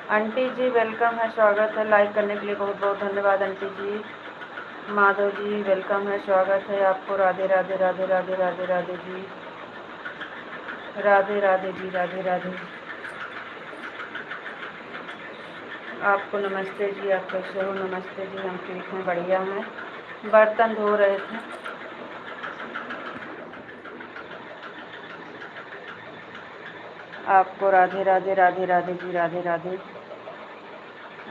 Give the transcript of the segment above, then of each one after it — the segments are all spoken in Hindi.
आंटी जी वेलकम है, स्वागत है। लाइक करने के लिए बहुत बहुत धन्यवाद आंटी जी। माधव जी वेलकम है, स्वागत है आपको। राधे राधे राधे राधे राधे राधे जी, राधे राधे जी, राधे राधे। आपको नमस्ते जी, आप कैसे हो? नमस्ते जी, हम ठीक हैं, बढ़िया हैं। बर्तन धो रहे थे। आपको राधे राधे राधे राधे जी, राधे राधे।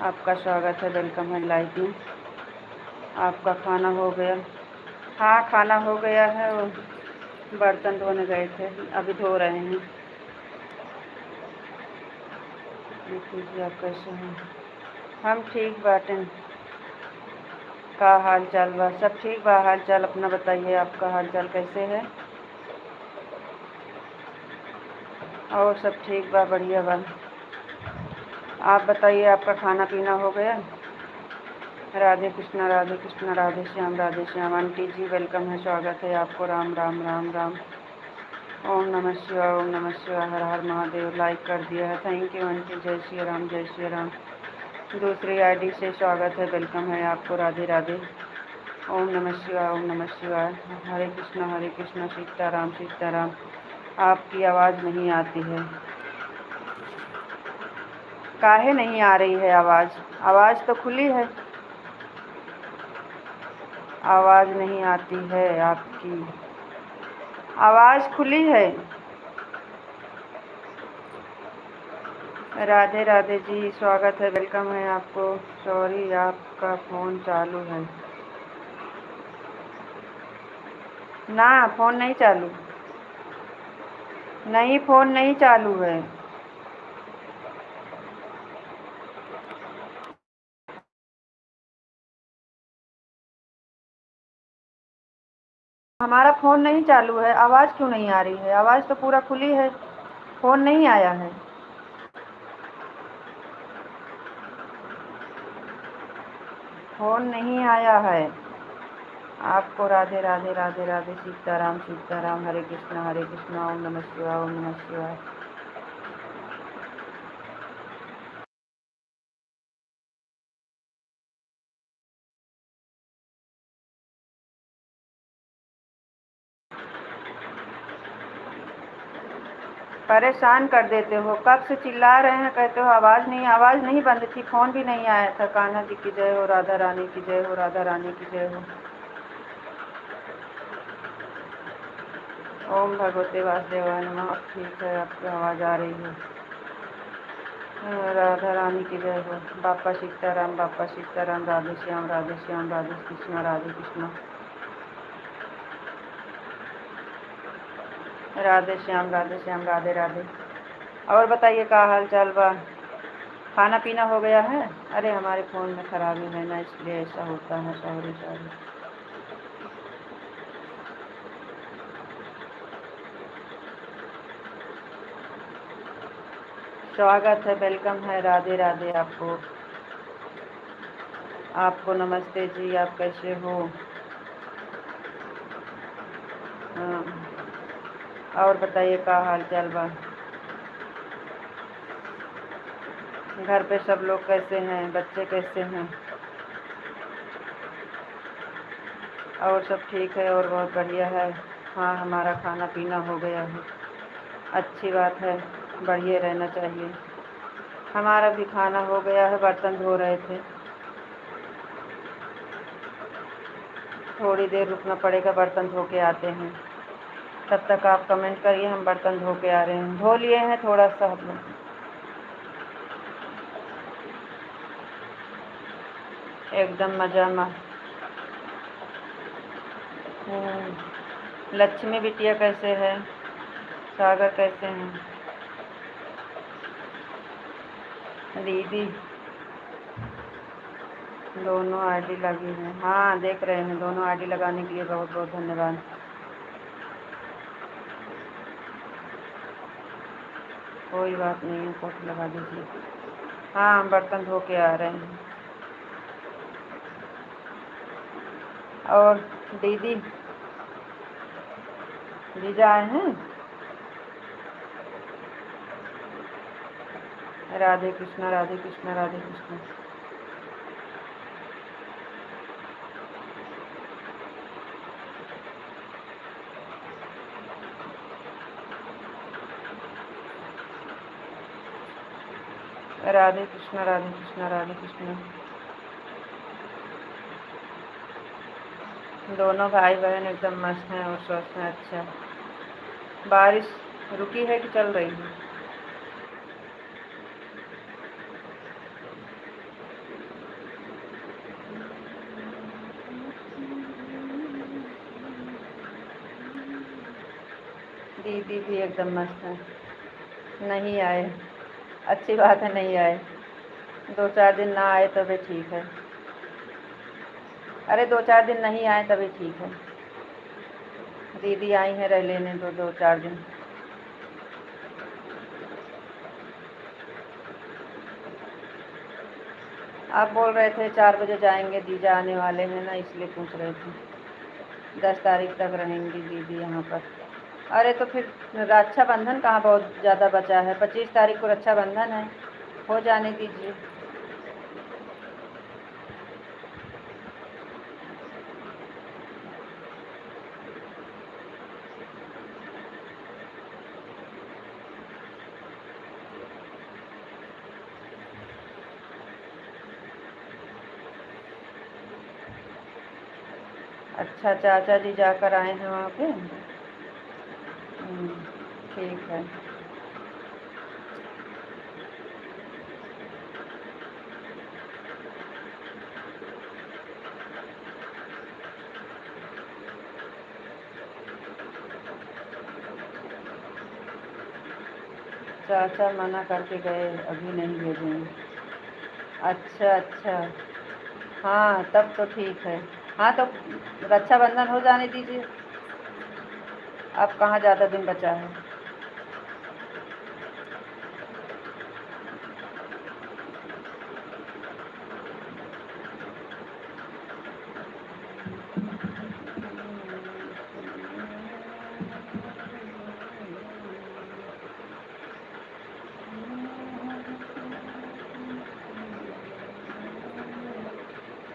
आपका स्वागत है, वेलकम है लाइव में। आपका खाना हो गया? हाँ, खाना हो गया है। वो बर्तन धोने गए थे, अभी धो रहे हैं। जी आप कैसे हैं? हम ठीक बाटें। का हाल चाल बा? सब ठीक बा। हाल चाल अपना बताइए, आपका हाल चाल कैसे है? और सब ठीक बा, बढ़िया बा। आप बताइए, आपका खाना पीना हो गया? राधे कृष्णा, राधे कृष्णा, राधे श्याम, राधे श्याम। आंटी जी वेलकम है, स्वागत है आपको। राम राम राम राम। ओम नमः शिवाय, ओम नमः शिवाय, हर हर महादेव। लाइक कर दिया है, थैंक यू आंटी। जय श्री राम, जय श्री राम। दूसरी आईडी से स्वागत है, वेलकम है आपको। राधे राधे। ओम नमः शिवाय, ओम नमः शिवाय। हरे कृष्णा सीताराम सीताराम। आपकी आवाज़ नहीं आती है। काहे नहीं आ रही है आवाज़? आवाज़ तो खुली है। आवाज़ नहीं आती है आपकी। आवाज़ खुली है। राधे राधे जी, स्वागत है, वेलकम है आपको। सॉरी, आपका फ़ोन चालू है ना? फ़ोन नहीं चालू? नहीं, फ़ोन नहीं चालू है। हमारा फ़ोन नहीं चालू है, आवाज़ क्यों नहीं आ रही है? आवाज़ तो पूरा खुली है, फ़ोन नहीं आया है। फ़ोन नहीं आया है आपको। राधे राधे राधे राधे, सीताराम सीताराम। हरे कृष्णा, ओम नमः शिवाय, ओम नमः शिवाय। परेशान कर देते हो, कब से चिल्ला रहे हैं, कहते हो आवाज़ नहीं बंद थी, फ़ोन भी नहीं आया था। कान्हा जी की जय हो, राधा रानी की जय हो, राधा रानी की जय हो। ओम भगवते वासुदेवाय नमः। अब ठीक है, आपकी आवाज़ आ रही है। राधा रानी की जय हो। बापा सीताराम, बापा सीताराम। राधे श्याम, राधे श्याम, राधे कृष्णा, राधे कृष्णा। राधे श्याम, राधे श्याम, राधे राधे। और बताइए, क्या हाल चाल बा? खाना पीना हो गया है? अरे हमारे फ़ोन में खराबी है ना, इसलिए ऐसा होता है। Sorry sorry. स्वागत है, वेलकम है। राधे राधे आपको। आपको नमस्ते जी, आप कैसे हो? हाँ, और बताइए, क्या हाल चाल बा? घर पे सब लोग कैसे हैं? बच्चे कैसे हैं? और सब ठीक है और बहुत बढ़िया है। हाँ, हमारा खाना पीना हो गया है। अच्छी बात है, बढ़िया रहना चाहिए। हमारा भी खाना हो गया है, बर्तन धो रहे थे। थोड़ी देर रुकना पड़ेगा, बर्तन धो के आते हैं। तब तक आप कमेंट करिए, हम बर्तन धो के आ रहे हैं। धो लिए हैं थोड़ा सा हम लोग। एकदम मज़ा में। लक्ष्मी बिटिया कैसे है? सागर कैसे हैं? दीदी, दोनों आईडी लगी हैं। हाँ, देख रहे हैं। दोनों आईडी लगाने के लिए बहुत बहुत धन्यवाद। कोई बात नहीं है, फोटो लगा दीजिए। हाँ, हम बर्तन धो के आ रहे हैं। और दीदी, जीजा आए हैं? राधे कृष्णा राधे कृष्णा राधे कृष्णा। राधे कृष्णा राधे कृष्णा राधे कृष्णा। दोनों भाई बहन एकदम मस्त हैं और स्वस्थ हैं। अच्छा, बारिश रुकी है कि चल रही है? दीदी भी एकदम मस्त है। नहीं आए, अच्छी बात है, नहीं आए। 2-4 दिन ना आए तभी ठीक है। अरे 2-4 दिन नहीं आए तभी ठीक है। दीदी आई हैं, रह लेने दो 2-4 दिन। आप बोल रहे थे 4 बजे जाएंगे, दीजा आने वाले हैं ना, इसलिए पूछ रहे थे। 10 तारीख तक रहेंगी दीदी यहाँ पर। अरे तो फिर रक्षाबंधन कहाँ बहुत ज़्यादा बचा है? 25 तारीख को रक्षाबंधन है, हो जाने दीजिए। अच्छा, चाचा जी जाकर आए हैं वहाँ पे। ठीक है। चाचा मना करके गए, अभी नहीं भेजेंगे। अच्छा अच्छा, हाँ तब तो ठीक है। हाँ तो रक्षाबंधन हो जाने दीजिए। अब कहाँ ज़्यादा दिन बचा है?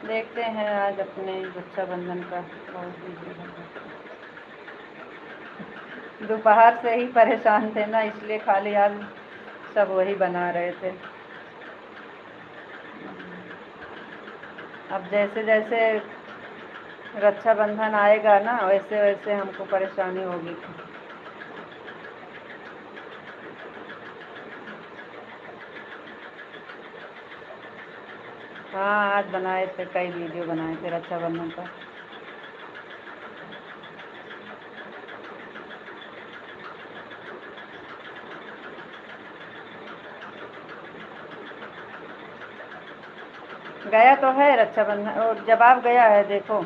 देखते हैं आज अपने रक्षाबंधन का बहुत बिजी है। दोपहर से ही परेशान थे ना, इसलिए खाली आज सब वही बना रहे थे। अब जैसे जैसे रक्षाबंधन आएगा ना, वैसे वैसे हमको परेशानी होगी। हाँ आज बनाए थे, कई वीडियो बनाए थे रक्षाबंधन पर। गया तो है रक्षाबंधन, और जवाब गया है देखो।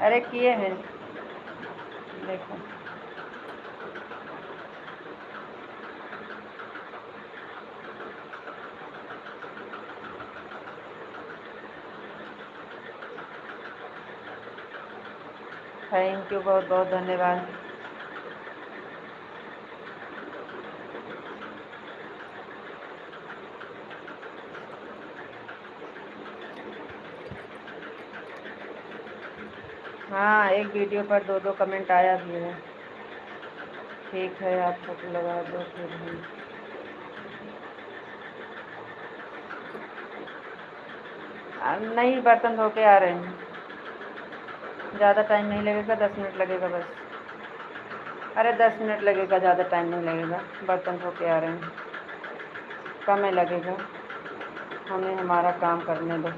अरे किए हैं, देखो। थैंक यू, बहुत बहुत धन्यवाद। हाँ एक वीडियो पर 2-2 कमेंट आया भी है। ठीक है, आप फोटो लगा दो फिर भी। नहीं, बर्तन धो के आ रहे हैं। ज़्यादा टाइम नहीं लगेगा, 10 मिनट लगेगा बस। अरे 10 मिनट लगेगा, ज़्यादा टाइम नहीं लगेगा। बर्तन धो के आ रहे हैं, समय लगेगा, हमें हमारा काम करने दो।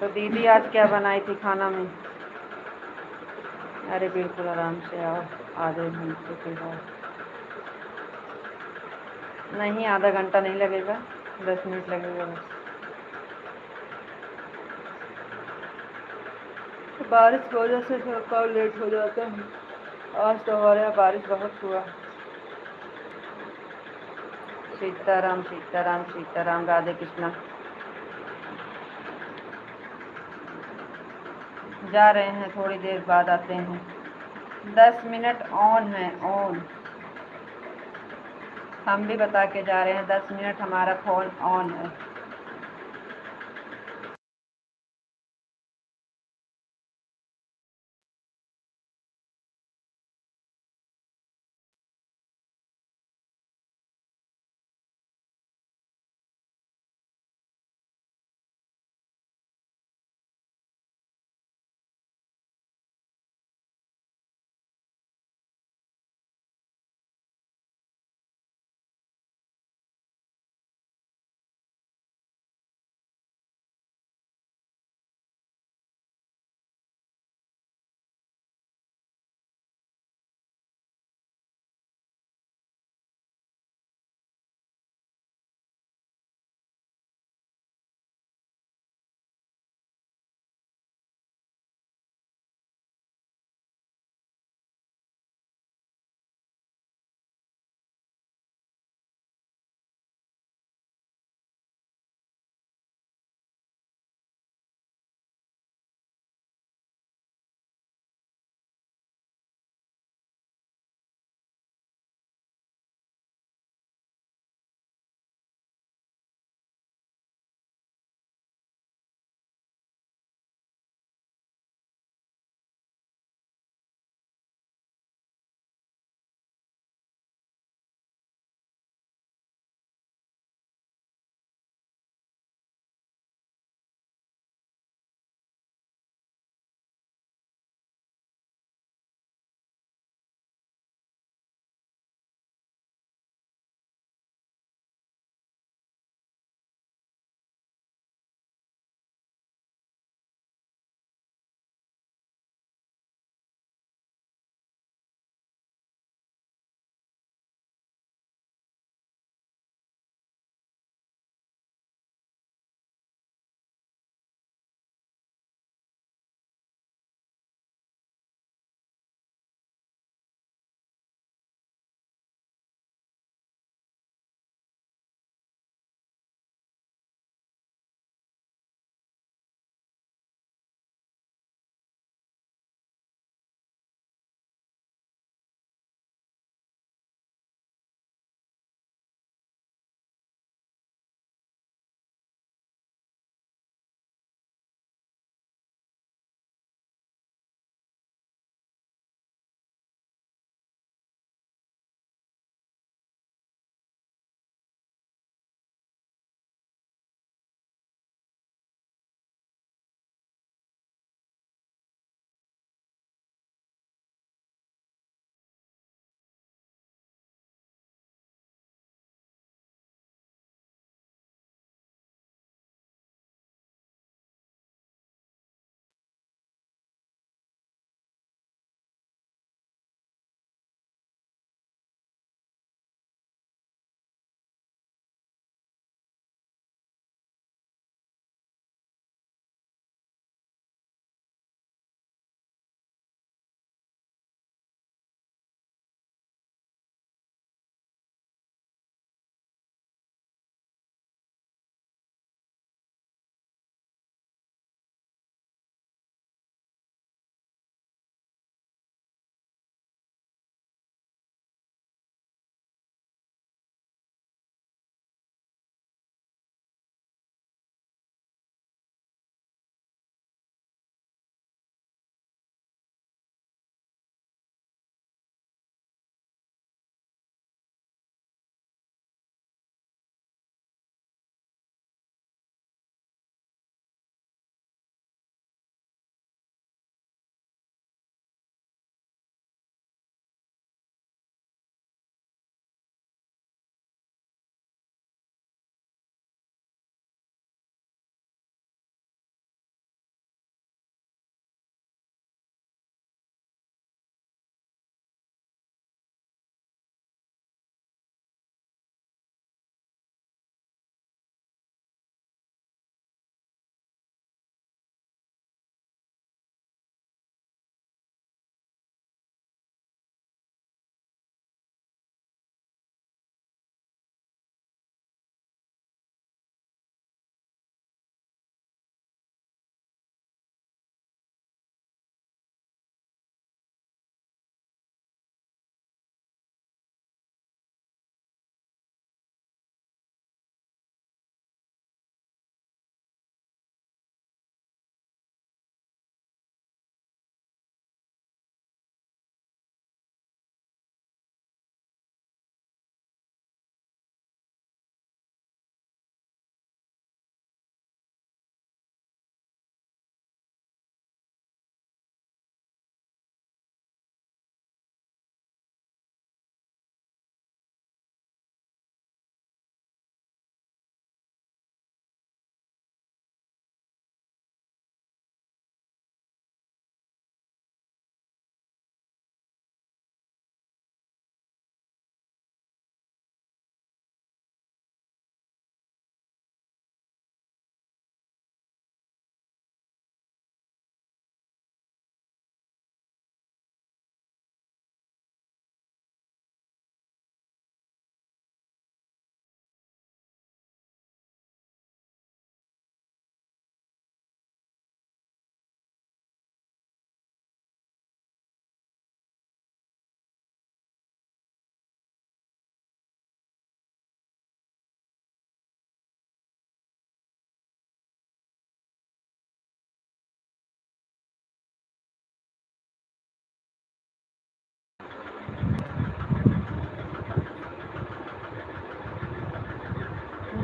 तो दीदी आज क्या बनाई थी खाना में? अरे बिल्कुल आराम से आओ, आधे घंटे के बाद। नहीं, आधा घंटा नहीं लगेगा, 10 मिनट लगेगा बस। बारिश की वजह से थोड़ा काम लेट हो जाता है। आज तो हमारे यहाँ बारिश बहुत हुआ। सीताराम सीताराम सीताराम, राधे कृष्णा। जा रहे हैं, थोड़ी देर बाद आते हैं। 10 मिनट ऑन है, ऑन। हम भी बता के जा रहे हैं, 10 मिनट हमारा फ़ोन ऑन है।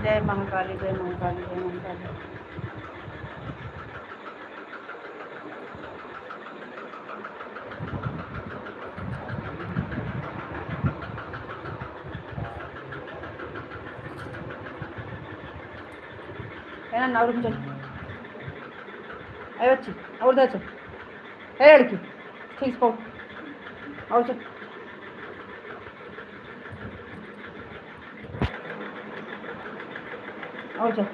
जय महाकाली, जय महाकाली, जय महाकाली। है ना, नाउर चल, अरे बच्ची और दे चल, है लड़की, ठीक पाओ और चल, और चल,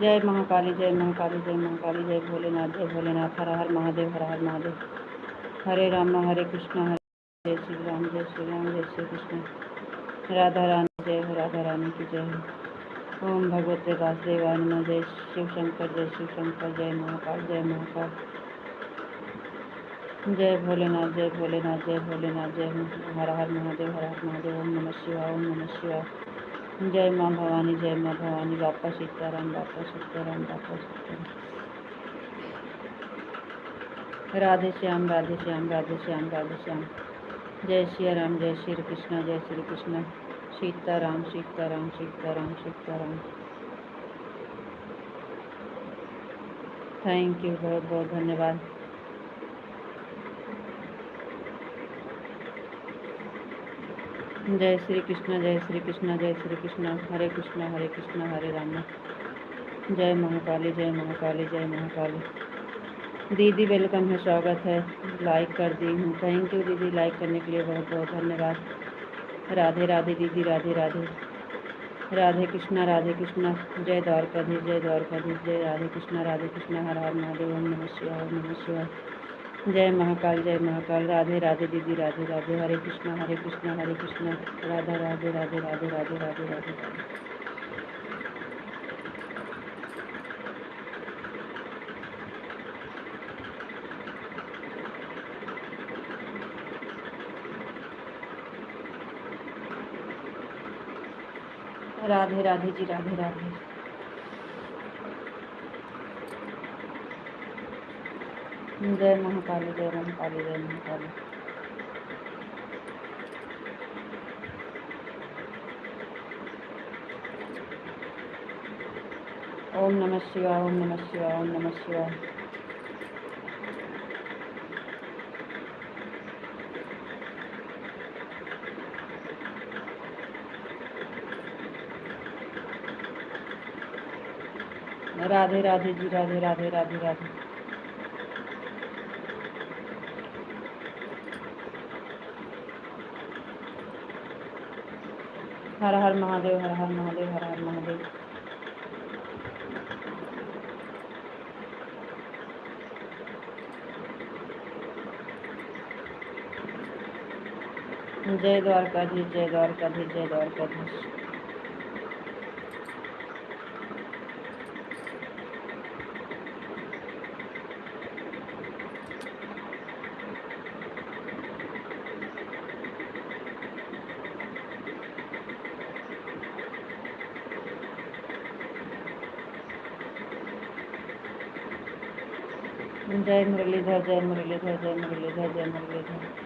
जय महाकाली, जय महाकाली, जय महाकाली, जय भोलेनाथ, जय भोलेनाथ। हर हर महादेव, हर हर महादेव। हरे राम, हरे कृष्णा, हरे जय श्री राम, जय श्री राम, जय श्री कृष्ण। राधा रानी जय हो, राधा रानी की जय हो। ओम भगवते वासुदेवाय नमः। जय शिव शंकर, जय शिव शंकर, जय महाकाल, जय महाकाल। जय भोलेनाथ, जय भोलेनाथ, जय भोलेनाथ, जय हर हर महादेव, हर हर महादेव। ओम नमः शिवाय, ओम नमः शिवाय। जय माँ भवानी, जय माँ भवानी। बापा सीताराम, बापा सीताराम, बापा सीताराम। राधे श्याम, राधे श्याम, राधे श्याम, राधे श्याम। जय श्री राम, जय श्री कृष्ण, जय श्री कृष्ण। सीताराम, सीताराम, सीताराम, सीताराम। थैंक यू, बहुत बहुत धन्यवाद। जय श्री कृष्ण, जय श्री कृष्ण, जय श्री कृष्ण। हरे कृष्ण, हरे राम। जय महाकाली, जय महाकाली, जय महाकाली। दीदी वेलकम है, स्वागत है। लाइक कर दी हूँ, थैंक यू दीदी, लाइक करने के लिए बहुत बहुत धन्यवाद। राधे राधे दीदी, राधे राधे। राधे कृष्णा, राधे कृष्णा। जय द्वारकाधीश, जय द्वारकाधीश। जय राधे कृष्णा, हर हर महादेव। ओम नमः शिवाय, ओम नमः शिवाय। जय महाकाल, जय महाकाल। राधे राधे दीदी, राधे राधे। हरे कृष्णा, हरे कृष्णा, हरे कृष्णा। राधा राधे, राधे राधे, राधे राधे, राधे राधे। राधे राधे जी, राधे राधे। जय महाकाली, जय महाकाली, जय महाकाली। ओम नमः शिवाय, ओम नमः शिवाय, ओम नमः शिवाय। राधे राधे जी, राधे राधे, राधे राधे। हर हर महादेव, हर हर महादेव, हर हर महादेव। जय द्वारकाधीश, जय द्वारकाधीश, जय द्वारकाधीश। जय मुरलीधर, जय मुरलीधर, जय मुरलीधर, जय मुरलीधर।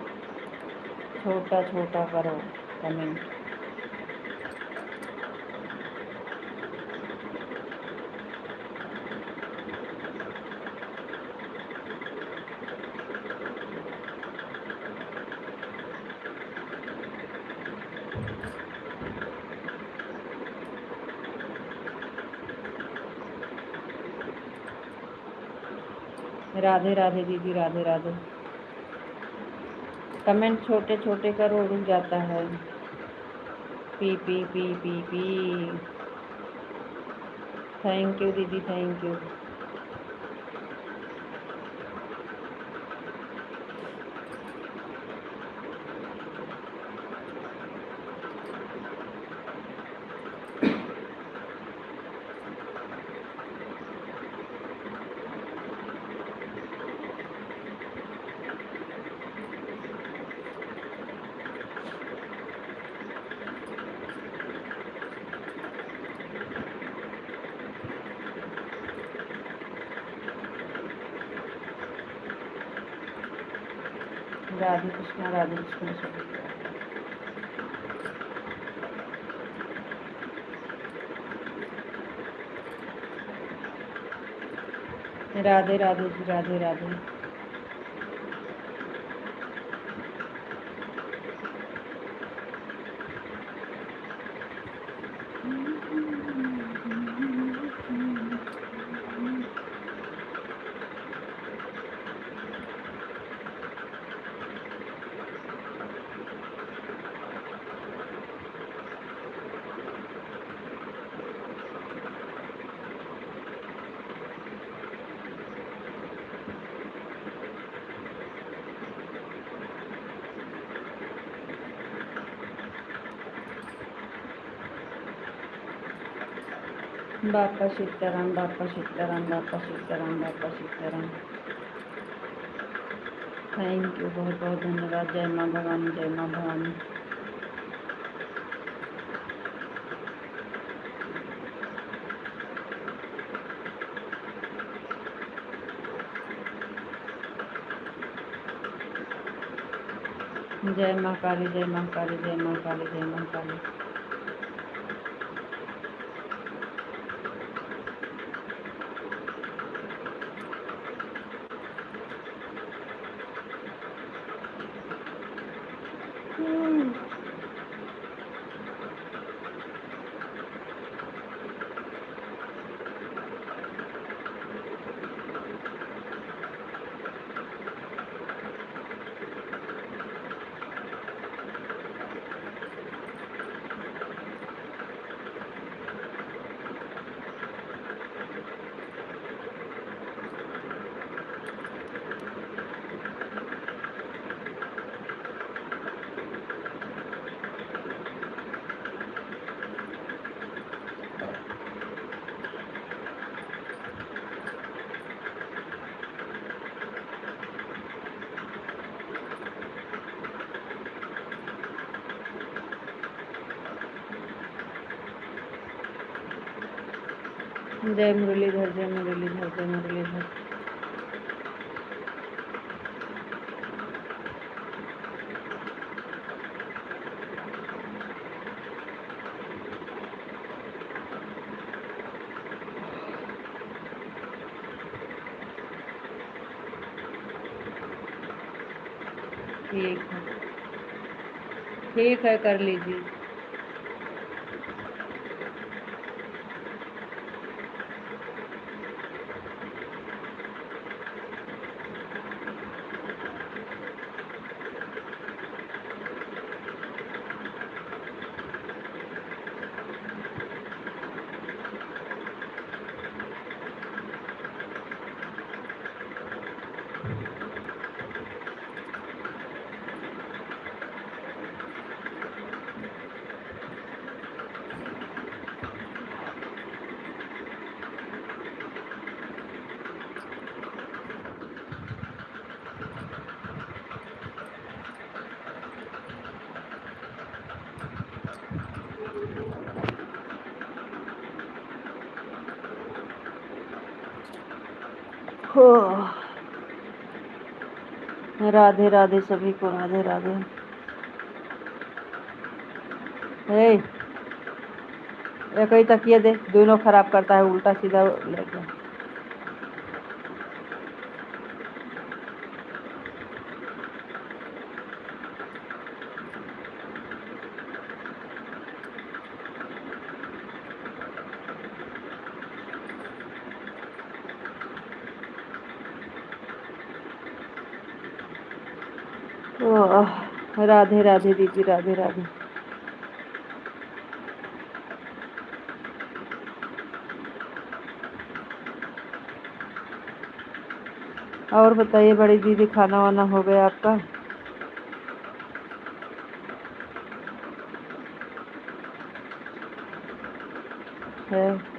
छोटा छोटा करो कमेंट। राधे राधे दीदी, राधे राधे। कमेंट छोटे छोटे करो, रुक जाता है। P P P P P. Thank you दीदी, थैंक यू। राधे कृष्णा सभी को। राधे राधे जी, राधे राधे। बापा सीताराम, बापा सीताराम, बापा सीताराम, बापा सीताराम। थैंक यू, बहुत बहुत धन्यवाद। जय माँ भवानी, जय माँ भवानी। जय माँ काली, जय माँ काली, जय माँ काली, जय माँ काली। जय मुरलीधर, जय मुरलीधर, जय मुरलीधर। ठीक है, कर लीजिए। राधे राधे सभी को, राधे राधे। एक ही तकिए दे, दोनों खराब करता है, उल्टा सीधा लेके। राधे राधे दीदी, राधे राधे। और बताइए बड़ी दीदी, खाना वाना हो गया आपका?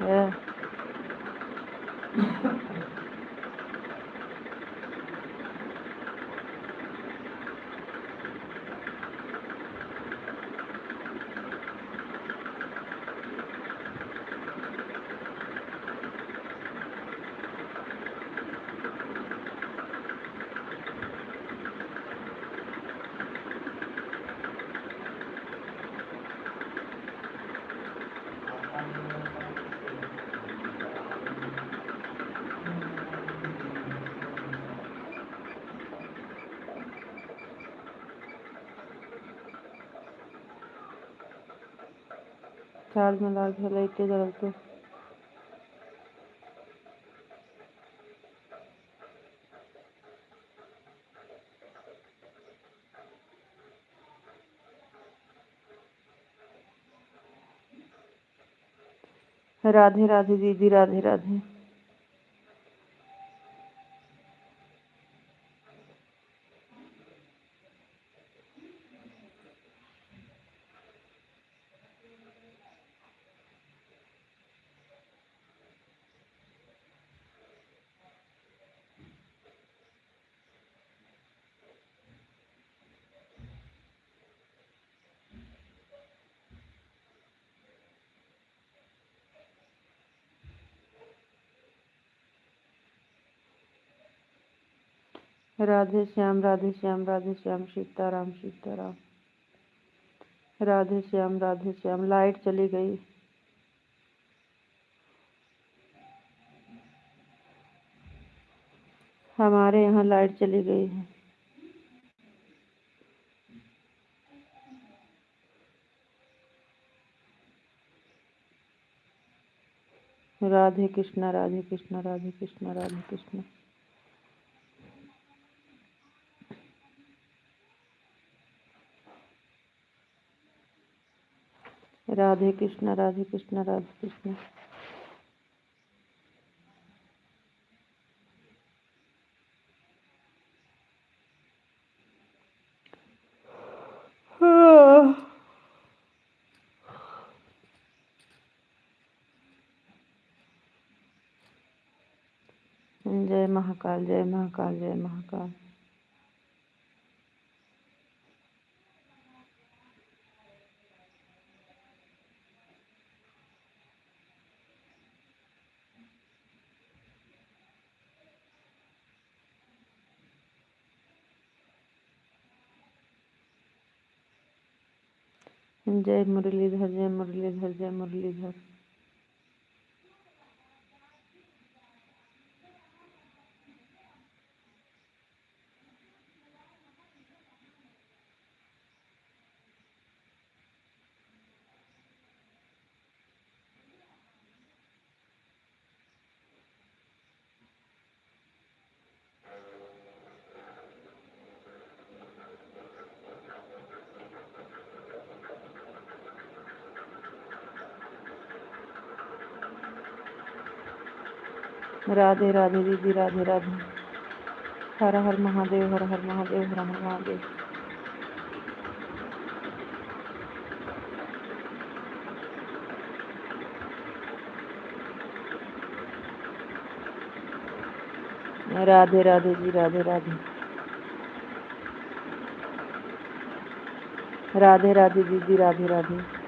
है। चार्ज में लाल झला इतने जरूरत तो राधे राधे दीदी, राधे राधे। राधे श्याम, राधे श्याम, राधे श्याम, सीताराम सीताराम। राधे श्याम, राधे श्याम। लाइट चली गई। हमारे यहाँ लाइट चली गई है। राधे कृष्णा, राधे कृष्णा, राधे कृष्णा, राधे कृष्णा। राधे कृष्णा, राधे कृष्णा, राधे कृष्णा। जय महाकाल, जय महाकाल, जय महाकाल। जय मुरलीधर, जय मुरलीधर, जय मुरलीधर। राधे राधे दीदी, राधे राधे। हर हर महादेव, हर हर महादेव, हर हर महादेव। राधे राधे जी, राधे राधे। राधे राधे दीदी, राधे राधे।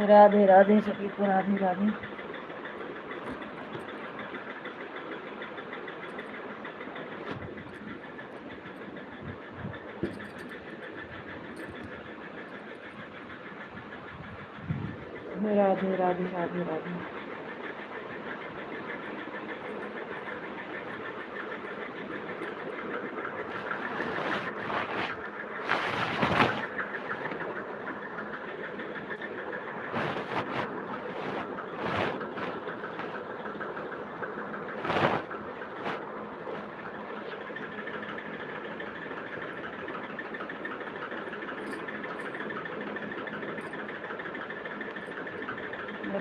राधे राधे सभी को, राधे राधे। राधे राधे राधे राधे।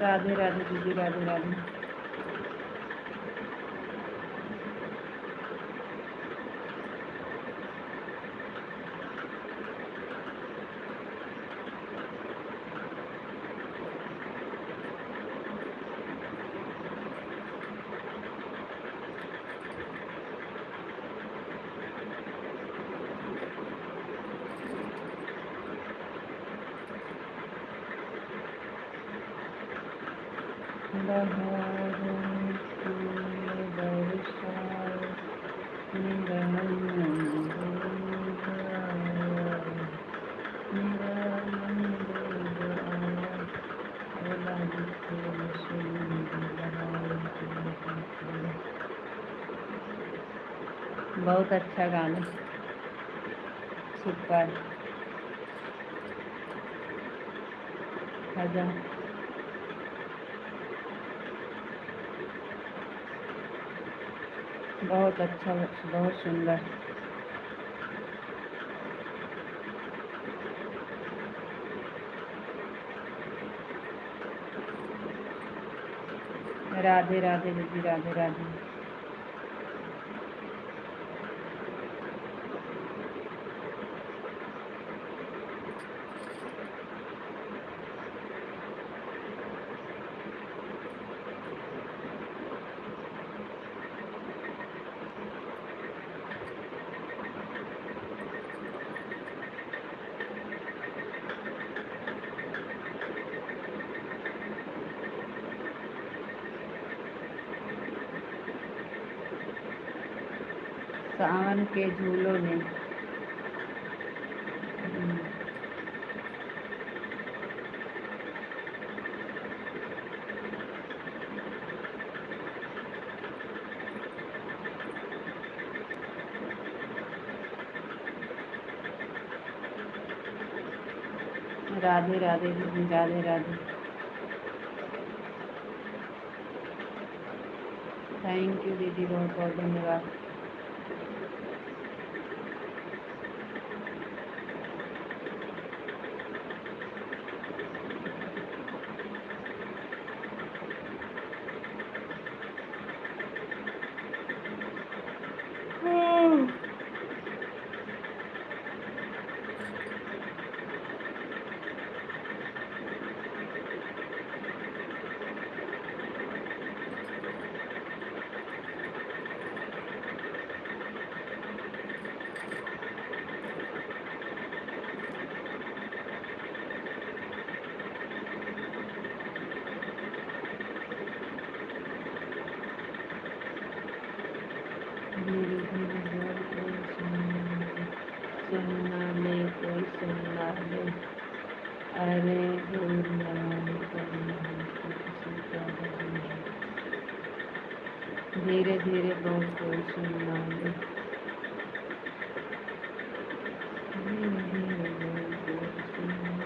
राधे राधे दीदी, राधे राधे। बहुत अच्छा गाना, सुपर। आजा। बहुत अच्छा, बहुत सुंदर। राधे राधे दीदी, राधे राधे। सावन के झूलों ने। राधे राधे दीदी, राधे राधे। थैंक यू दीदी, बहुत बहुत धन्यवाद। धीरे धीरे बोल, कोई सुनना ले, कोई सुनना ले। अरे गुरनाम करना किसी का नहीं। धीरे धीरे बोल, कोई सुनना ले। धीरे धीरे बोल, कोई सुनना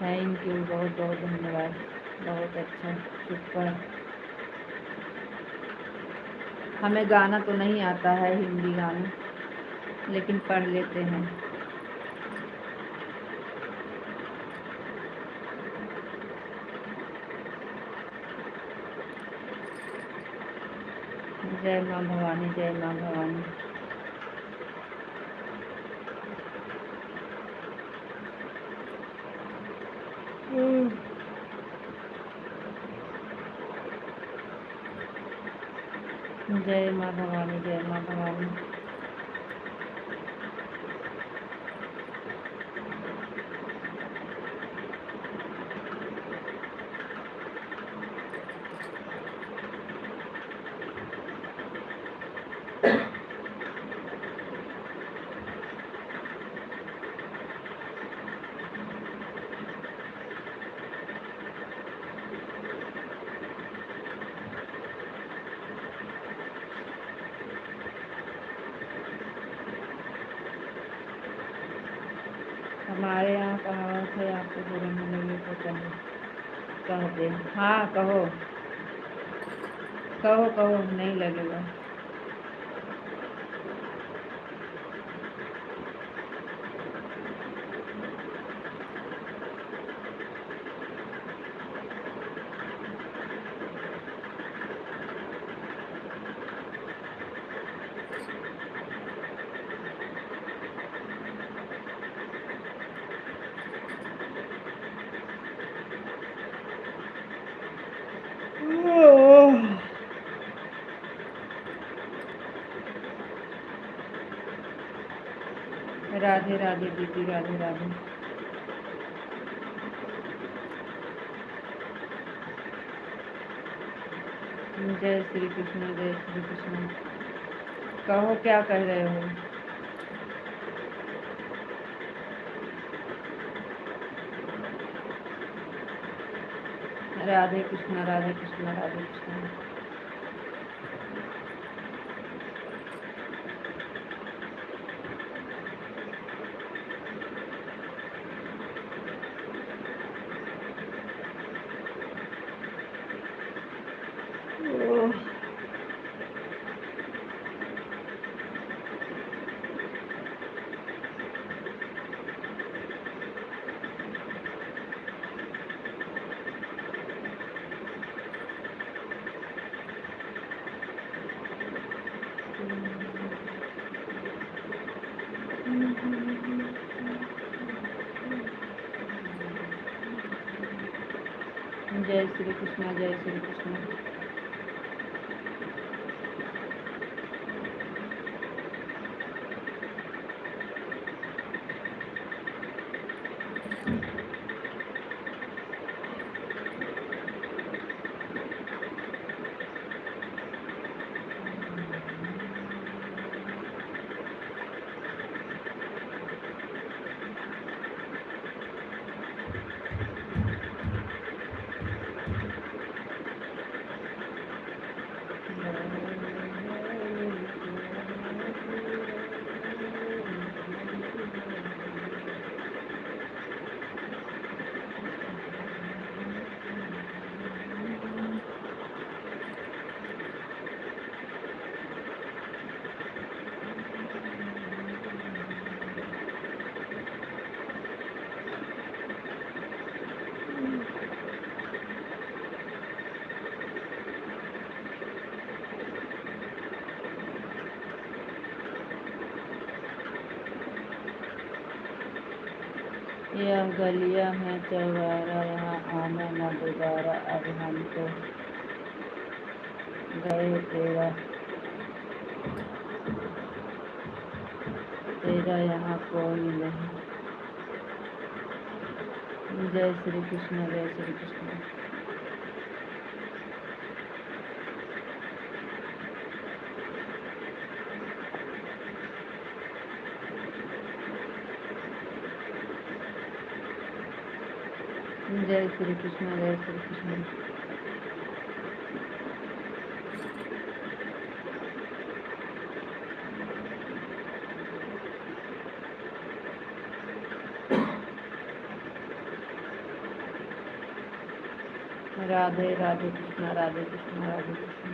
थैंक यू, बहुत बहुत धन्यवाद। बहुत अच्छा, सुपर। हमें गाना तो नहीं आता है, हिंदी गाना, लेकिन पढ़ लेते हैं। जय माँ भवानी, जय माँ भवानी। जय माँ भवानी, जय माँ भवानी। हमारे यहाँ कहावत है आपको बुरा न लगे तो कह दे। हाँ कहो, कहो कहो, नहीं लगेगा। राधे राधे दीदी, राधे राधे। जय श्री कृष्ण, जय श्री कृष्ण। कहो क्या कह रहे हो। राधे कृष्ण, राधे कृष्ण, राधे कृष्ण। जय श्री कृष्ण, जय श्री कृष्ण। यह गलियां हैं चौबारा, यहाँ आना न दोबारा। अब हम तो गए, तेरा यहाँ कोई नहीं। जय श्री कृष्ण, जय श्री कृष्ण। जय श्री कृष्ण, जय श्री कृष्ण। राधे राधे कृष्ण, राधे कृष्ण, राधे कृष्ण।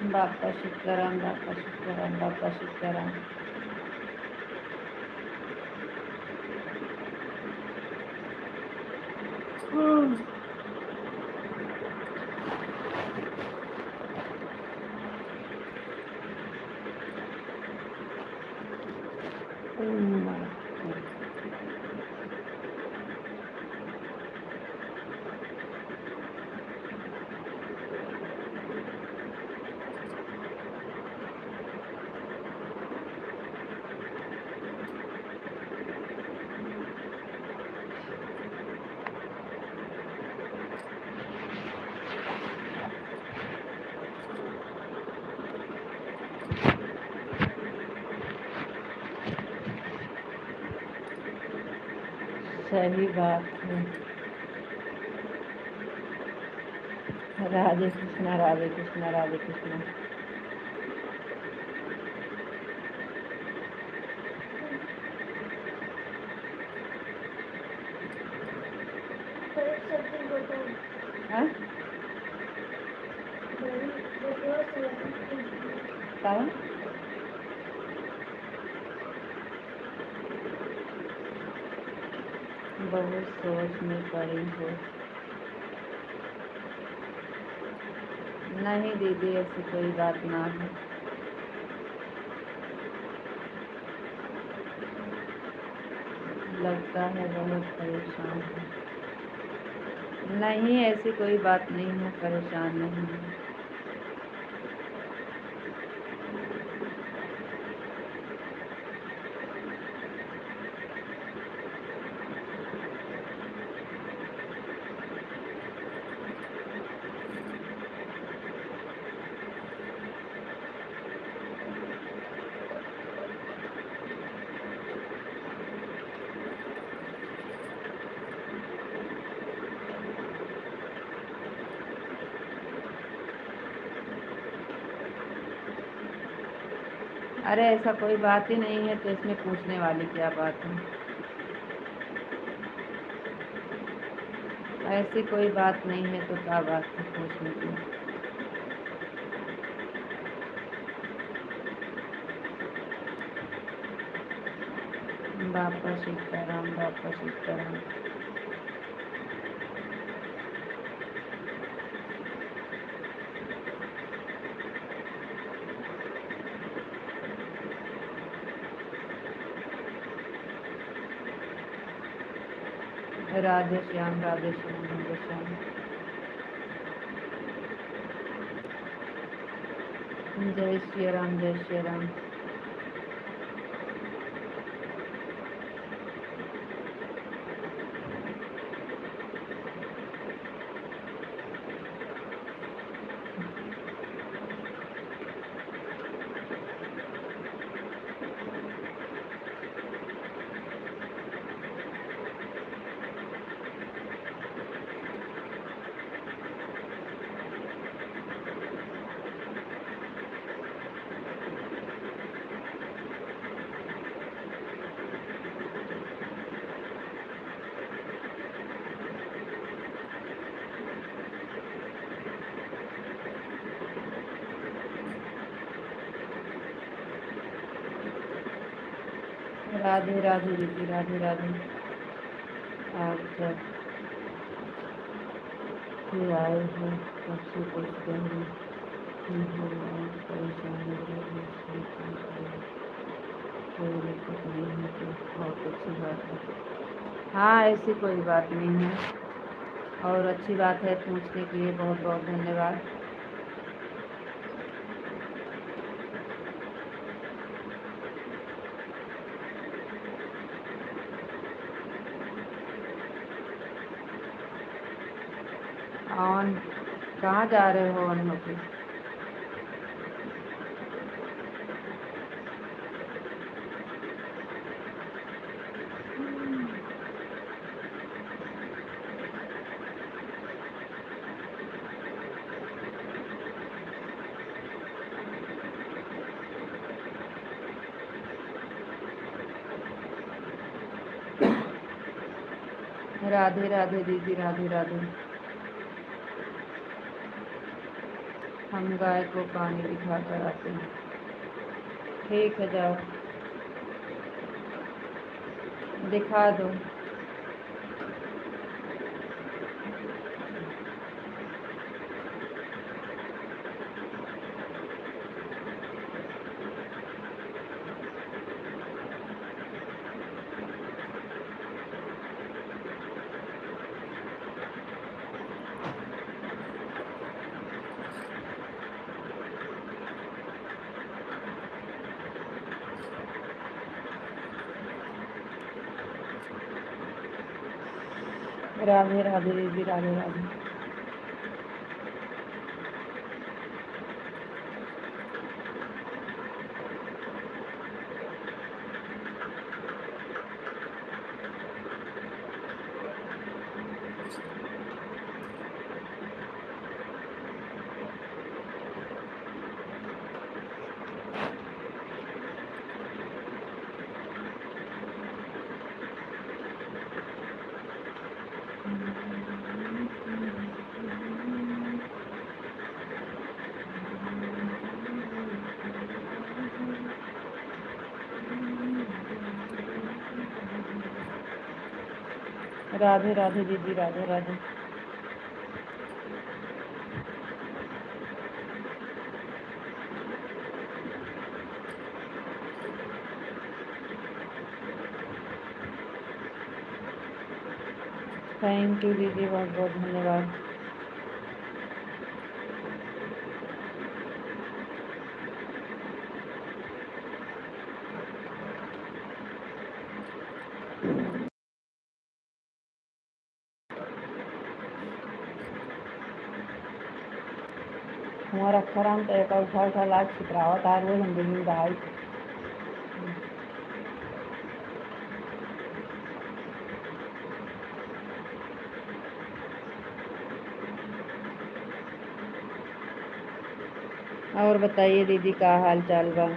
बाप्पा सीताराम, बाप्पा सीताराम, बाप्पा सीताराम। सही बात है। राधे कृष्णा राधे कृष्णा राधे कृष्णा। हाँ? कौन? बहुत सोच में पड़ी हो। नहीं दीदी, ऐसी कोई बात ना है। लगता है बहुत परेशान है। नहीं, ऐसी कोई बात नहीं है, परेशान नहीं है। अरे ऐसा कोई बात ही नहीं है, तो इसमें पूछने वाली क्या बात है। ऐसी कोई बात नहीं है तो क्या बात है पूछने की। बापा सीताराम, बापा सीताराम। राधे श्याम, राधे श्याम, राधे श्याम। जय श्री राम, जय श्री राम। राधे राधे दीदी, राधे राधे। आप जब फिर आए हो तब से कुछ गहरी परेशानी कोई दिक्कत नहीं है, तो बहुत अच्छी बात है। हाँ, ऐसी कोई बात नहीं है, और अच्छी बात है। पूछने के लिए बहुत बहुत धन्यवाद। ऑन कहाँ जा रहे हो ऑन होके? राधे राधे दीदी, राधे राधे। हम गाय को पानी दिखा कर आते हैं। ठीक है, जाओ दिखा दो। राधे राधे दीदी, राधे राधे। राधे राधे दीदी, राधे राधे। थैंक यू दीदी, बहुत बहुत धन्यवाद। हमारा खराम तो एक उठा लाग छिपरावा तार वो हम दिन दहाई। और बताइए दीदी, का हाल चाल बा?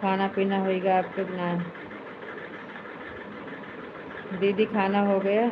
खाना पीना होएगा आपके ना? दीदी खाना हो गया?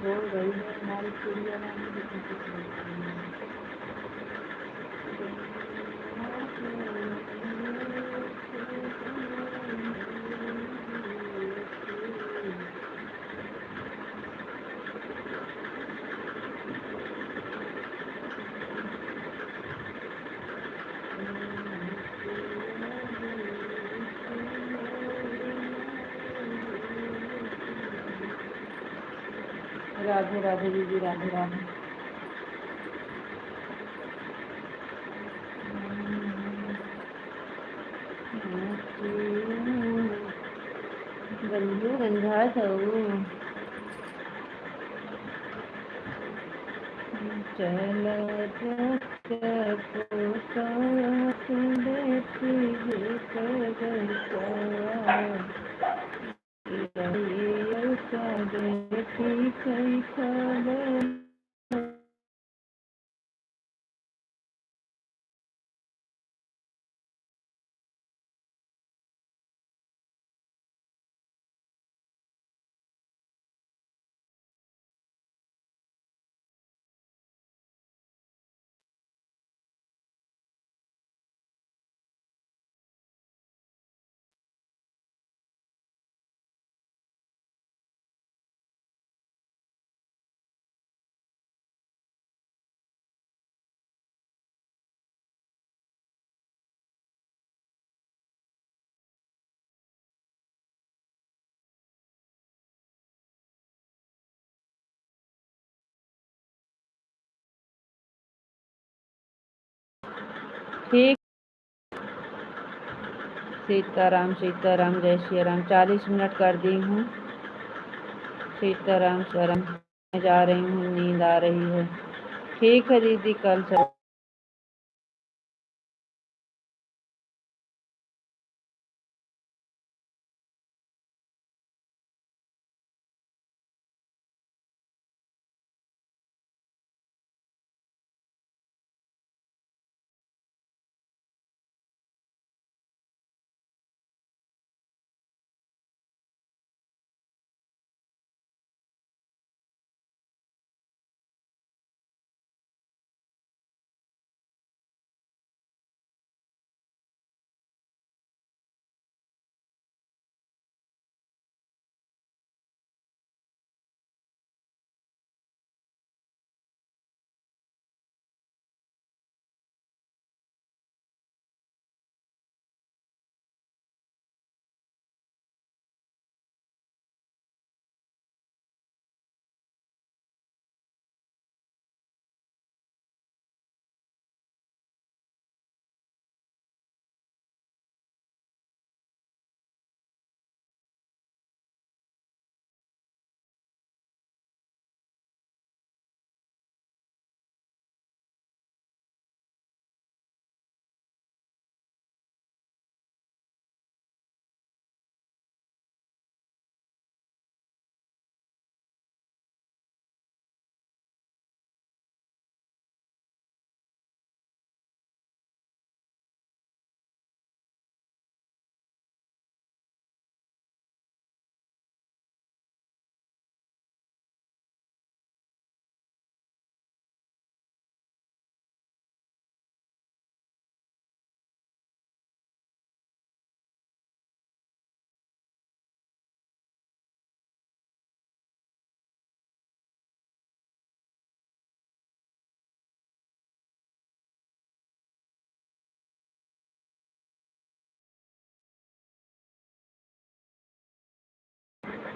बोल रही है हमारी चिड़िया रानी लेकिन कुछ नहीं बोल रही। राधे राधे दीदी, राधे राधे। गंजू गंजा चल ठीक। सीताराम सीताराम, जय श्री राम। 40 मिनट कर दी हूँ। सीताराम शरण मैं जा रही हूँ, नींद आ रही है। ठीक है दीदी, कल से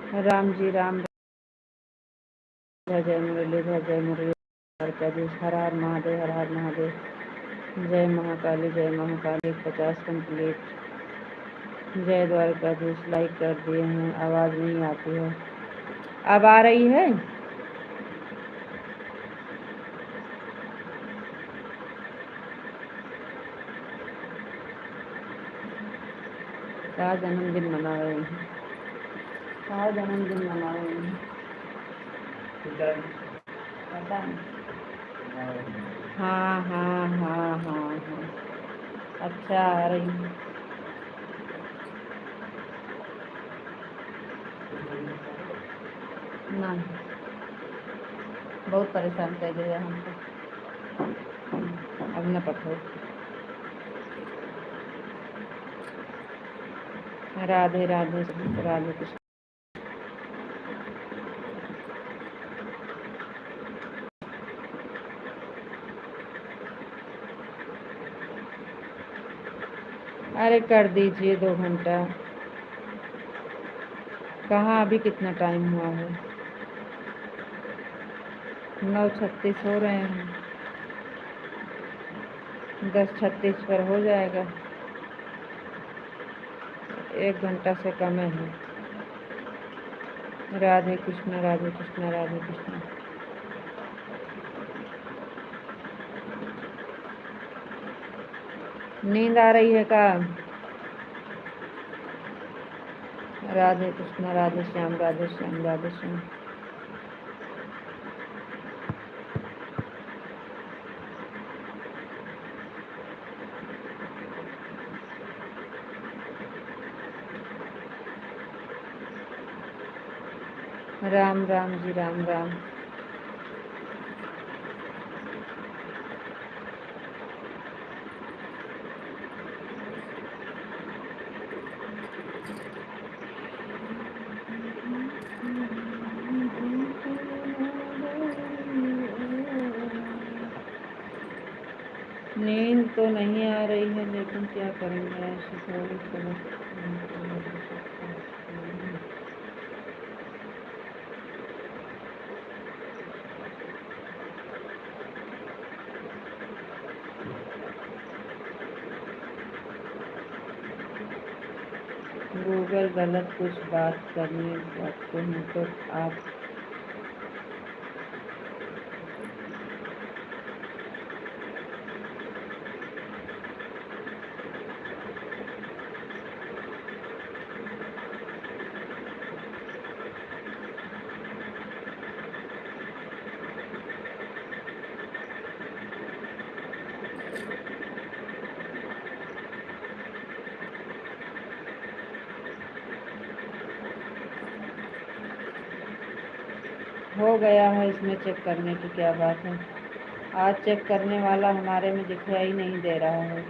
राम जी राम, जय मुरलीधर जय मुरली, द्वारकाधीश, हर हर महादेव, हर हर महादेव। जय महाकाली जय महाकाली, 50 कंप्लीट। जय द्वारकाधीश, लाइक कर दिए हैं, आवाज़ नहीं आती है। अब आ रही है? क्या जन्मदिन मना रहे हैं? क्या जन्मदिन मना रहे हैं? पता नहीं। हाँ हाँ हाँ हाँ हाँ, अच्छा आ रही है ना, बहुत परेशान कर दिया हमको। अब न पठो। राधे राधे राधे कृष्ण। अरे कर दीजिए 2 घंटा। कहाँ अभी कितना टाइम हुआ है? 9:36 हो रहे हैं, 10:36 पर हो जाएगा। 1 घंटा से कम है। राधे कृष्ण राधे कृष्ण राधे कृष्ण। नींद आ रही है का? राधे कृष्ण राधे श्याम राधे श्याम राधे श्याम। राम राम जी राम राम। नींद तो नहीं आ रही है, लेकिन क्या करेंगे, ऐसे थोड़ी गूगल गलत कुछ बात करने लगते हैं तो आप हो गया है। इसमें चेक करने की क्या बात है? आज चेक करने वाला हमारे में दिखाई नहीं दे रहा है,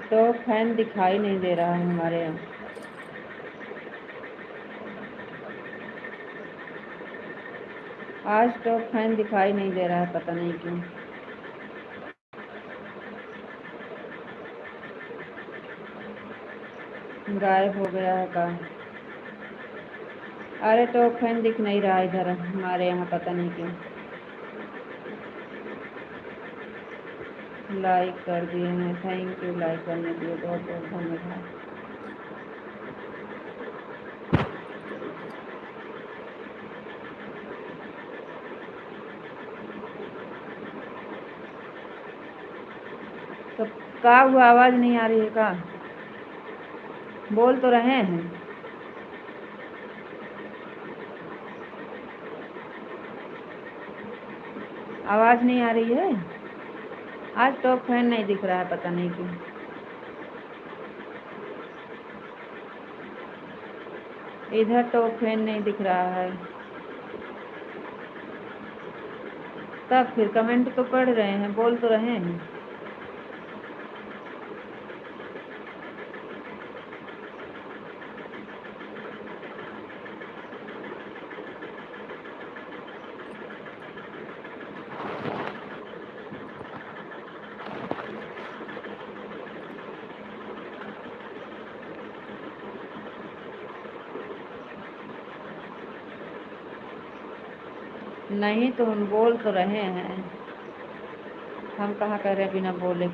तो फैन दिखाई नहीं दे रहा है हमारे यहाँ। आज तो फैन दिखाई नहीं दे रहा है, पता नहीं क्यों। गायब हो गया है का? अरे तो फैन दिख नहीं रहा इधर हमारे यहाँ, पता नहीं क्यों। लाइक कर दिए हैं, थैंक यू लाइक करने के लिए, बहुत बहुत धन्यवाद। तो का हुआ, आवाज़ नहीं आ रही है का? बोल तो रहे हैं। आवाज़ नहीं आ रही है। आज तो फैन नहीं दिख रहा है, पता नहीं क्यों। इधर तो फैन नहीं दिख रहा है। तब फिर कमेंट तो पढ़ रहे हैं, बोल तो रहे हैं। नहीं तो हम बोल तो रहे हैं, हम कहाँ कह रहे हैं बिना बोले।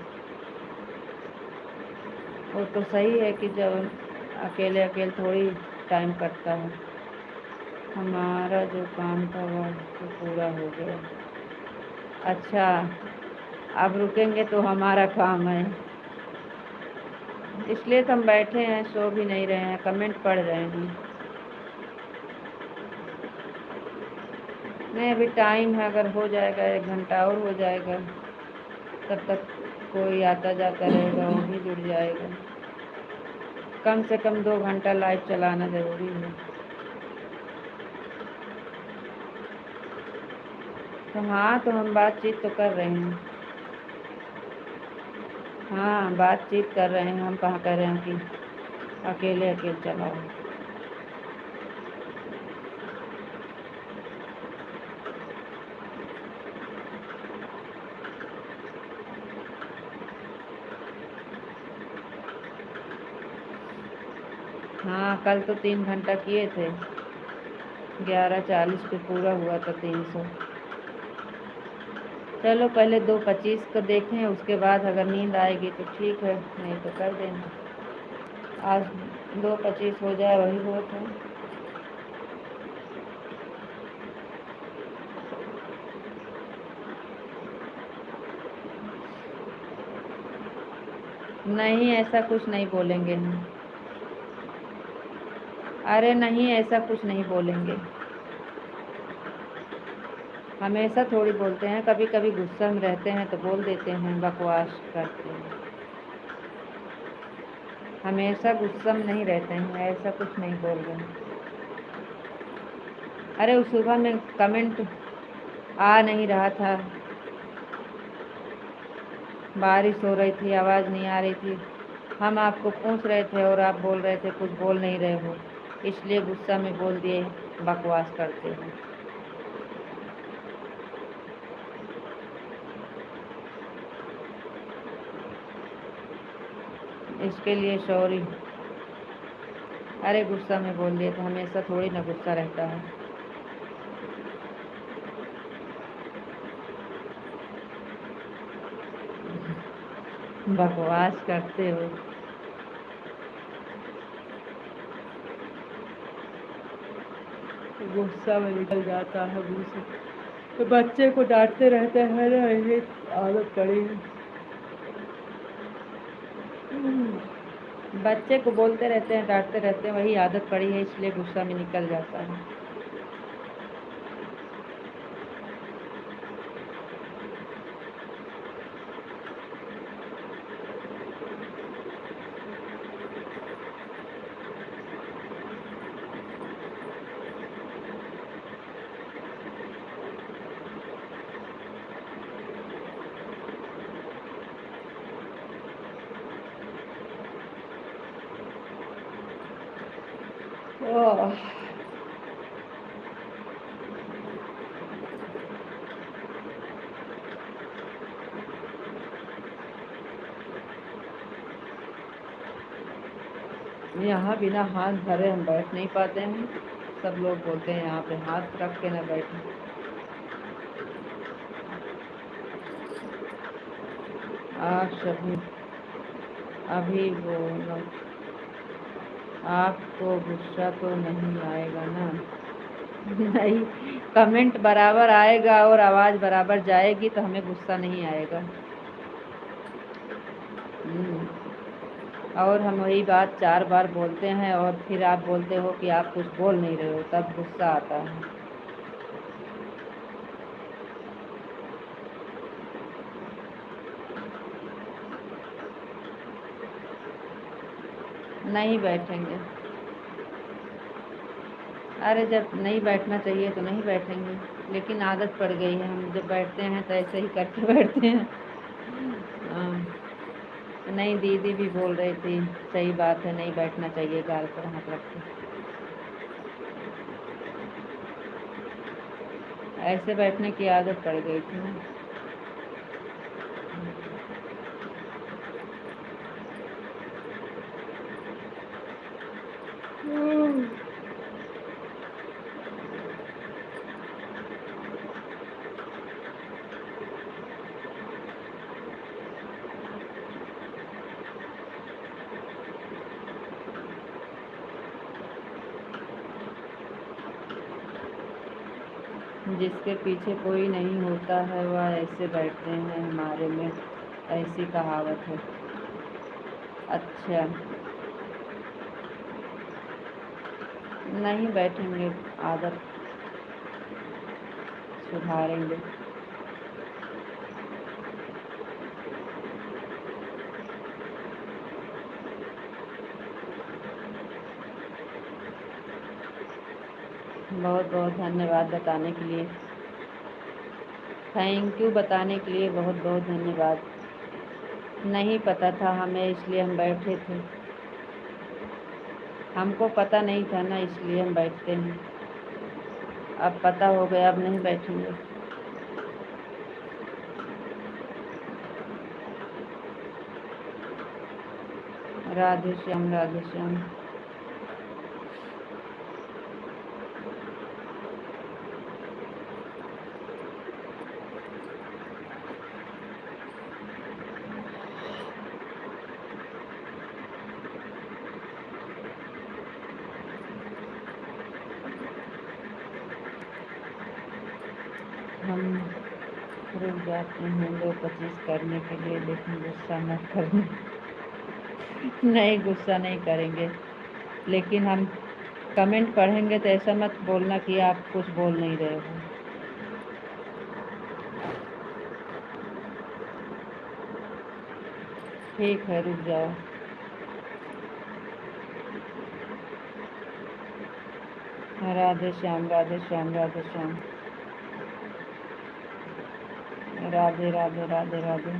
वो तो सही है कि जब अकेले अकेले थोड़ी टाइम कटता है। हमारा जो काम था वह तो पूरा हो गया। अच्छा, अब रुकेंगे तो हमारा काम है, इसलिए तो हम बैठे हैं, सो भी नहीं रहे हैं, कमेंट पढ़ रहे हैं। नहीं अभी टाइम है, अगर हो जाएगा 1 घंटा और हो जाएगा, तब तक कोई आता जाता रहेगा, वो भी जुड़ जाएगा। कम से कम 2 घंटा लाइव चलाना ज़रूरी है। तो हाँ, तो हम बातचीत तो कर रहे हैं। हाँ बातचीत कर रहे हैं, हम कहाँ कह रहे हैं कि अकेले अकेले चलाओ। हाँ कल तो 3 घंटा किए थे, 11:40 पे पूरा हुआ था 300। चलो पहले 2:25 को देखें, उसके बाद अगर नींद आएगी तो ठीक है, नहीं तो कर देना। आज 2:25 हो जाए वही बहुत है। नहीं ऐसा कुछ नहीं बोलेंगे हम। अरे नहीं ऐसा कुछ नहीं बोलेंगे, हमेशा थोड़ी बोलते हैं, कभी कभी गुस्सा में रहते हैं तो बोल देते हैं, बकवास करते हैं। हमेशा गुस्सा में नहीं रहते हैं, ऐसा कुछ नहीं बोल रहे हैं। अरे उस सुबह में कमेंट आ नहीं रहा था, बारिश हो रही थी, आवाज़ नहीं आ रही थी, हम आपको पूछ रहे थे और आप बोल रहे थे कुछ बोल नहीं रहे हो, इसलिए गुस्सा में बोल दिए बकवास करते हैं। इसके लिए सॉरी। अरे गुस्सा में बोल दिए, तो हमेशा थोड़ी ना गुस्सा रहता है। बकवास करते हो। गुस्सा में निकल जाता है मुँह से, तो बच्चे को डांटते रहते हैं ना, ये आदत पड़ी है। बच्चे को बोलते रहते हैं, डांटते रहते हैं, वही आदत पड़ी है, इसलिए गुस्सा में निकल जाता है। ओह, यहाँ बिना हाथ धरे हम बैठ नहीं पाते हैं, सब लोग बोलते हैं यहाँ पे हाथ रख के न बैठें। आप सभी अभी वो आपको गुस्सा तो नहीं आएगा ना? नहीं, कमेंट बराबर आएगा और आवाज़ बराबर जाएगी तो हमें गुस्सा नहीं आएगा। और हम वही बात 4 बार बोलते हैं और फिर आप बोलते हो कि आप कुछ बोल नहीं रहे हो, तब गुस्सा आता है। नहीं बैठेंगे। अरे जब नहीं बैठना चाहिए तो नहीं बैठेंगे, लेकिन आदत पड़ गई है, हम जब बैठते हैं तो ऐसे ही करके बैठते हैं। नहीं दीदी भी बोल रही थी, सही बात है, नहीं बैठना चाहिए गाल पर हाथ रख के, ऐसे बैठने की आदत पड़ गई थी ना। जिसके पीछे कोई नहीं होता है वह ऐसे बैठते हैं हमारे में, ऐसी कहावत है। अच्छा, नहीं बैठेंगे, आदत सुधारेंगे। बहुत बहुत धन्यवाद बताने के लिए, थैंक यू बताने के लिए, बहुत बहुत धन्यवाद। नहीं पता था हमें, इसलिए हम बैठे थे। हमको पता नहीं था ना, इसलिए हम बैठते हैं। अब पता हो गया, अब नहीं बैठेंगे। राधे श्याम, राधे श्याम। हम रुक जाते हैं 2:25 करने के लिए, लेकिन गुस्सा मत करना। नहीं, गुस्सा नहीं करेंगे, लेकिन हम कमेंट पढ़ेंगे तो ऐसा मत बोलना कि आप कुछ बोल नहीं रहे हो। ठीक है, रुक जाओ। राधे श्याम, राधे श्याम, राधे श्याम। राधे राधे राधे राधे।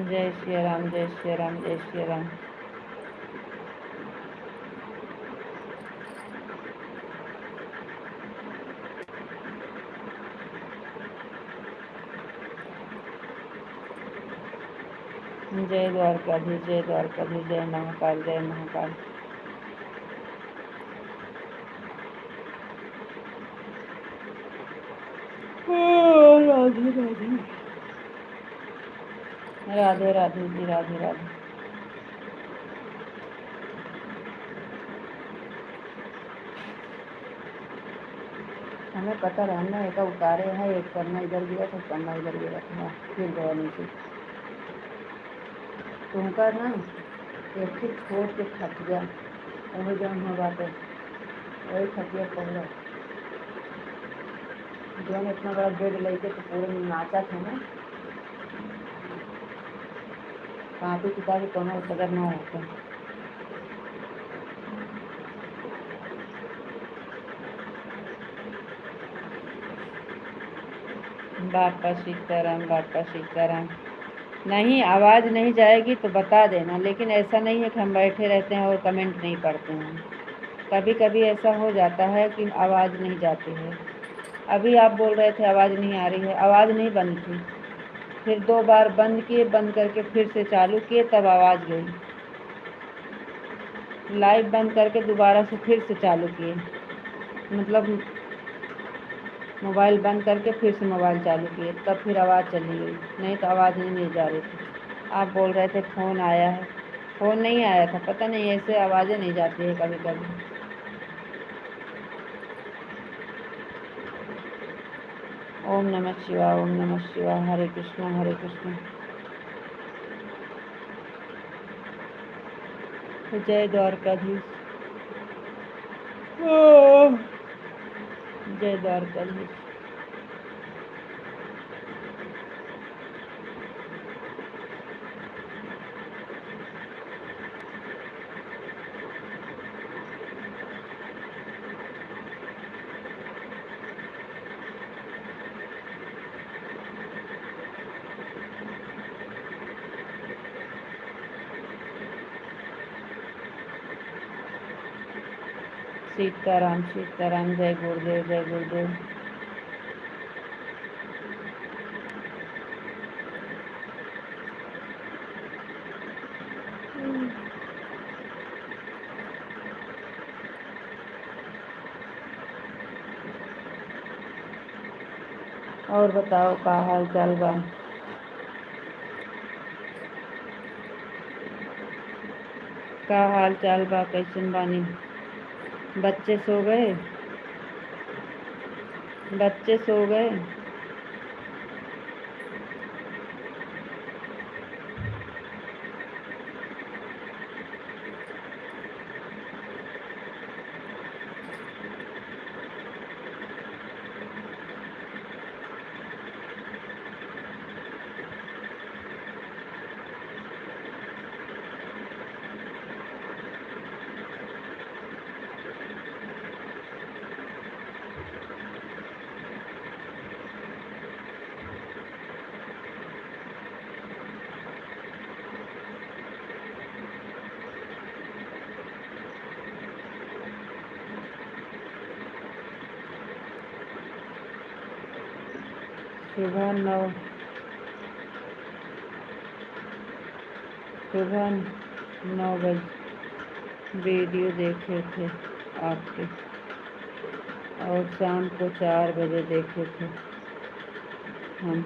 जय श्री राम, जय श्री राम, जय श्री राम। जय द्वारकाधीश, जय द्वारकाधीश, जय महाकाल, जय महाकाल। राधे राधे, राधे राधे जी, राधे राधे। हमें पता रहना है, एक उतारे हैं, एक करना इधर गिरा तो करना इधर गिरा था, फिर गया नीचे। तुमका ना एक चीज छोड़ के थक गया, वही जो हम बात है, वही थकिया पड़ जो हम इतना बड़ा बेड लेके तो पूरे नाचा था ना, कापी किताबी कोनो कदर ना होता। बापा सीताराम, बापा सीताराम। नहीं, आवाज़ नहीं जाएगी तो बता देना, लेकिन ऐसा नहीं है कि हम बैठे रहते हैं और कमेंट नहीं पढ़ते हैं। कभी कभी ऐसा हो जाता है कि आवाज़ नहीं जाती है। अभी आप बोल रहे थे आवाज़ नहीं आ रही है, आवाज़ नहीं बंद थी, फिर 2 बार बंद किए, बंद करके फिर से चालू किए, तब आवाज़ गई। लाइव बंद करके दोबारा से फिर से चालू किए, मतलब मोबाइल बंद करके फिर से मोबाइल चालू किए, तब फिर आवाज़ चली गई, नहीं तो आवाज़ नहीं जा रही थी। आप बोल रहे थे फ़ोन आया है, फ़ोन नहीं आया था, पता नहीं ऐसे आवाज़ें नहीं जाती है कभी कभी। ओम नमः शिवाय, ओम नमः शिवाय। हरे कृष्णा, हरे कृष्णा। जय द्वारकाधीश, जय द्वारकाधीश। सीताराम, सीताराम। जय गुरुदेव, जय गुरुदेव। और बताओ का हाल चाल बा? का हाल चाल बा, कैसन बानी? बच्चे सो गए? बच्चे सो गए? सुबह 9 बजे वीडियो देखे थे आपके, और शाम को 4 बजे देखे थे हम।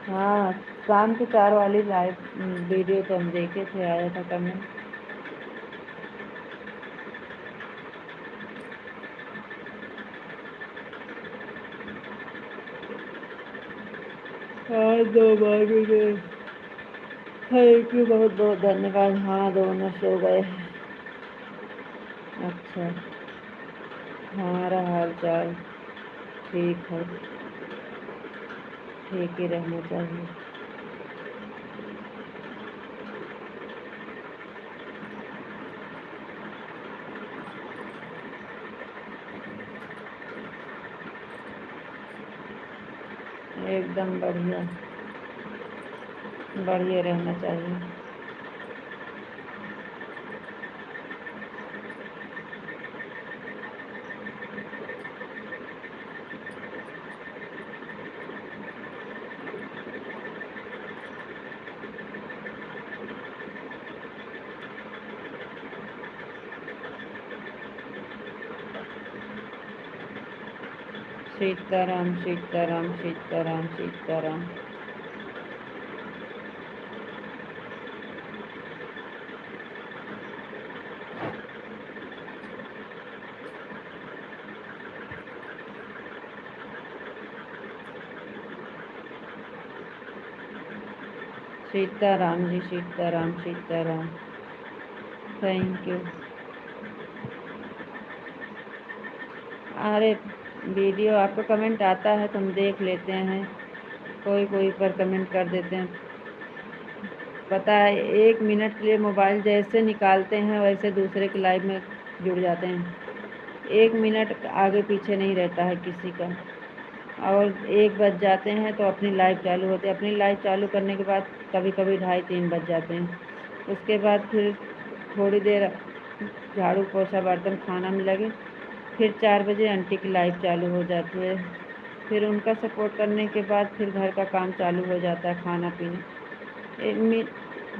हाँ, शाम के 4 वाली लाइव वीडियो तो हम देखे थे, आया था कमेंट। हाँ, 2 बार मुझे थैंक यू, बहुत बहुत धन्यवाद। हाँ, दोनों सो गए। अच्छा, हमारा हाल चाल ठीक है, ठीक ही रहना चाहिए। एकदम बढ़िया, बढ़िया रहना चाहिए। सीताराम सीताराम सीताराम सीताराम। सीताराम जी, सीताराम सीताराम। Thank you. अरे वीडियो आपको कमेंट आता है तो हम देख लेते हैं, कोई कोई पर कमेंट कर देते हैं। पता है, 1 मिनट के लिए मोबाइल जैसे निकालते हैं वैसे दूसरे के लाइव में जुड़ जाते हैं। 1 मिनट आगे पीछे नहीं रहता है किसी का। और 1 बज जाते हैं तो अपनी लाइव चालू होती है। अपनी लाइव चालू करने के बाद कभी कभी 2:30-3 बज जाते हैं। उसके बाद फिर थोड़ी देर झाड़ू पोछा बर्तन खाना में लगे, फिर 4 बजे आंटी की लाइव चालू हो जाती है। फिर उनका सपोर्ट करने के बाद फिर घर का काम चालू हो जाता है, खाना पीना।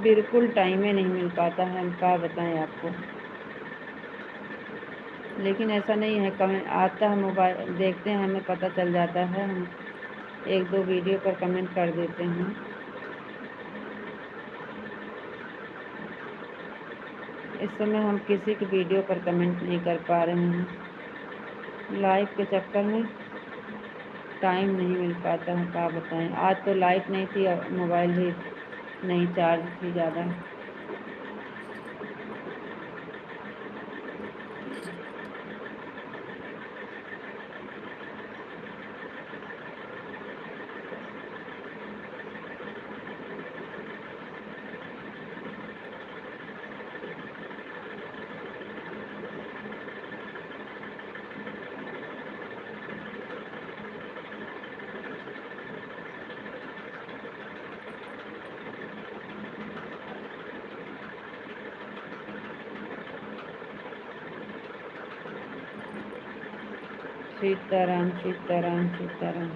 बिल्कुल टाइम ही नहीं मिल पाता है, हम क्या बताएं आपको। लेकिन ऐसा नहीं है, कमेंट आता है, मोबाइल देखते हैं, हमें पता चल जाता है, हम 1-2 वीडियो पर कमेंट कर देते हैं। इस समय हम किसी की वीडियो पर कमेंट नहीं कर पा रहे हैं, लाइव के चक्कर में टाइम नहीं मिल पाता है, क्या बताएं। आज तो लाइट नहीं थी और मोबाइल भी नहीं चार्ज थी ज़्यादा। सीताराम सीताराम सीताराम।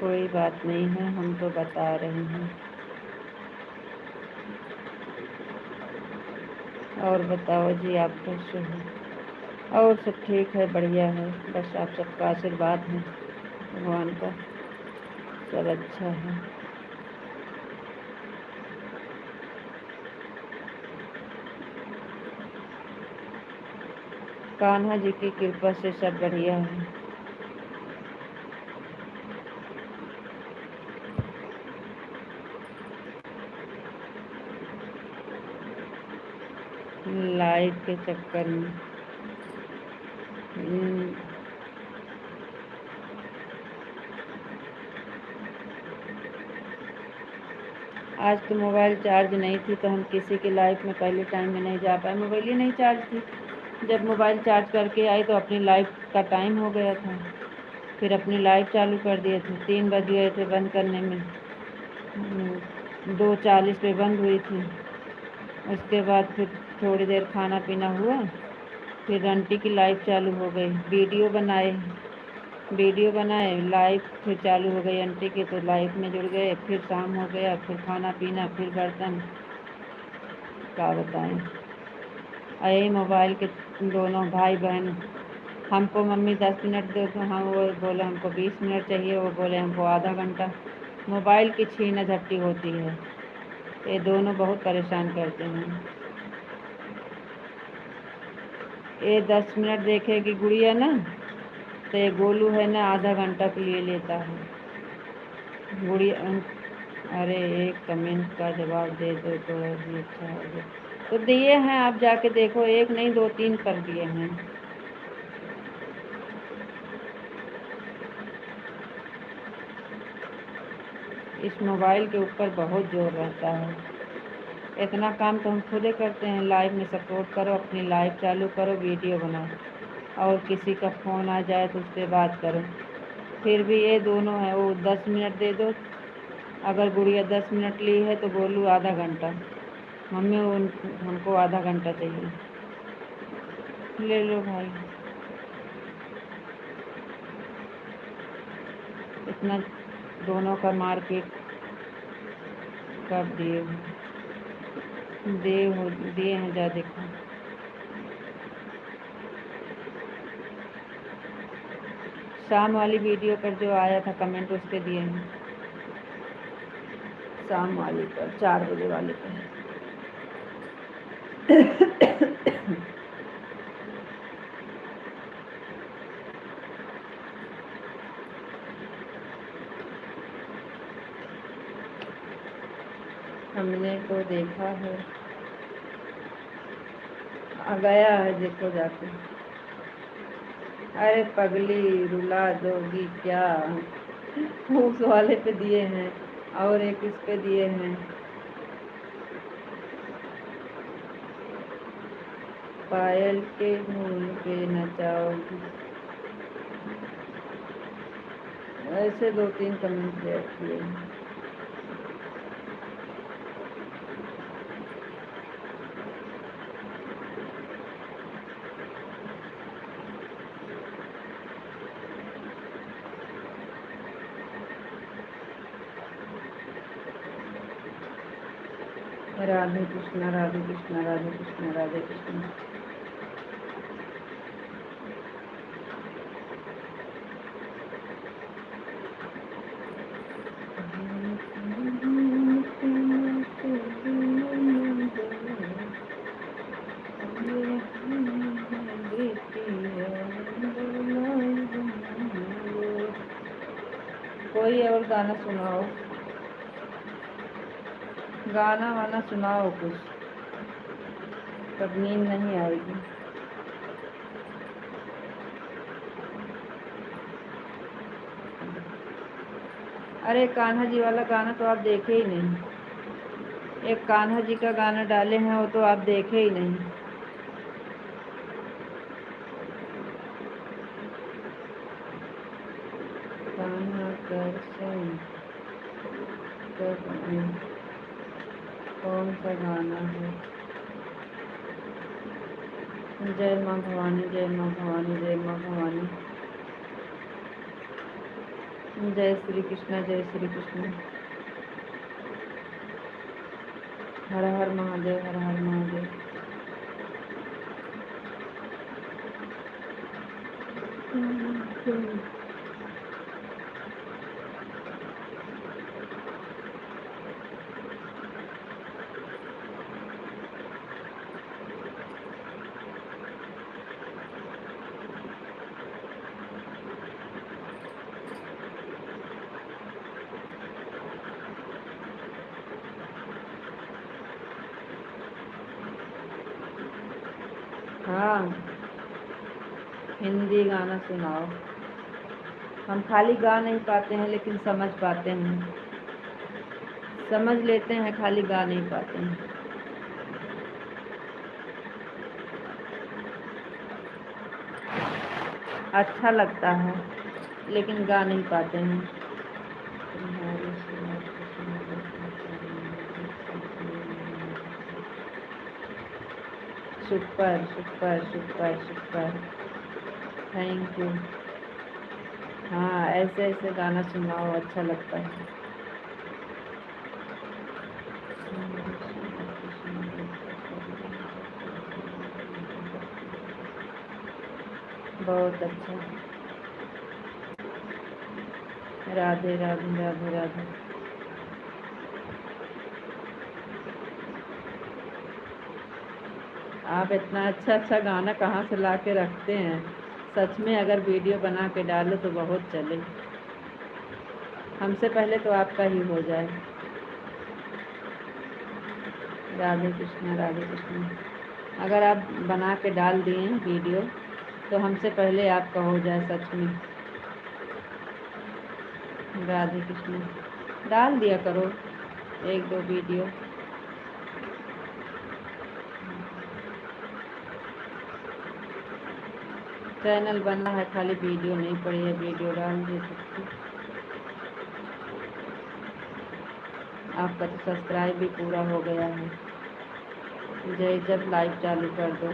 कोई बात नहीं है, हम तो बता रहे हैं। और बताओ जी, आप कैसे हो? और सब ठीक है, बढ़िया है। बस आप सबका आशीर्वाद है, भगवान का सब अच्छा है। कान्हा जी की कृपा से सब बढ़िया है। लाइट के चक्कर में आज तो मोबाइल चार्ज नहीं थी, तो हम किसी की लाइफ में पहले टाइम में नहीं जा पाए। मोबाइल ही नहीं चार्ज थी। जब मोबाइल चार्ज करके आई तो अपनी लाइफ का टाइम हो गया था। फिर अपनी लाइफ चालू कर दिए थे। 3 बज गए थे बंद करने में। 2:40 पे बंद हुई थी। उसके बाद फिर थोड़ी देर खाना पीना हुआ, फिर आंटी की लाइफ चालू हो गई। वीडियो बनाए, लाइव फिर चालू हो गई आंटी की, तो लाइव में जुड़ गए। फिर शाम हो गया, फिर खाना पीना, फिर बर्तन, क्या बताएं। यही मोबाइल के दोनों भाई बहन, हमको मम्मी 10 मिनट दो, तो हम वो बोले हमको 20 मिनट चाहिए, वो बोले हमको आधा घंटा। मोबाइल की छीना झपटी होती है। ये दोनों बहुत परेशान करते हैं। ये 10 मिनट देखेगी गुड़िया ना, तो ये गोलू है ना आधा घंटा के लिए लेता है। गुड़िया, अरे एक कमेंट का जवाब दे दो तो भी अच्छा होगा। तो दिए हैं, आप जाके देखो। एक नहीं, 2-3 कर दिए हैं। इस मोबाइल के ऊपर बहुत जोर रहता है। इतना काम तो हम खुद ही करते हैं। लाइव में सपोर्ट करो, अपनी लाइव चालू करो, वीडियो बनाओ, और किसी का फ़ोन आ जाए तो उससे बात करो। फिर भी ये दोनों है, वो 10 मिनट दे दो। अगर गुड़िया 10 मिनट ली है तो बोलूँ आधा घंटा। मम्मी हमको आधा घंटा चाहिए। ले लो भाई। इतना दोनों का मारपीट कर दिए दिए हैं। जा देखो, शाम वाली वीडियो पर जो आया था कमेंट, उस पर दिए हैं। शाम वाली पर, 4 बजे वाले पर। हमने तो देखा है। आ गया है, देखो जाके। अरे पगली, रुला दोगी क्या? उस वाले पे दिए हैं, और एक इस पे दिए हैं। पायल के धुन पे नचाओगी। ऐसे 2-3 कमेंट किए हैं। राधे कृष्णा, राधे कृष्णा, राधे कृष्णा, राधे कृष्णा। कोई और गाना सुनाओ, गाना वाना सुनाओ कुछ, तब नींद नहीं आएगी। अरे कान्हा जी वाला गाना तो आप देखे ही नहीं। एक कान्हा जी का गाना डाले हैं, वो तो आप देखे ही नहीं। कान्हा कर कौन सा गाना है? जय माँ भवानी, जय माँ भवानी, जय माँ भवानी। जय श्री कृष्ण, जय श्री कृष्ण। हर हर महादेव, हर हर महादेव। हाँ, हिंदी गाना सुनाओ। हम खाली गा नहीं पाते हैं लेकिन समझ पाते हैं, समझ लेते हैं, खाली गा नहीं पाते हैं। अच्छा लगता है लेकिन गा नहीं पाते हैं। Super super super super, thank you. हाँ, ऐसे ऐसे गाना सुनाओ, अच्छा लगता है। बहुत अच्छा। राधे राधे राधे राधे। आप इतना अच्छा अच्छा गाना कहाँ से ला के रखते हैं? सच में अगर वीडियो बना के डालो तो बहुत चले। हमसे पहले तो आपका ही हो जाए। राधे कृष्णा, राधे कृष्णा। अगर आप बना के डाल दिए वीडियो तो हमसे पहले आपका हो जाए, सच में। राधे कृष्णा। डाल दिया करो एक दो वीडियो। चैनल बना है, खाली वीडियो नहीं पड़ी है, वीडियो डाल दे सकते। आपका तो सब्सक्राइब भी पूरा हो गया है। जय जब लाइव चालू कर दो।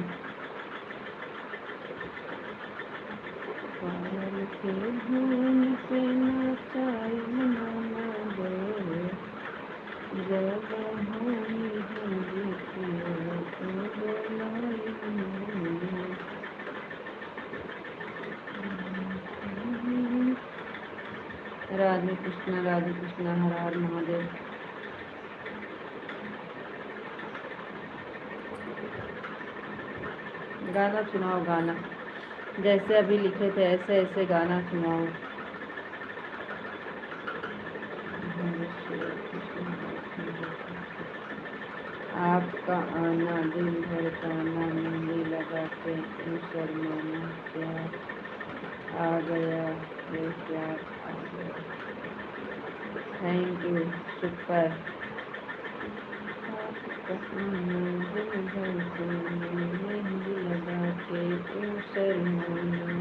राधे कृष्णा, राधे कृष्णा, हर हर महादेव। गाना सुनाओ, गाना जैसे अभी लिखे थे ऐसे ऐसे गाना सुनाओ। आपका आना दिल धड़काना, मेहंदी लगा के शर्माना, प्यार आ गया, ये प्यार आ गया। Thank you, super. मेहंदी लगा के शर्माना,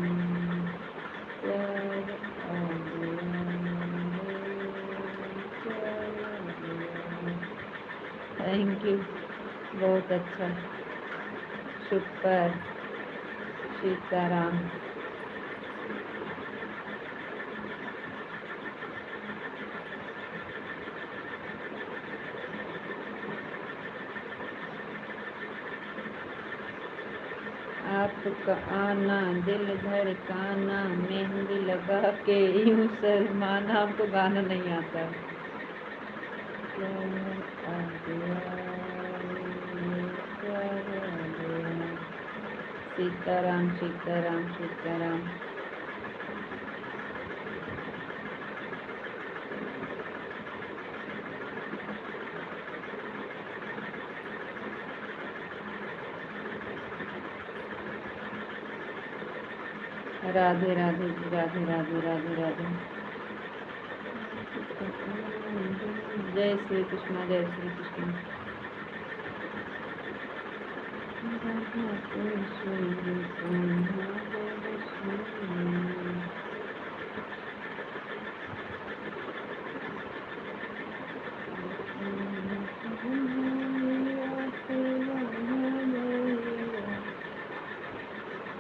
प्यार आ गया। थैंक यू, बहुत अच्छा, सुपर। सीताराम। आपका आना दिल धड़काना, मेहंदी लगा के यूं शर्माना। हमको गाना नहीं आता। सीताराम सीताराम सीताराम। राधे राधे राधे राधे राधे राधे। जय श्री कृष्ण, जय श्री कृष्ण।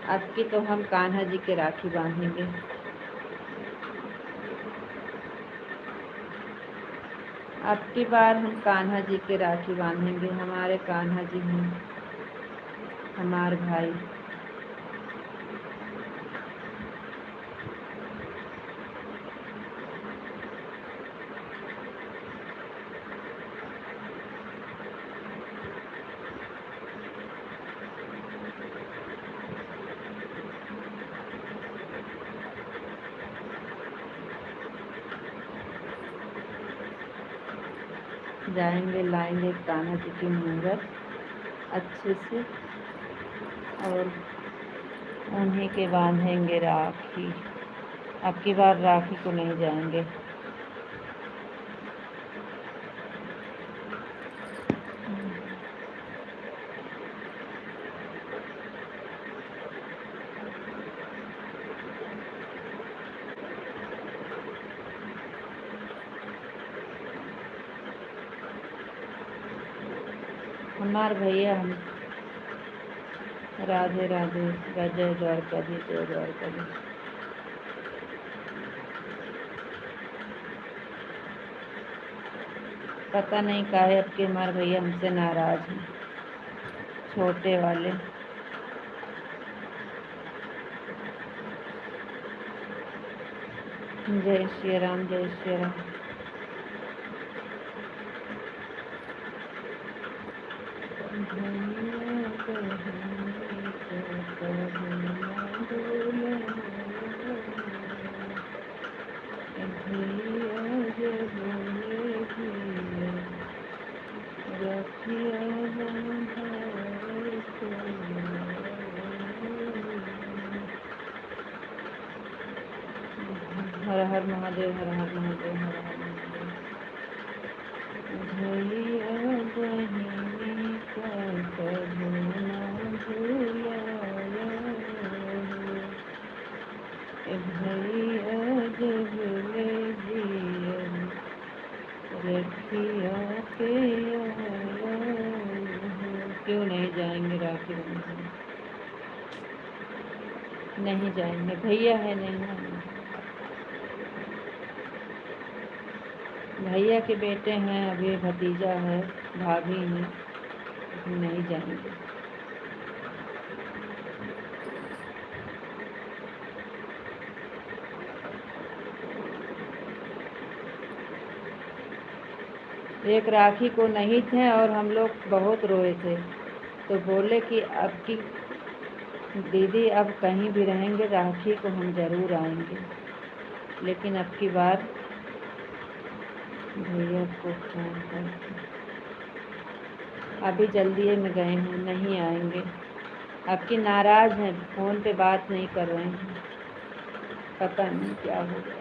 अब की तो हम कान्हा जी के राखी बांधेंगे। अब की बार हम कान्हा जी के राखी बांधेंगे। हमारे कान्हा जी हैं हमारे भाई। जाएंगे, लाएंगे कान्हा जी की मूरत अच्छे से और उन्हीं के बांधेंगे राखी। अब की बार राखी को नहीं जाएंगे। हमारे भैया हम राधे राधे, जय द्वारकाधीश, जय द्वारकाधीश। पता नहीं काहे अब के हमारे भैया हमसे नाराज हैं, छोटे वाले। जय श्री राम, जय श्री राम। हर हर महादेव, हर हर महादेव, हर हर महादेव। भैया बहिनी का कभी ना भुलाया हो, भैया जब ले जियन रखिया के आया हो। क्यों नहीं जाएंगे राखी बंधन? नहीं जाएंगे, भैया है नहीं ना। भैया के बेटे हैं, अभी भतीजा है, भाभी हैं, नहीं जाएंगे। एक राखी को नहीं थे और हम लोग बहुत रोए थे, तो बोले कि अब की दीदी अब कहीं भी रहेंगे राखी को हम ज़रूर आएंगे, लेकिन अब की बार भैया को फोन करके अभी जल्दी में गए हैं, नहीं आएंगे। अब की नाराज़ हैं, फ़ोन पे बात नहीं कर रहे हैं, पता नहीं क्या हो गया।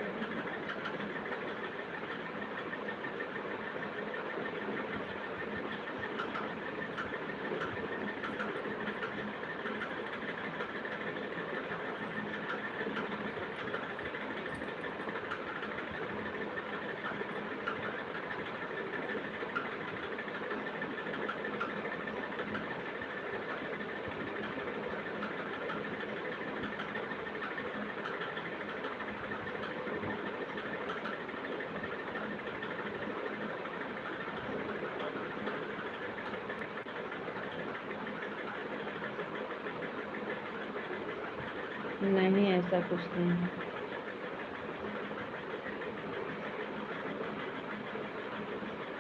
नहीं, ऐसा कुछ नहीं है।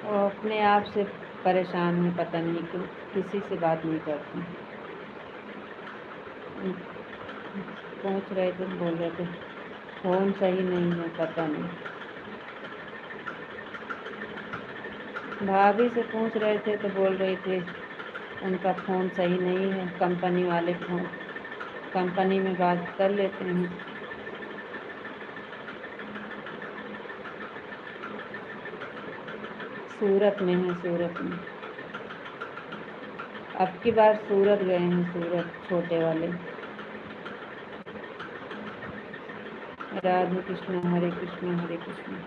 वो अपने आप से परेशान है, पता नहीं क्यों किसी से बात नहीं करते। पूछ रहे थे, बोल रहे थे फ़ोन सही नहीं है, पता नहीं। भाभी से पूछ रहे थे तो बोल रही थी उनका फ़ोन सही नहीं है, कंपनी वाले फ़ोन कंपनी में बात कर लेते हैं। सूरत में है, सूरत में। अब की बार सूरत गए हैं, सूरत छोटे वाले। राधे कृष्ण, हरे कृष्ण, हरे कृष्ण।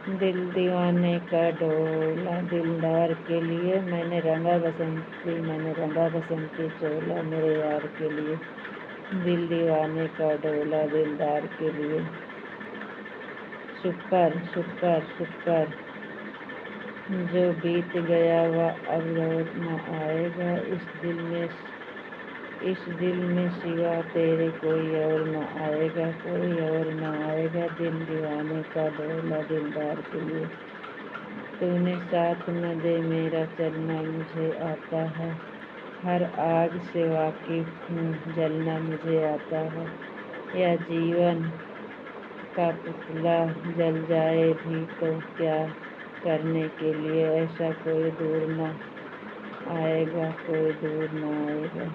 दिल दीवाने का डोला दिलदार के लिए, मैंने रंगा बसंती चोला मेरे यार के लिए। दिल दीवाने का डोला दिलदार के लिए। शुक्र शुक्र शुक्र, जो बीत गया वह अब लौट न आएगा। इस दिल में सिवा तेरे कोई और न आएगा, कोई और न आएगा। दिल दीवाने का डोला दिलदार के लिए। तूने साथ न दे मेरा चलना मुझे आता है, हर आग से वाकिफ हूँ जलना मुझे आता है। या जीवन का पुतला जल जाए भी तो क्या करने के लिए, ऐसा कोई दूर न आएगा, कोई दूर न आएगा।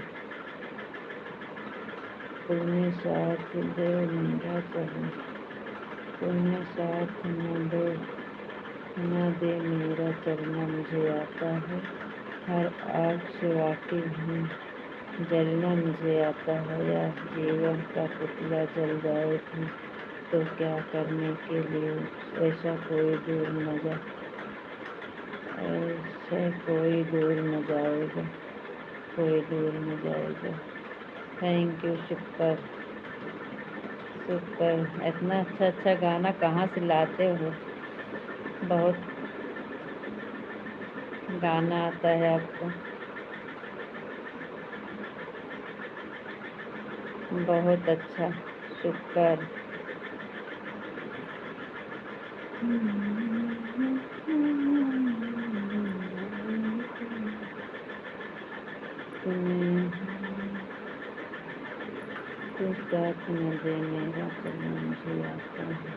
तूने साथ दे मेरा चलना, तूने साथ न दे मेरा चलना मुझे आता है, हर आग से वाकिफ हूँ जलना मुझे आता है। या जीवन का पुतला जल जाए भी तो क्या करने के लिए, ऐसा कोई दूर न जाएगा, कोई दूर न जाएगा। थैंक यू शुक्र। इतना अच्छा गाना कहाँ से लाते हो? बहुत गाना आता है आपको, बहुत अच्छा। शुक्र। तू साथ न दे मेरा चलना मुझे आता है।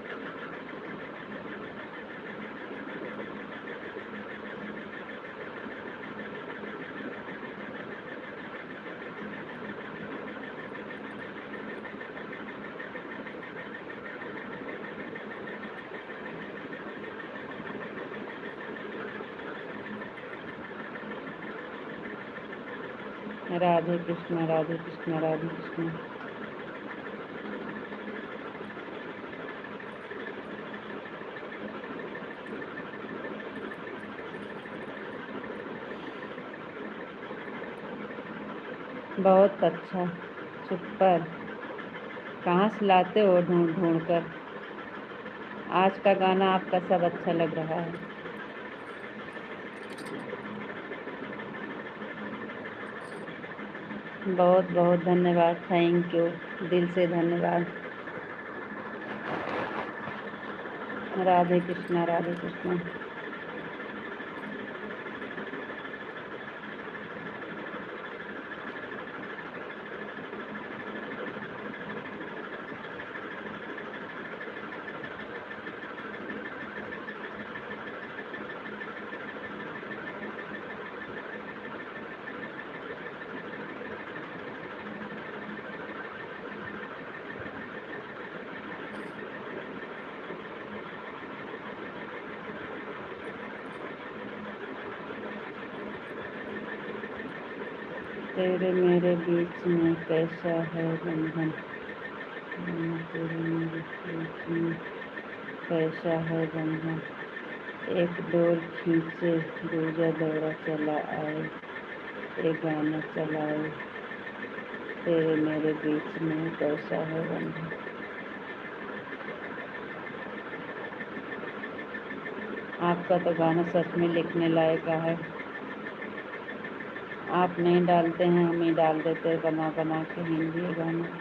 राधे कृष्ण राधे कृष्ण राधे कृष्ण। बहुत अच्छा। सुपर। कहाँ से लाते हो ढूंढ ढूंढ कर? आज का गाना आपका सब अच्छा लग रहा है। बहुत बहुत धन्यवाद, थैंक यू, दिल से धन्यवाद। राधे कृष्णा राधे कृष्णा। तेरे मेरे बीच में कैसा है बंधन, तेरे मेरे बीच में कैसा है बंधन। एक डोर खींचे दूजा दौड़ा चला आए, एक गाना चलाए। तेरे मेरे बीच में कैसा है बंधन। आपका तो गाना सच में लिखने लायक है। आप नहीं डालते हैं, हम ही डाल देते हैं बना बना के हिंदी गाना।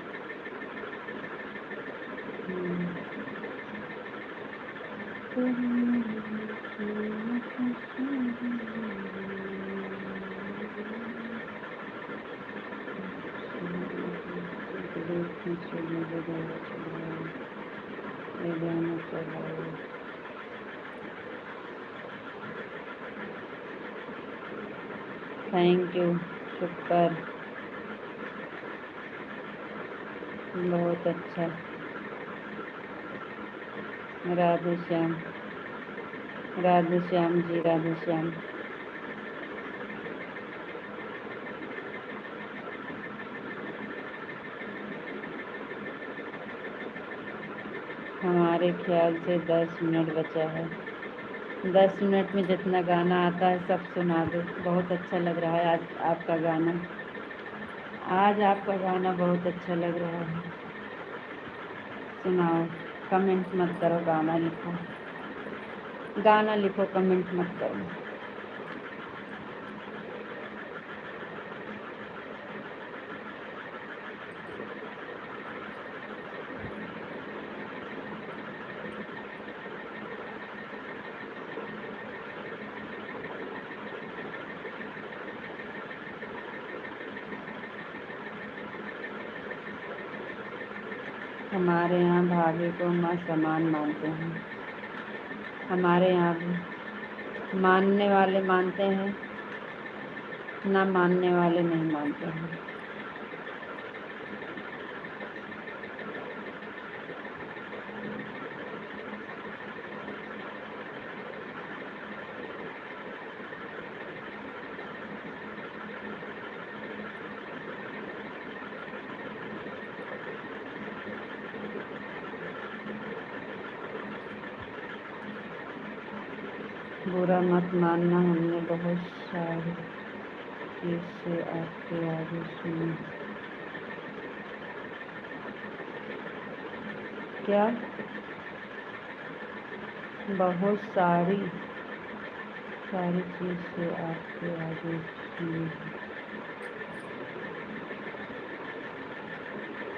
थैंक यू शुक्र। बहुत अच्छा। राधे श्याम, राधे श्याम जी, राधे श्याम। हमारे ख्याल से 10 मिनट बचा है। 10 मिनट में जितना गाना आता है सब सुना दो। बहुत अच्छा लग रहा है आज आपका गाना। आज आपका गाना बहुत अच्छा लग रहा है। सुनाओ, कमेंट मत करो, गाना लिखो। गाना लिखो, कमेंट मत करो। हमारे यहाँ भाभी को माँ समान मानते हैं। हमारे यहाँ भी मानने वाले मानते हैं, ना मानने वाले नहीं मानते हैं। बुरा मत मानना, हमने बहुत सारी चीज़ से आपके आगे सुनी। क्या? बहुत सारी चीज़ से आपके आगे सुनी।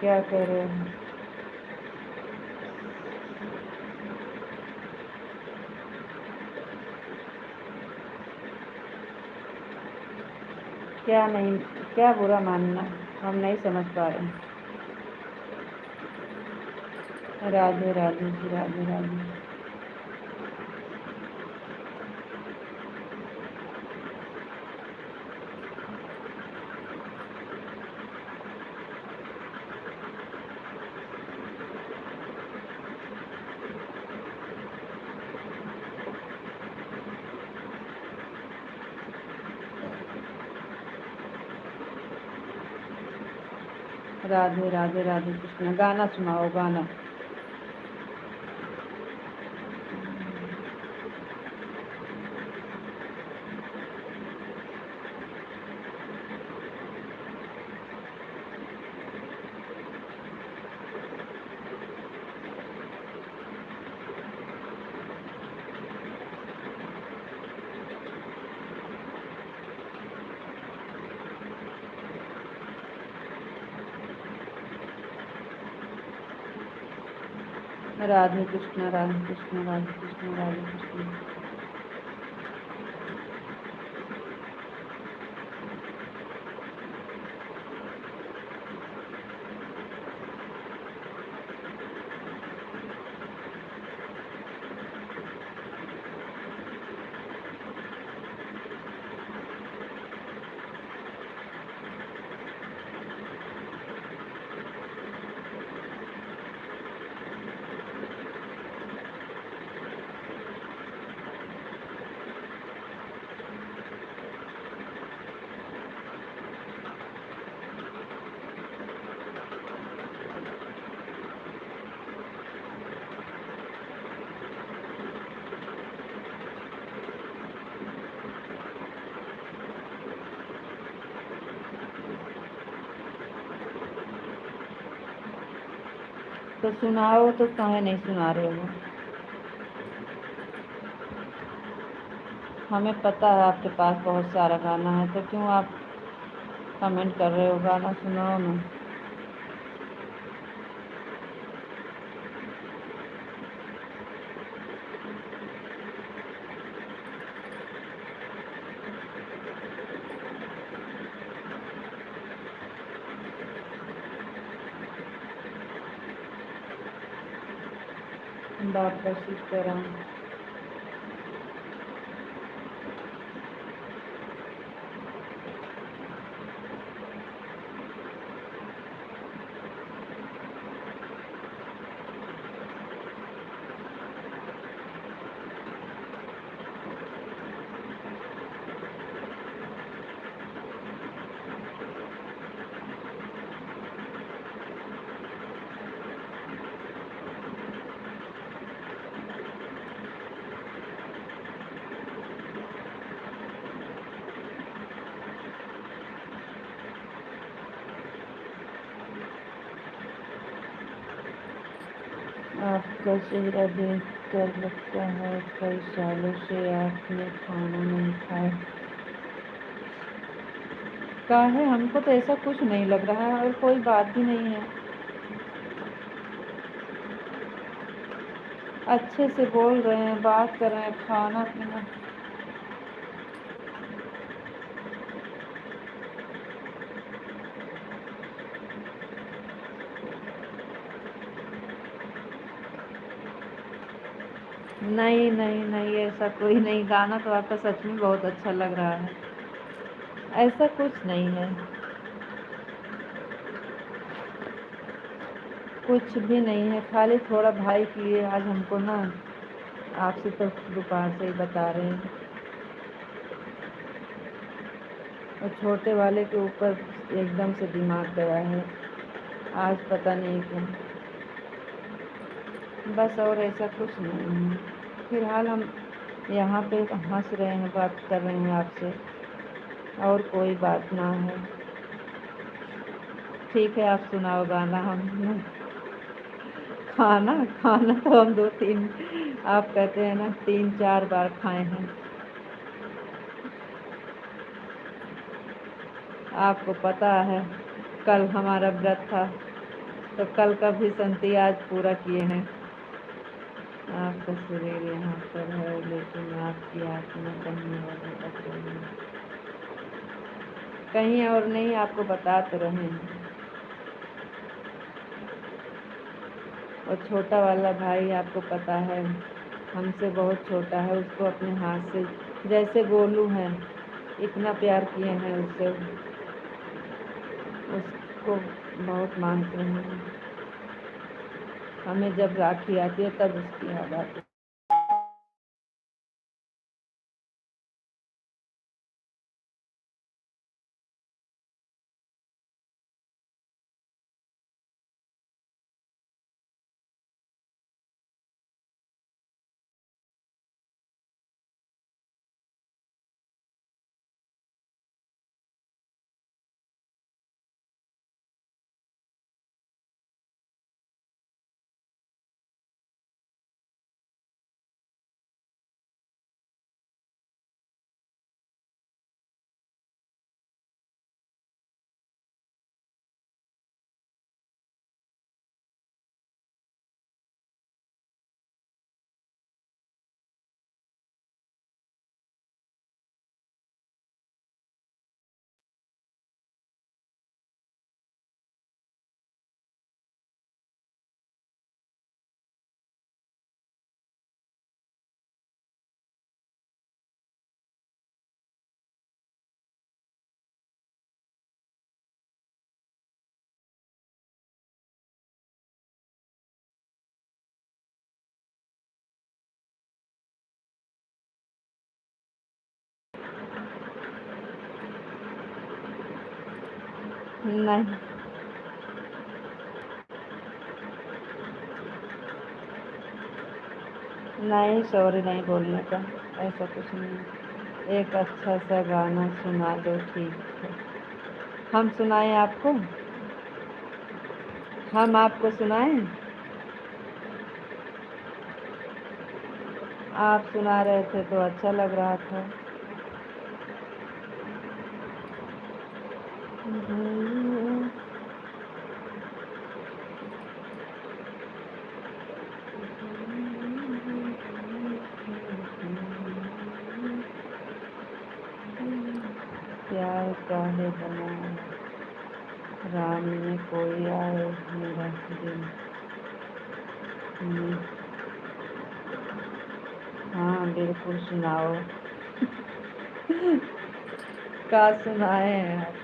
क्या कह रहे हो? क्या नहीं, क्या बुरा मानना, हम नहीं समझ पा रहे। राधे राधे जी, राधे राधे। राधे राधे, राधे कृष्ण। गाना सुनाओ, गाना। राधे कृष्ण, राधे कृष्ण, राधे कृष्ण, राधे कृष्ण। तो सुनाओ, तो काहे नहीं सुना रहे हो? हमें पता है आपके पास बहुत सारा गाना है, तो क्यों आप कमेंट कर रहे हो? गाना सुनाओ ना। डॉक्टर सीताराम। आपका चेहरा देख कर लगता है कई सालों से आपने खाना नहीं खाया। काहे, हमको तो ऐसा कुछ नहीं लग रहा है और कोई बात भी नहीं है। अच्छे से बोल रहे हैं, बात कर रहे हैं, खाना पीना। नहीं नहीं नहीं, ऐसा कोई नहीं। गाना तो आपका सच में बहुत अच्छा लग रहा है। ऐसा कुछ नहीं है, कुछ भी नहीं है। खाली थोड़ा भाई के लिए आज हमको ना, आपसे तो दोपहर से ही बता रहे हैं, और छोटे वाले के ऊपर एकदम से दिमाग गया है आज, पता नहीं क्यों। बस और ऐसा कुछ नहीं है। फिलहाल हम यहाँ पे हंस रहे हैं, बात कर रहे हैं आपसे, और कोई बात ना है। ठीक है, आप सुनाओ गाना। हम खाना खाना तो हम 2-3, आप कहते हैं ना 3-4 बार खाए हैं। आपको पता है कल हमारा व्रत था, तो कल का भी संति आज पूरा किए हैं। आपका शरीर यहाँ पर है, लेकिन आपकी आत्मा कहीं और भटक रही है। कहीं और नहीं, आपको बता तो रहे हैं। और छोटा वाला भाई, आपको पता है हमसे बहुत छोटा है, उसको अपने हाथ से, जैसे गोलू है इतना प्यार किए हैं उससे, उसको बहुत मानते हैं। हमें जब राखी आती है तब उसकी याद आती है। नहीं नहीं, सॉरी नहीं बोलने का, ऐसा कुछ नहीं। एक अच्छा सा गाना सुना दो, ठीक है। हम सुनाएं आपको? हम आपको सुनाएं? आप सुना रहे थे तो अच्छा लग रहा था। प्यार काहे बनाया राम ने, कोई आए मेरा दिल। हाँ बिल्कुल सुनाओ। का सुनाए आपको?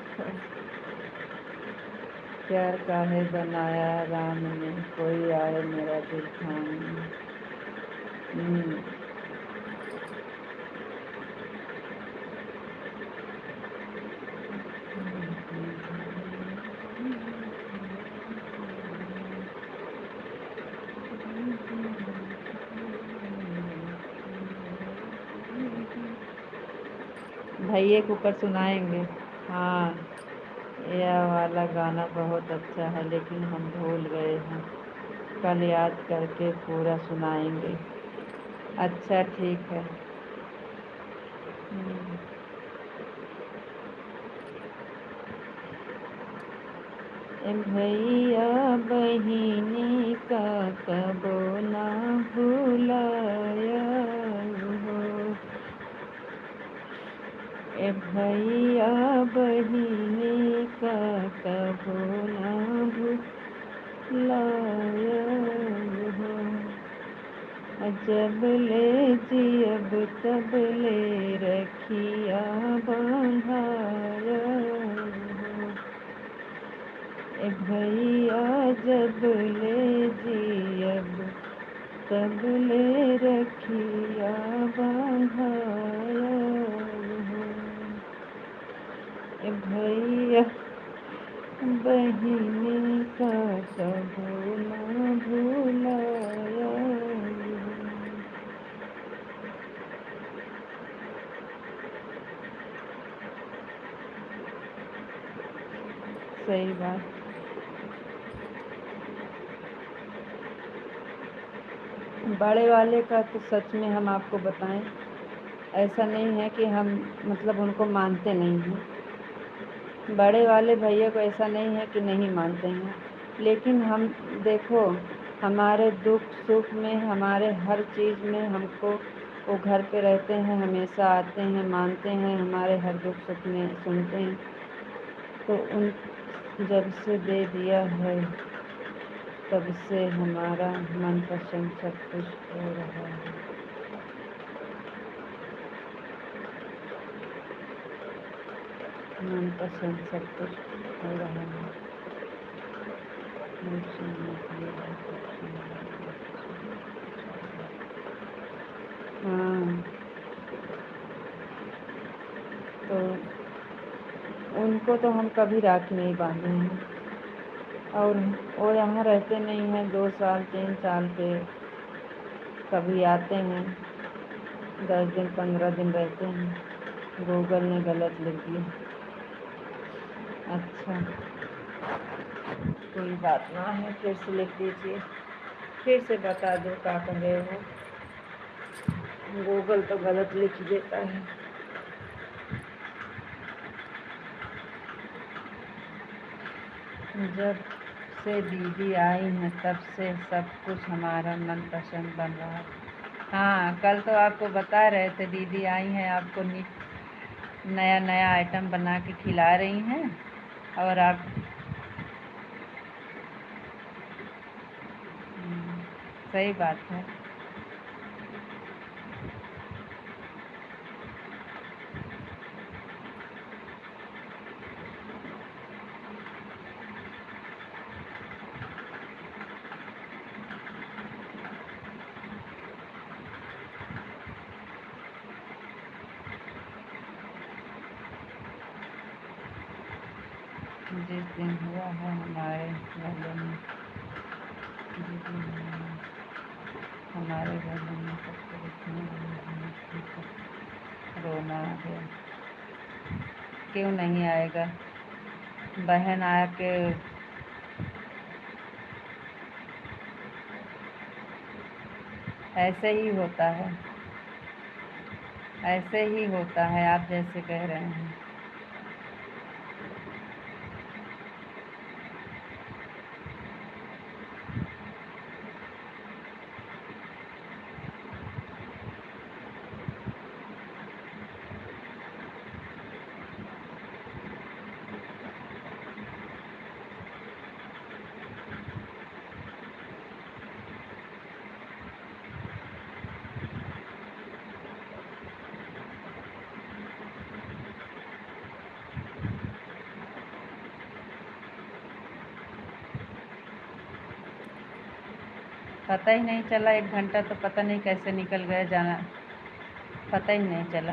प्यार काहे बनाया राम ने, कोई आए मेरा दिल खाने। भैया के ऊपर सुनाएंगे। हाँ, यह वाला गाना बहुत अच्छा है, लेकिन हम भूल गए हैं। कल याद करके पूरा सुनाएंगे। अच्छा ठीक है। भैया बहिनी का कबो ना भुलाया हो। भैया बहिनी का कबो ना भुलाया हो। जब ले जियब तब ले रखिया बंधाया हो। भैया जब ले जियब तब ले रखिया बंधाया हो। भैया बहिनी का कबो ना भुलाया हो। सही बात। बड़े वाले का तो सच में हम आपको बताएं, ऐसा नहीं है कि हम मतलब उनको मानते नहीं हैं। बड़े वाले भैया को ऐसा नहीं है कि नहीं मानते हैं, लेकिन हम देखो हमारे दुख सुख में, हमारे हर चीज़ में हमको वो घर पे रहते हैं, हमेशा आते हैं, मानते हैं, हमारे हर दुख सुख में सुनते हैं। तो उन जब से दे दिया है तब से हमारा मनपसंद सब कुछ हो रहा है। मनपसंद सब कुछ हो रहा है। हाँ, तो उनको तो हम कभी राखी नहीं बांधे हैं, और वो यहाँ रहते नहीं हैं 2 साल 3 साल पे, कभी आते हैं 10 दिन 15 दिन रहते हैं। गूगल ने गलत लिख दिया। अच्छा कोई बात ना है, फिर से लिख दीजिए, फिर से बता दो क्या कर रहे हो। गूगल तो गलत लिख देता है। जब से दीदी आई हैं तब से सब कुछ हमारा मनपसंद बन रहा है। हाँ, कल तो आपको बता रहे थे दीदी आई हैं, आपको नया नया आइटम बना के खिला रही हैं, और आप सही बात है। जिस दिन हुआ है हमारे गले में, जिस दिन हमारे गले में सबको रोना आ गया। क्यों नहीं आएगा, बहन आके ऐसे ही होता है, ऐसे ही होता है, आप जैसे कह रहे हैं। पता ही नहीं चला, 1 घंटा तो पता नहीं कैसे निकल गया, जाना पता ही नहीं चला।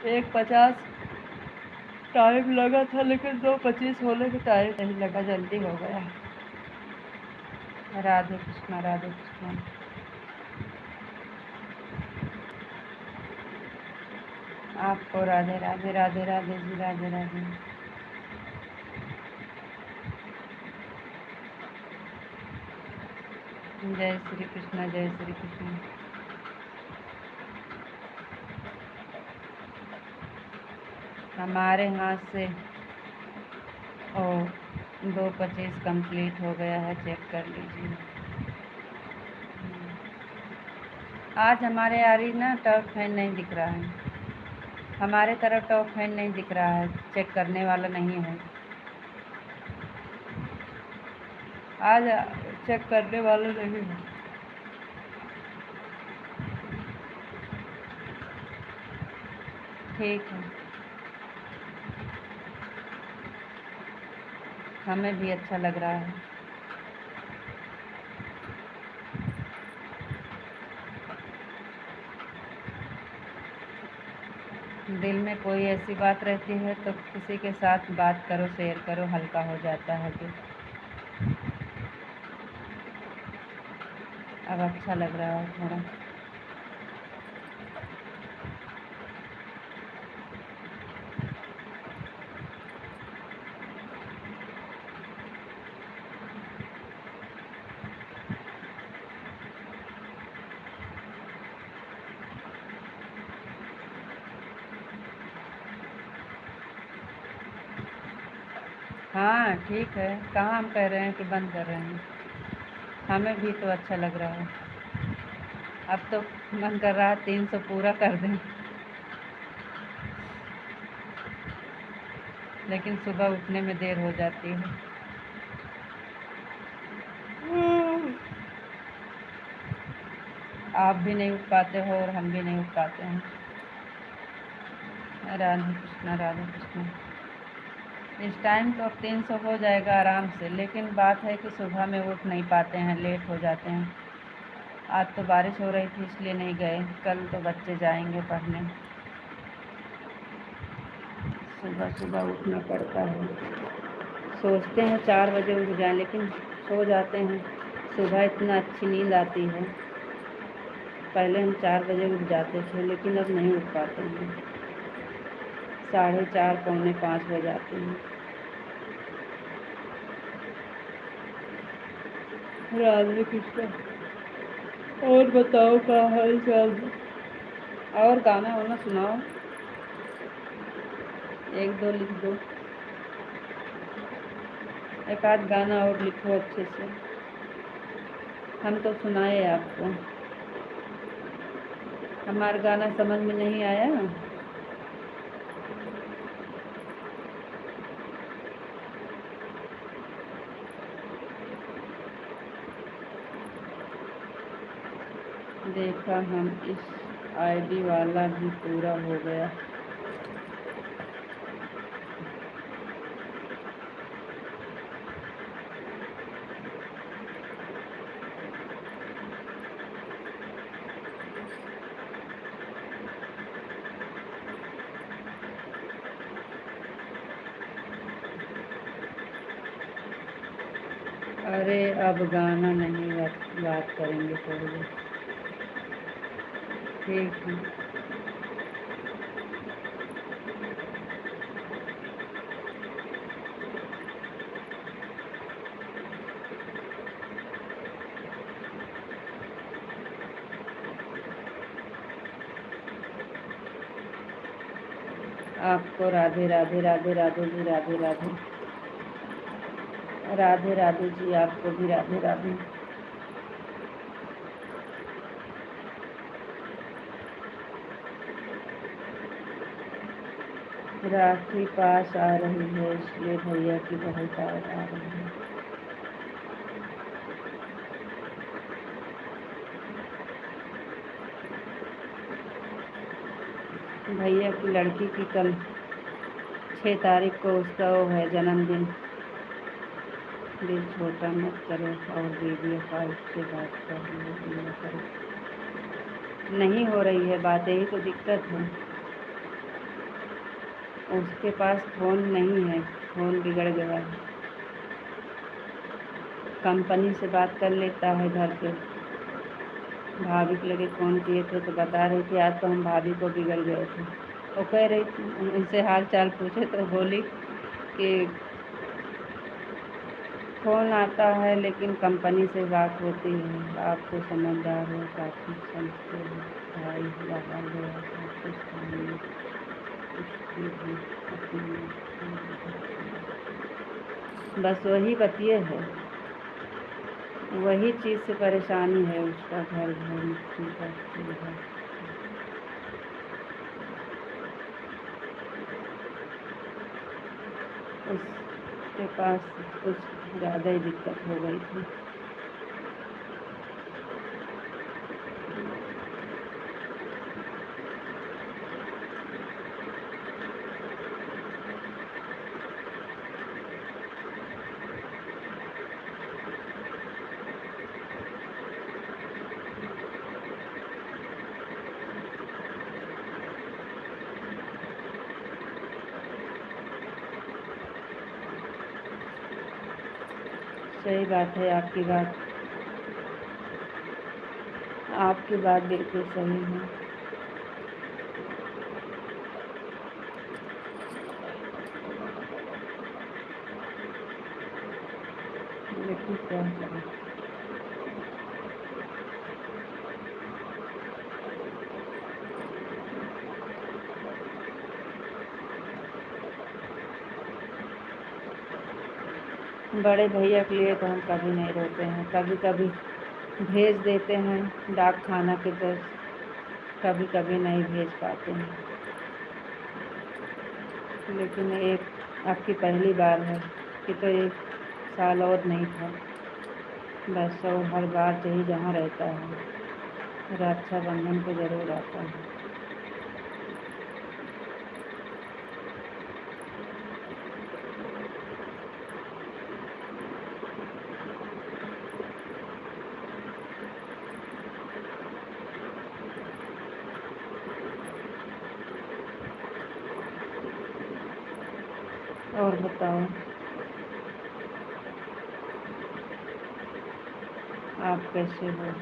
1:50 टाइम लगा था, लेकिन 2:25 होने का टाइम नहीं लगा, जल्दी हो गया। राधे कृष्णा राधे कृष्णा। आपको राधे राधे राधे राधे जी, राधे राधे। जय श्री कृष्ण, जय श्री कृष्ण। हमारे हाथ से ओ 2:25 कंप्लीट हो गया है, चेक कर लीजिए। आज हमारे यारी ना टॉप फैन नहीं दिख रहा है, हमारे तरफ टॉप फैन नहीं दिख रहा है, चेक करने वाला नहीं है। आज चेक करने वाला नहीं है। ठीक है, हमें भी अच्छा लग रहा है। दिल में कोई ऐसी बात रहती है तो किसी के साथ बात करो, शेयर करो, हल्का हो जाता है दिल। अब अच्छा लग रहा है थोड़ा। हाँ ठीक है, कहाँ हम कह रहे हैं कि बंद कर रहे हैं, हमें भी तो अच्छा लग रहा है। अब तो मन कर रहा है 300 पूरा कर दें, लेकिन सुबह उठने में देर हो जाती है। आप भी नहीं उठ पाते हो और हम भी नहीं उठ पाते हैं। राधे कृष्णा, राधे कृष्णा। इस टाइम तो अब 300 हो जाएगा आराम से, लेकिन बात है कि सुबह में उठ नहीं पाते हैं, लेट हो जाते हैं। आज तो बारिश हो रही थी इसलिए नहीं गए, कल तो बच्चे जाएंगे पढ़ने। सुबह सुबह उठना पड़ता है, सोचते हैं 4 बजे उठ जाएं, लेकिन सो जाते हैं। सुबह इतना अच्छी नींद आती है, पहले हम 4 बजे उठ जाते थे, लेकिन अब नहीं उठ पाते हैं। 4:30 पौने 5 बज जाते हैं। राधे कृष्ण। और बताओ क्या हाल चाल है? और गाना वाना सुनाओ, 1-2 लिख दो, एक आध गाना और लिखो अच्छे से, हम तो सुनाए आपको। हमारा गाना समझ में नहीं आया? देखा, हम इस आईडी वाला भी पूरा हो गया। अरे अब गाना नहीं, बात करेंगे थोड़ी देर। ठीक है, आपको राधे राधे, राधे राधे जी, राधे राधे, राधे राधे जी, आपको भी राधे राधे। राखी पास आ रही है, इसलिए भैया की बहुत आ रही है। भैया की लड़की की कल 6 तारीख को उसका वो है जन्मदिन। दिल छोटा मत करो और वीडियो कॉल से बात करो। नहीं हो रही है बात, यही तो दिक्कत है। उसके पास फ़ोन नहीं है, फ़ोन बिगड़ गया है। कंपनी से बात कर लेता है घर पे। भाभी के लगे फ़ोन किए थे तो बता रही थी आज तो हम भाभी को बिगड़ गए थे। वो कह रही थी, उनसे हाल चाल पूछे तो बोली कि फ़ोन आता है लेकिन कंपनी से बात होती है। आप तो समझदार हो, काफ़ी समझते हो। भाई बाहर गया पाकिस्तान में, उसकी भी अपनी बस वही बतिए है, वही चीज़ से परेशानी है उसका। घर घर मिट्टी का चूल्हा, उसके पास कुछ ज़्यादा ही दिक्कत हो गई थी। सही बात है आपकी बात बिल्कुल सही है। लेकिन क्या करें, बड़े भैया के लिए तो हम कभी नहीं रोते हैं। कभी कभी भेज देते हैं डाक खाना के तरफ, कभी कभी नहीं भेज पाते हैं। लेकिन एक आपकी पहली बार है कि तो 1 साल और नहीं था बस। और हर बार चाहिए जहाँ रहता है, रक्षाबंधन को ज़रूर आता है। और बताओ आप कैसे हो?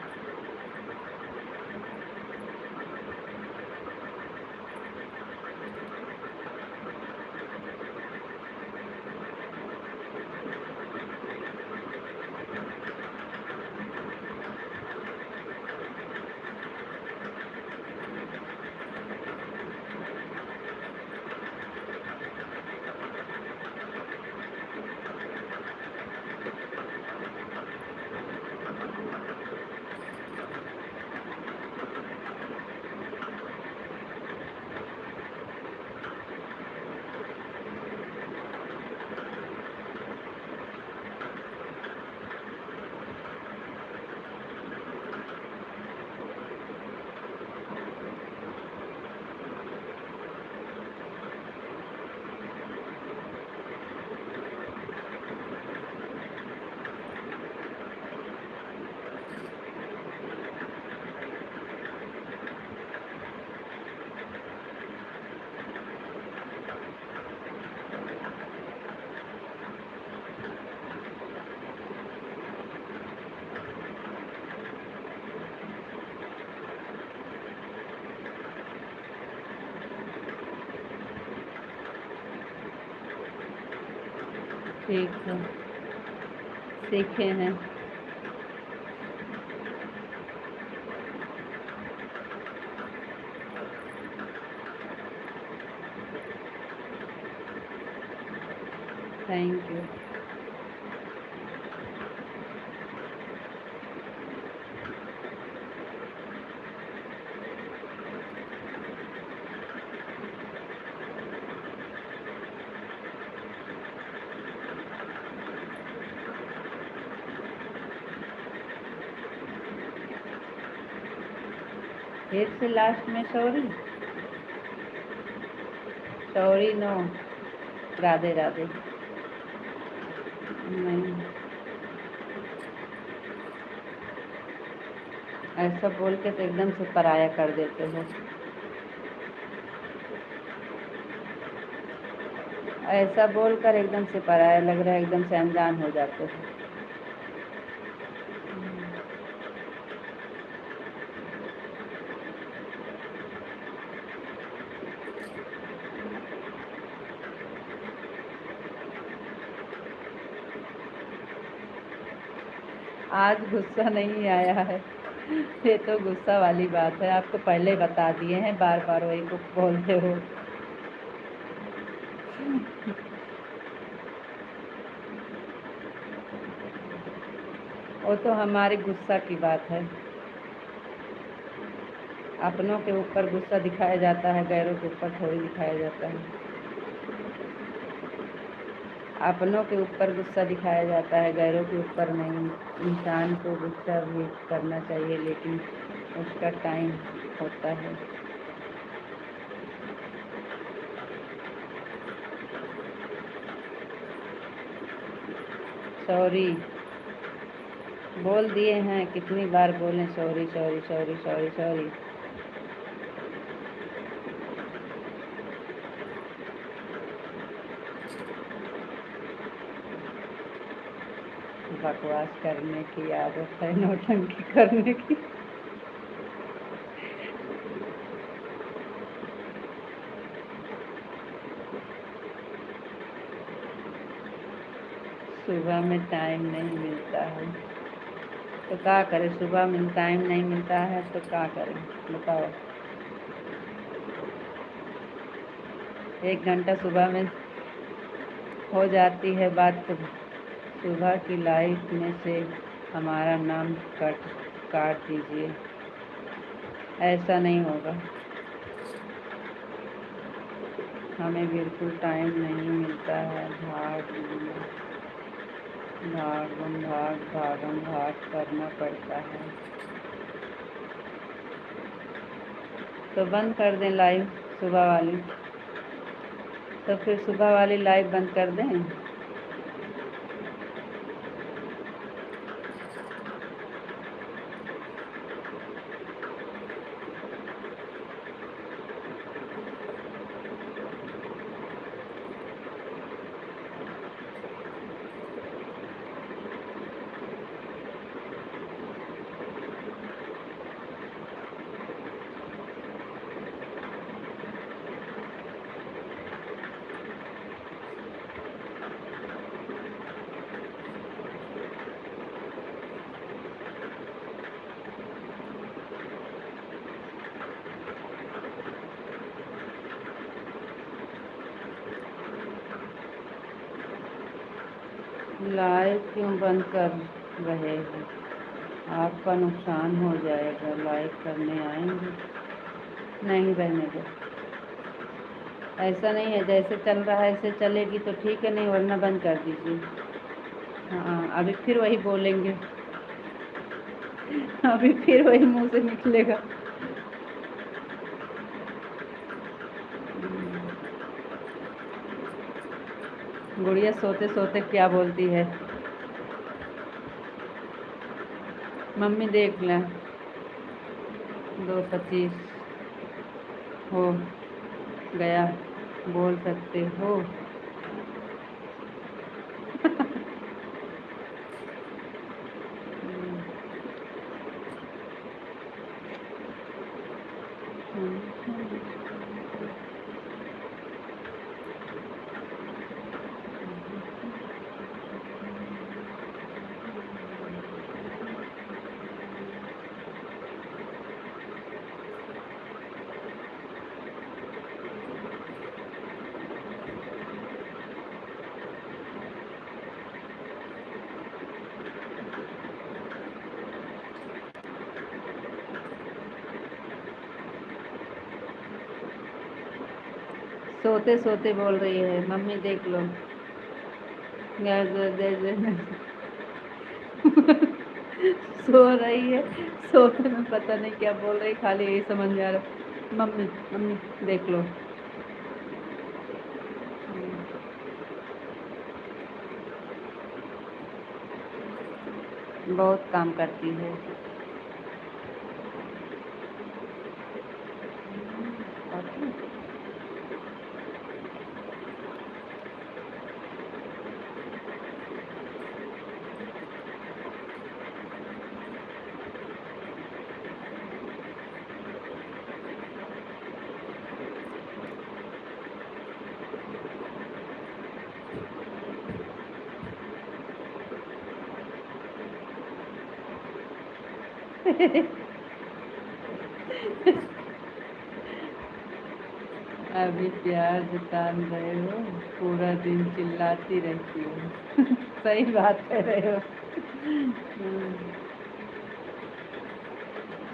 ठीक है, सीखे हैं। Thank you. फिर से लास्ट में sorry, sorry no, Radhe Radhe. नहीं, ऐसा बोल के तो एकदम से पराया कर देते हो। ऐसा बोलकर एकदम से पराया लग रहा है, एकदम से अनजान हो जाते हो। आज गुस्सा नहीं आया है। ये तो गुस्सा वाली बात है, आपको पहले बता दिए हैं, बार बार वही को बोलते हो। वो तो हमारे गुस्सा की बात है। अपनों के ऊपर गुस्सा दिखाया जाता है, गैरों के ऊपर थोड़ी दिखाया जाता है। अपनों के ऊपर गुस्सा दिखाया जाता है, गैरों के ऊपर नहीं। इंसान को गुस्सा भी करना चाहिए, लेकिन उसका टाइम होता है। सॉरी बोल दिए हैं, कितनी बार बोलें sorry sorry sorry sorry sorry. बकवास करने की आदत है, नौटंकी करने की। सुबह में टाइम नहीं मिलता है तो क्या करें? सुबह में टाइम नहीं मिलता है तो क्या करें बताओ? 1 घंटा सुबह में हो जाती है बात, तो सुबह की लाइफ में से हमारा नाम काट दीजिए। ऐसा नहीं होगा, हमें बिल्कुल टाइम नहीं मिलता है। भागम भाग करना पड़ता है। तो बंद कर दें लाइव सुबह वाली, तो फिर सुबह वाली लाइव बंद कर दें। लाइव क्यों बंद कर रहे हैं? आपका नुकसान हो जाएगा। लाइव करने आएंगे, नहीं रहने दो। ऐसा नहीं है, जैसे चल रहा है ऐसे चलेगी तो ठीक है, नहीं वरना बंद कर दीजिए। हाँ, अभी फिर वही बोलेंगे। अभी फिर वही मुंह से निकलेगा। गुड़िया सोते सोते क्या बोलती है? मम्मी देख लें, 2:25 हो गया, बोल सकते हो। सोते सोते बोल रही है, मम्मी देख लो। सो रही है, सोते में पता नहीं क्या बोल रही, खाली यही समझ में आ रहा, मम्मी मम्मी देख लो। बहुत काम करती है। अभी प्यार जतान रहे हो, पूरा दिन चिल्लाती रहती हो। सही बात कह रहे हो।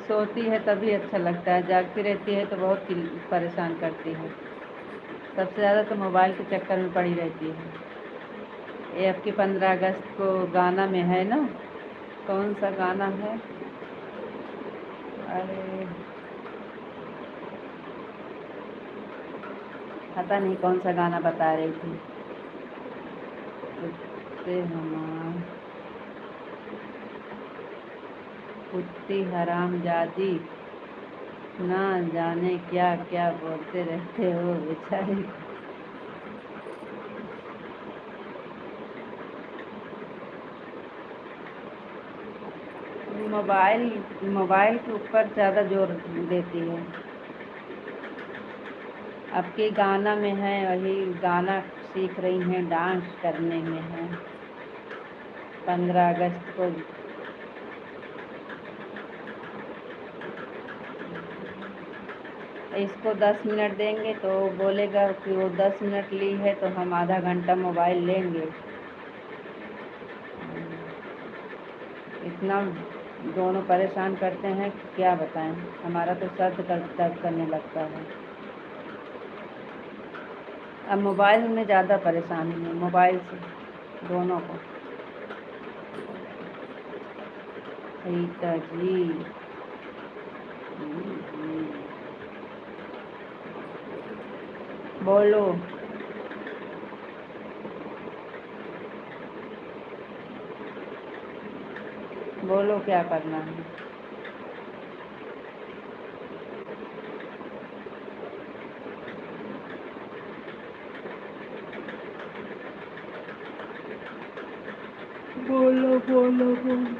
सोती है तभी अच्छा लगता है, जागती रहती है तो बहुत परेशान करती है। सबसे ज़्यादा तो मोबाइल के चक्कर में पड़ी रहती है। ये आपकी 15 अगस्त को गाना में है ना, कौन सा गाना है? अरे पता नहीं कौन सा गाना बता रही थी। कुत्ते हमार कुत्ती हरामजादी, ना जाने क्या क्या बोलते रहते हो बेचारी। मोबाइल मोबाइल के ऊपर ज़्यादा जोर देती है। आपके गाना में है, वही गाना सीख रही हैं, डांस करने में है 15 अगस्त को। इसको 10 मिनट देंगे तो बोलेगा कि वो 10 मिनट ली है तो हम आधा घंटा मोबाइल लेंगे। इतना दोनों परेशान करते हैं कि क्या बताएं, हमारा तो सर दर्द करने लगता है। अब मोबाइल में ज़्यादा परेशानी है, मोबाइल से दोनों को। रीता जी, बोलो। बोलो क्या करना है। बोलो बोलो बोलो।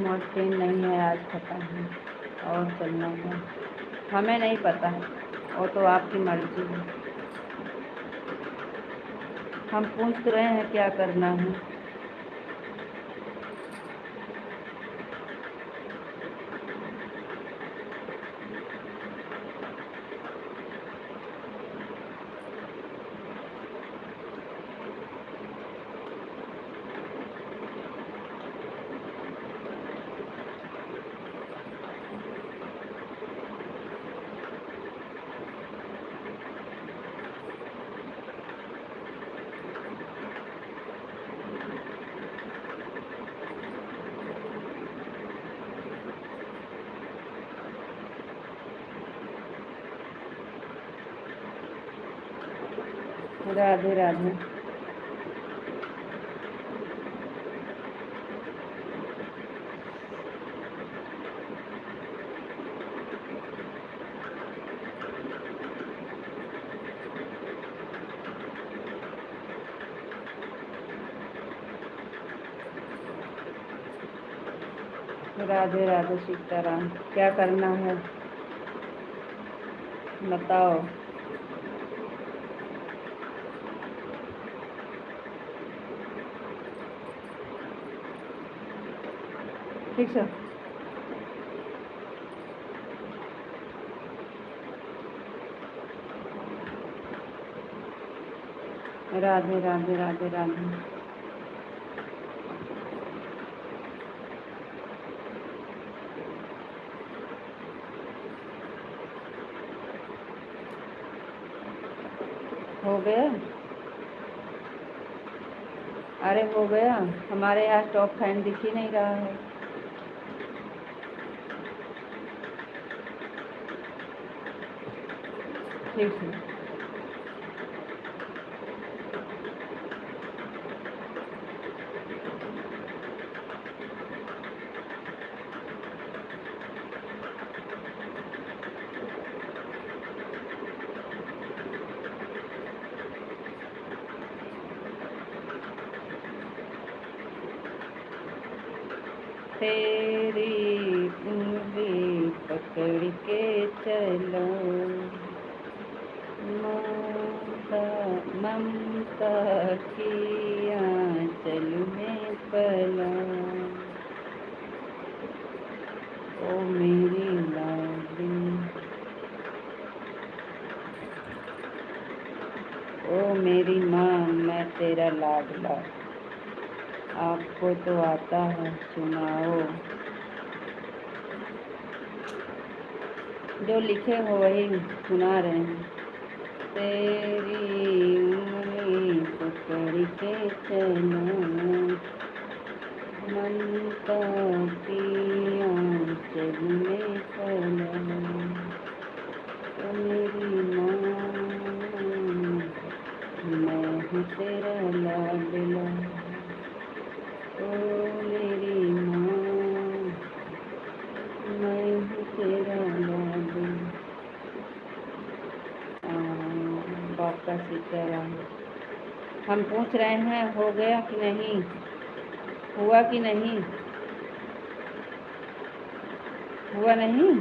मौत ट्रेन नहीं है आज, पता है और चलना है, हमें नहीं पता है, वो तो आपकी मर्जी है। हम पूछ रहे हैं क्या करना है। राधे राधे। राधे राधे सीताराम। क्या करना है बताओ। ठीक है। राधे राधे राधे राधे। हो गया? अरे हो गया, हमारे यहाँ टॉप फैन दिख ही नहीं रहा है। ठीक है। तेरी उंगली पकड़ के चलो, ममता की आंचल में पला, ओ मेरी लाडली, ओ मेरी माँ मैं तेरा लाडला। आपको तो आता है, सुनाओ। जो लिखे हो वही सुना रहे हैं। तेरी उंगली पकड़ के चला, ममता की आंचल में पला, ओ मेरी माँ मैं हूँ तेरा लाडला, ओ मेरी माँ मैं हूँ तेरा लाडला। बापा सीताराम। हम पूछ रहे हैं हो गया कि नहीं, हुआ कि नहीं, हुआ नहीं।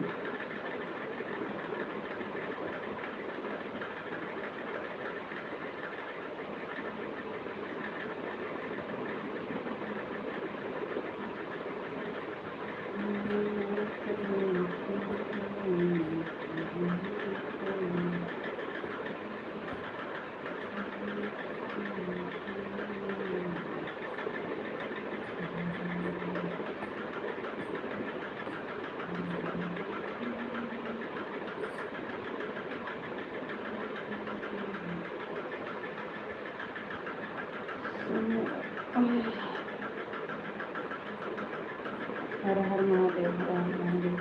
हर हर महादेव, हर हर महादेव।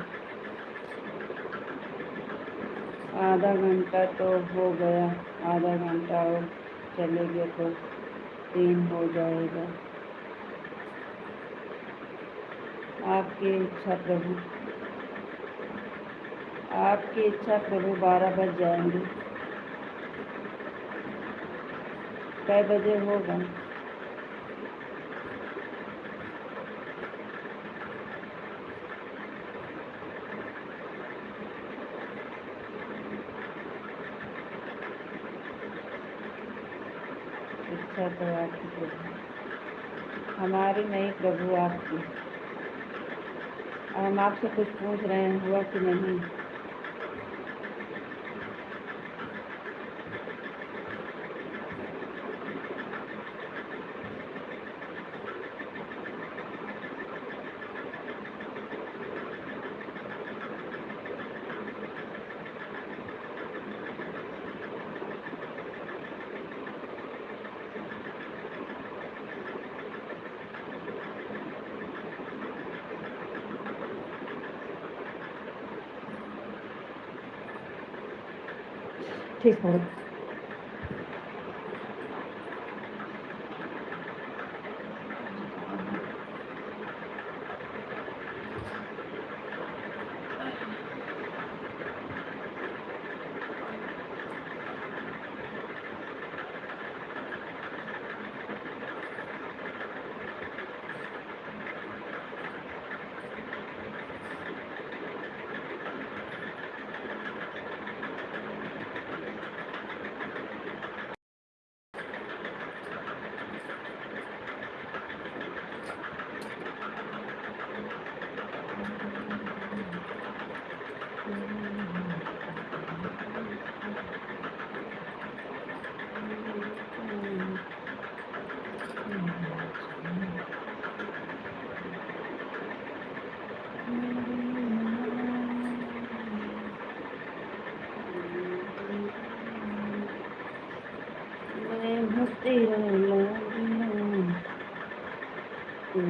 आधा घंटा तो हो गया, आधा घंटा और चलेंगे तो 3 हो जाएगा। आपकी इच्छा प्रभु, आपकी इच्छा प्रभु। 12 बज जाएंगे। कै बजे होगा? इच्छा तो आपकी प्रभु, हमारी नहीं प्रभु, आपकी। हम आपसे कुछ पूछ रहे हैं, हुआ कि नहीं। ठीक है। तेरा लाडला, तू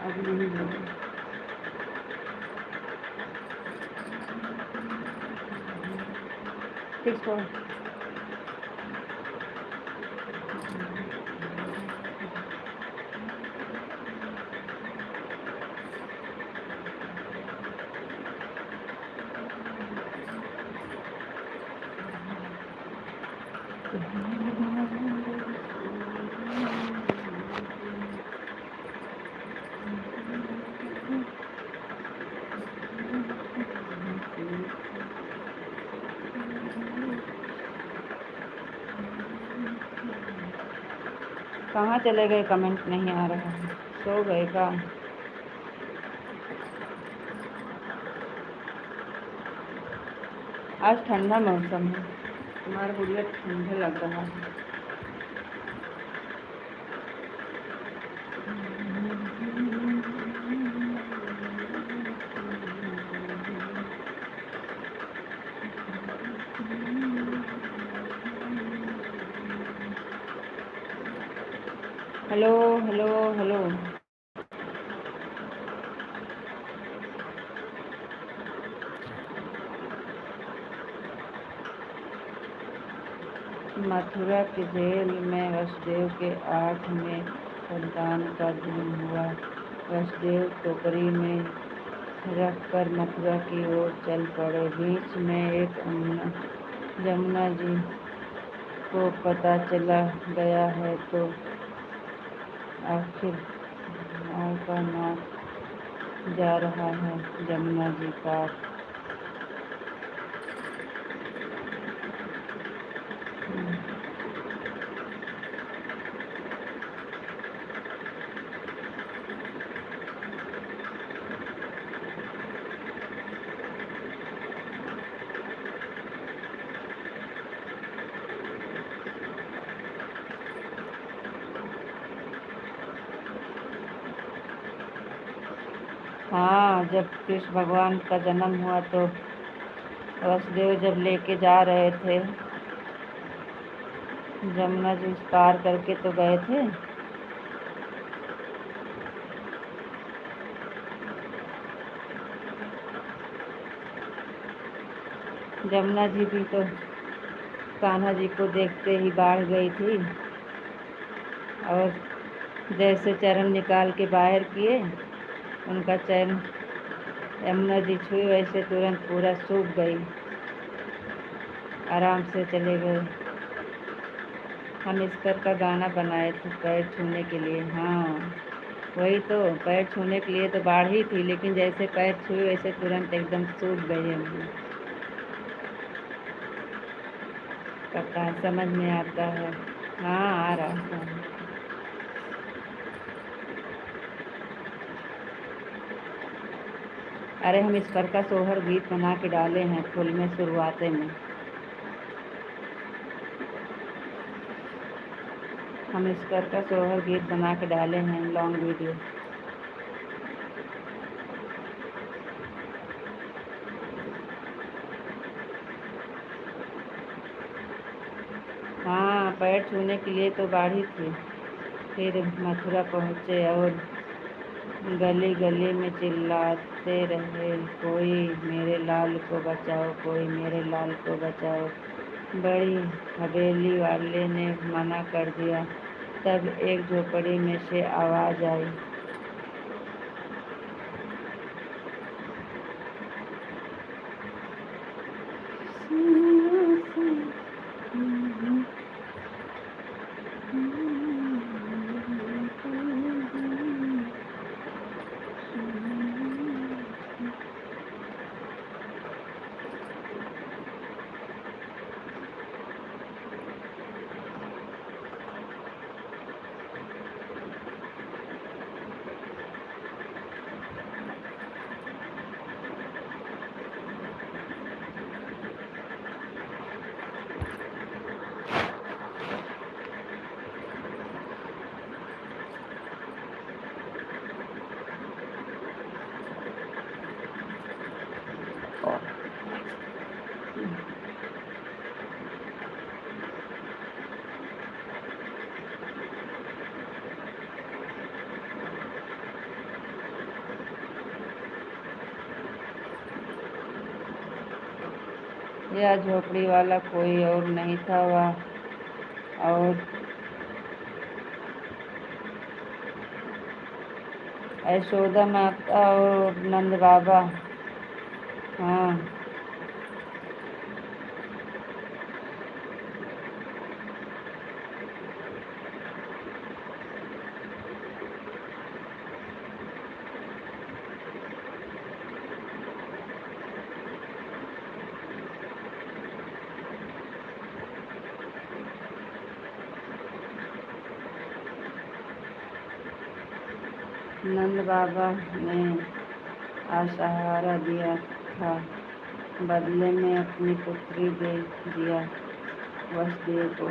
अब नहीं होगा। ठीक है। कहाँ चले गए? कमेंट नहीं आ रहा है। सो गए का? आज ठंडा मौसम है, तुम्हारा गुड़िया ठंडा लग रहा है। Hello hello hello. मथुरा के जेल में वसुदेव के 8वें संतान का जन्म हुआ। वसुदेव टोकरी में रखकर मथुरा की ओर चल पड़े। बीच में एक जमुना जी को पता चला गया है तो आखिर का नाच जा रहा है जमुना जी पार। हाँ, जब कृष्ण भगवान का जन्म हुआ तो वसुदेव जब लेके जा रहे थे जमुना जी पार करके तो गए थे। जमुना जी भी तो कान्हा जी को देखते ही बाढ़ गई थी और जैसे चरण निकाल के बाहर किए उनका चरण यमुना जी छुई वैसे तुरंत पूरा सूख गई, आराम से चले गए। हम ईश्वर का गाना बनाए थे पैर छूने के लिए। हाँ वही तो, पैर छूने के लिए तो बाढ़ ही थी, लेकिन जैसे पैर छुए वैसे तुरंत एकदम सूख गई यमुना। पता है, समझ में आता है। हाँ आ रहा है। अरे हम ईश्वर का सोहर गीत बना के डाले हैं फुल में शुरुआते में। हम ईश्वर का सोहर गीत बना के डाले हैं लॉन्ग वीडियो। हाँ पैर छूने के लिए तो बाढ़ी थी। फिर मथुरा पहुँचे और गली गली में चिल्लाते रहे, कोई मेरे लाल को बचाओ, कोई मेरे लाल को बचाओ। बड़ी हवेली वाले ने मना कर दिया। तब एक झोपड़ी में से आवाज़ आई, यह झोपड़ी वाला कोई और नहीं था, वह और यशोदा माता और नंद बाबा। हाँ नंद बाबा ने असहारा दिया था, बदले में अपनी पुत्री दे दिया वसुदेव को।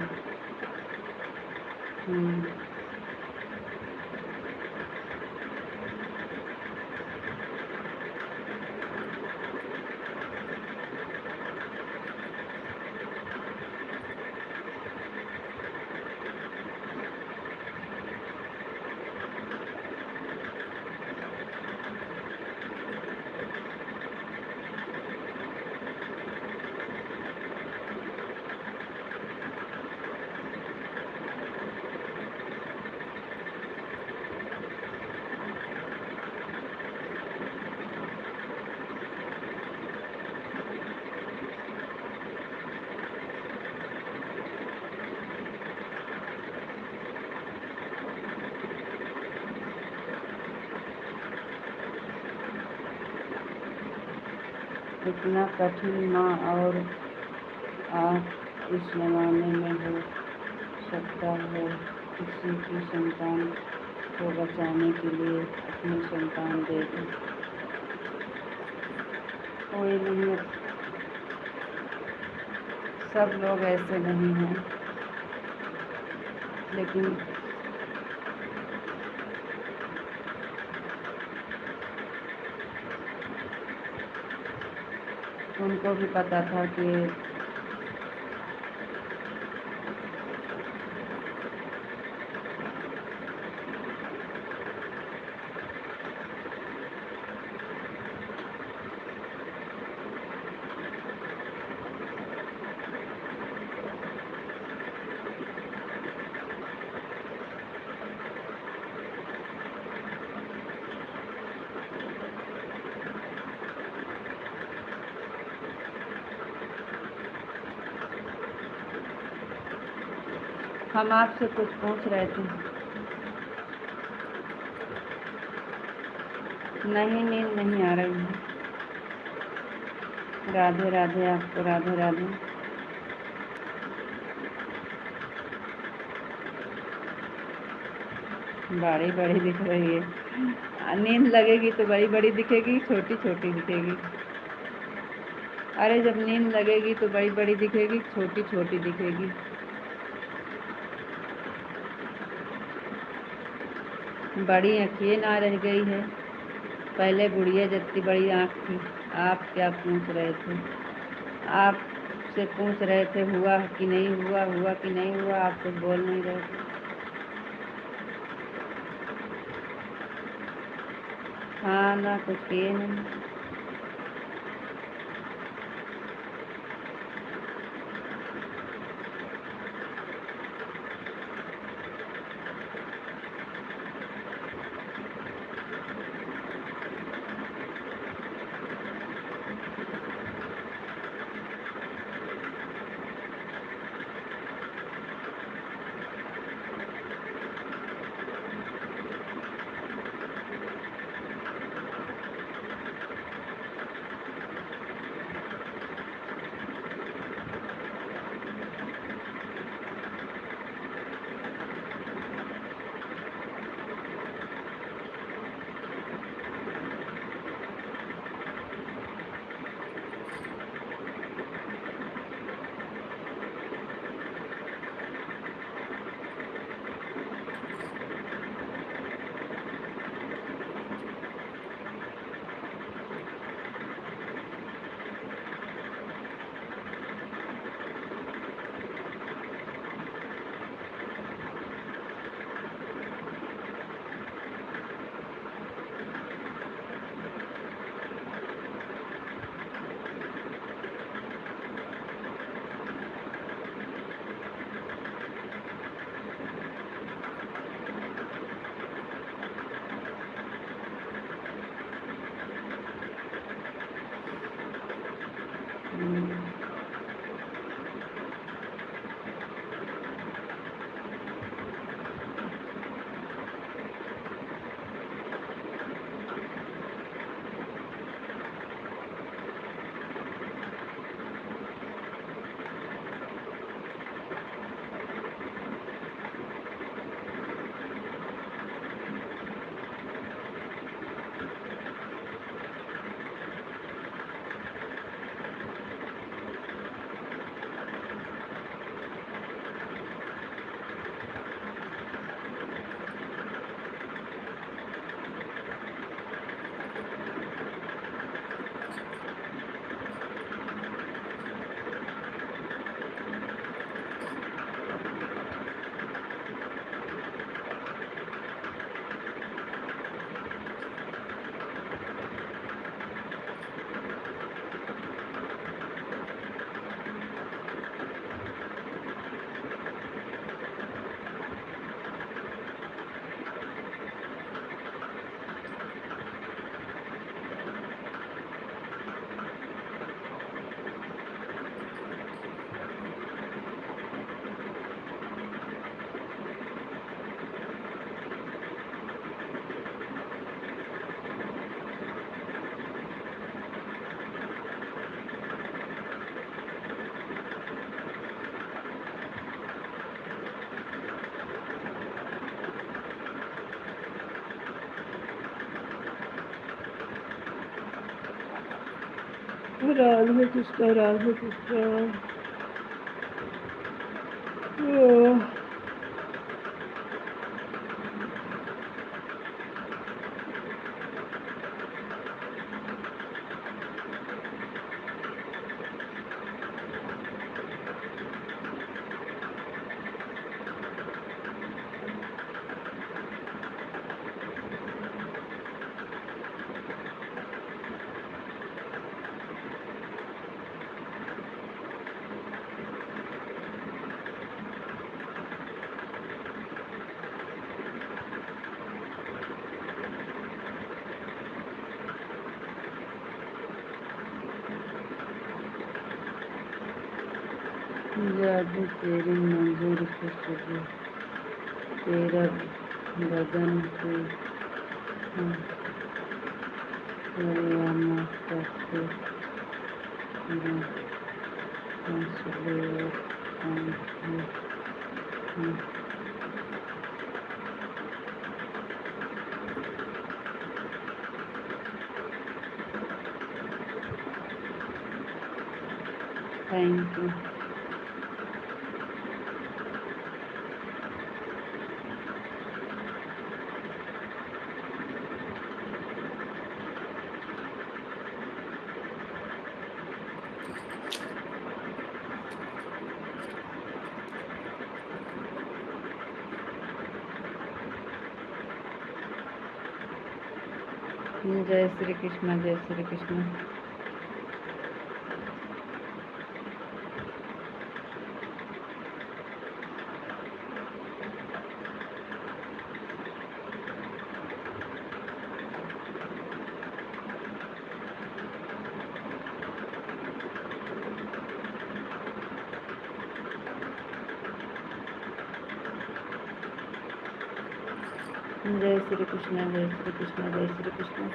इतना कठिन माँ और आप इस जमाने में हो सकता है किसी की संतान को बचाने के लिए अपनी संतान दे दे। कोई नहीं, सब लोग ऐसे नहीं हैं, लेकिन उनको भी पता था कि हम आपसे कुछ पूछ रहे थे। नहीं, नींद नहीं आ रही है। राधे राधे, आपको राधे राधे। बड़ी बड़ी दिख रही है। नींद लगेगी तो बड़ी बड़ी दिखेगी, छोटी छोटी दिखेगी। अरे जब नींद लगेगी तो बड़ी बड़ी दिखेगी, छोटी छोटी दिखेगी। बड़ी आँखें ना रह गई है, पहले गुड़िया जितनी बड़ी आँख थी। आप क्या पूछ रहे थे? आपसे पूछ रहे थे हुआ कि नहीं हुआ, हुआ कि नहीं हुआ। आप कुछ बोल नहीं रहे थे। हाँ ना, कुछ किए नहीं। राधे कृष्ण राधे कृष्ण। जादू तेरी मंजूर खुशबू, तेरा बदन की कयामत करके हौसले और आंखें थैंक यू। जय श्री कृष्ण जय श्री कृष्ण। जय श्री कृष्ण जय श्री कृष्ण जय श्री कृष्ण।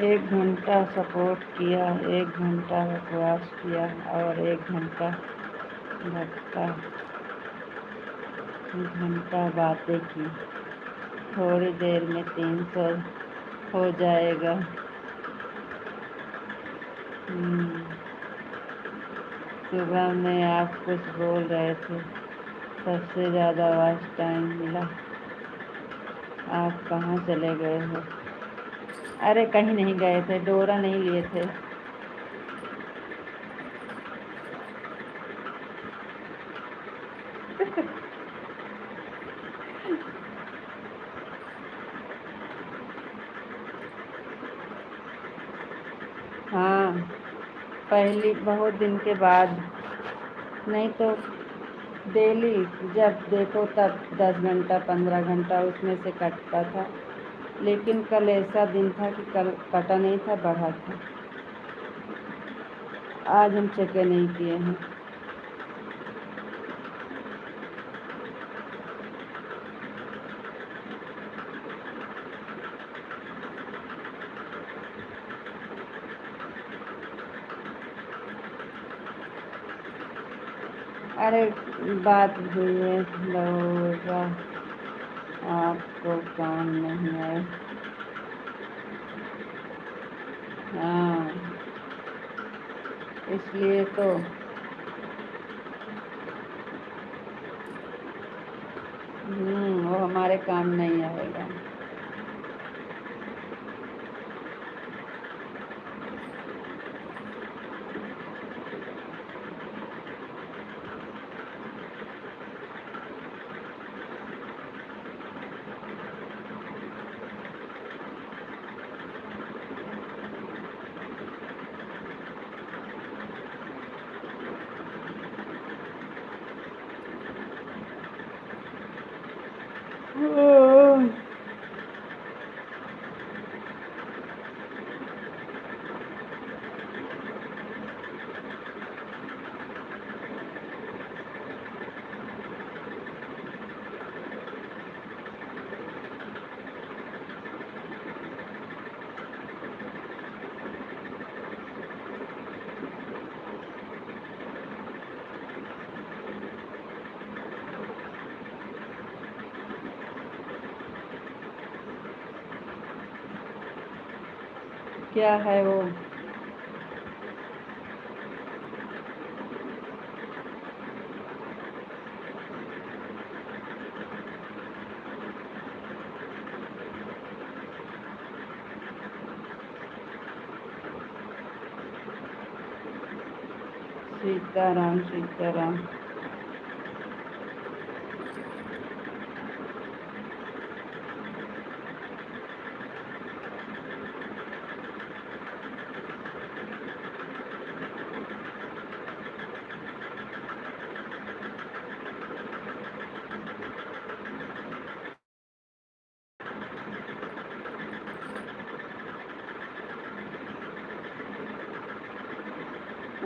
एक घंटा सपोर्ट किया, 1 घंटा उपवास किया और 1 घंटा बातें की। थोड़ी देर में 300 हो जाएगा। सुबह में आप कुछ बोल रहे थे, सबसे ज़्यादा वॉच टाइम मिला। आप कहाँ चले गए हो? अरे कहीं नहीं गए थे, डोरा नहीं लिए थे। हाँ, पहली बहुत दिन के बाद, नहीं तो डेली जब देखो तब 10 घंटा 15 घंटा उसमें से कटता था। लेकिन कल ऐसा दिन था कि कल कटा नहीं था, बढ़ा था। आज हम चेक नहीं किए हैं। अरे बात हुई है बहू का, आपको काम नहीं है। हाँ, इसलिए तो वो हमारे काम नहीं आएगा। क्या है वो? सीताराम सीताराम।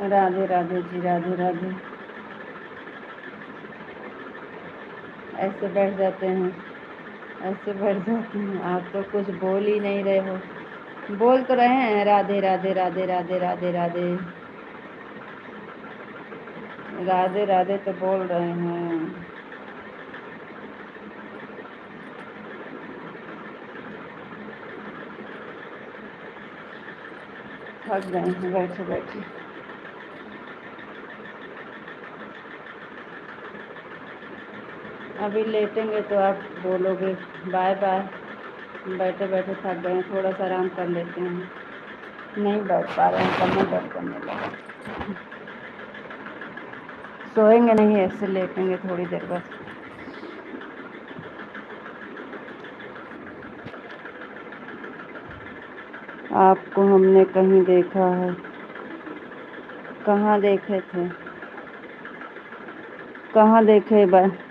राधे राधे जी, राधे राधे। ऐसे बैठ जाते हैं, ऐसे बैठ जाते हैं, आप तो कुछ बोल ही नहीं रहे हो। बोल तो रहे हैं राधे राधे राधे राधे राधे राधे राधे राधे, तो बोल रहे हैं। थक गए हैं बैठे बैठे। अभी लेटेंगे तो आप बोलोगे बाय बाय। बैठे बैठे थक गए हैं, थोड़ा सा आराम कर लेते हैं। नहीं बैठ पा रहे हैं, कमर दर्द करने लगा। सोएंगे नहीं, ऐसे लेटेंगे थोड़ी देर बस। आपको हमने कहीं देखा है। कहाँ देखे थे? कहाँ देखे?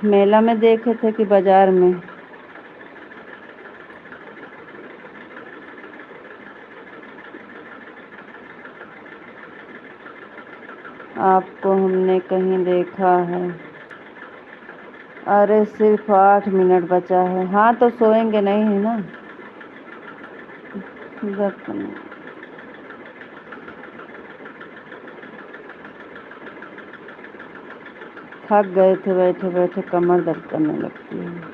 मेला में देखे थे कि बाजार में? आपको हमने कहीं देखा है। अरे सिर्फ 8 मिनट बचा है। हाँ तो सोएंगे नहीं है ना। थक गए थे बैठे बैठे, कमर दर्द करने लगती है।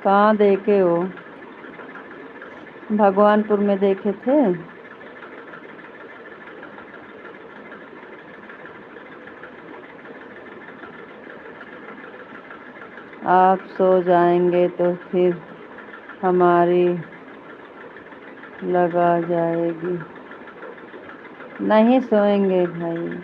कहाँ देखे हो? भगवानपुर में देखे थे। आप सो जाएंगे तो फिर हमारी लगा जाएगी। नहीं सोएंगे भाई।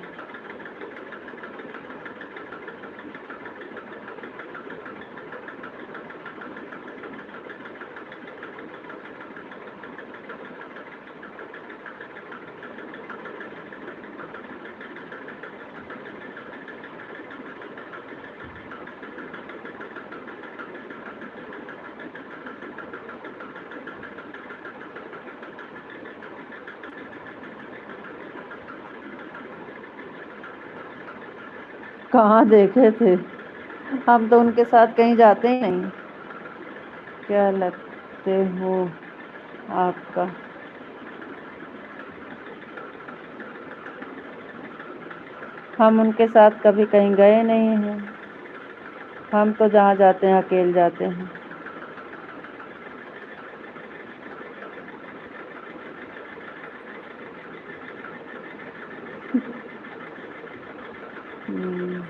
कहाँ देखे थे? हम तो उनके साथ कहीं जाते ही नहीं। क्या लगते हो आपका? हम उनके साथ कभी कहीं गए नहीं हैं। हम तो जहाँ जाते हैं अकेले जाते हैं। हम्म,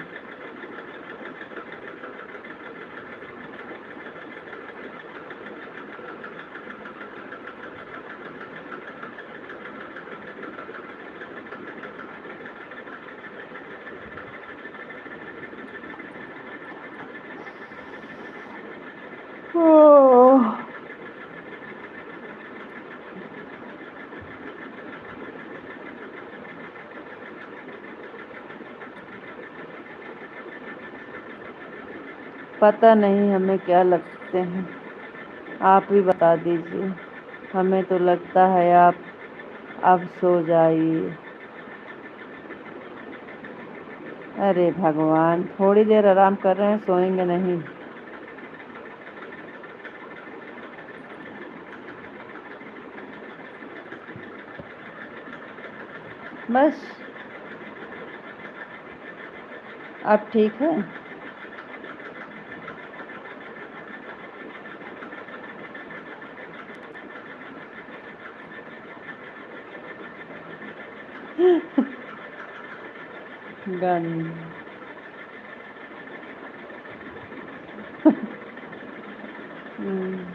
ओह, पता नहीं हमें क्या लगते हैं। आप ही बता दीजिए। हमें तो लगता है आप अब सो जाइए। अरे भगवान, थोड़ी देर आराम कर रहे हैं, सोएंगे नहीं। बस अब ठीक है। गन हम्म,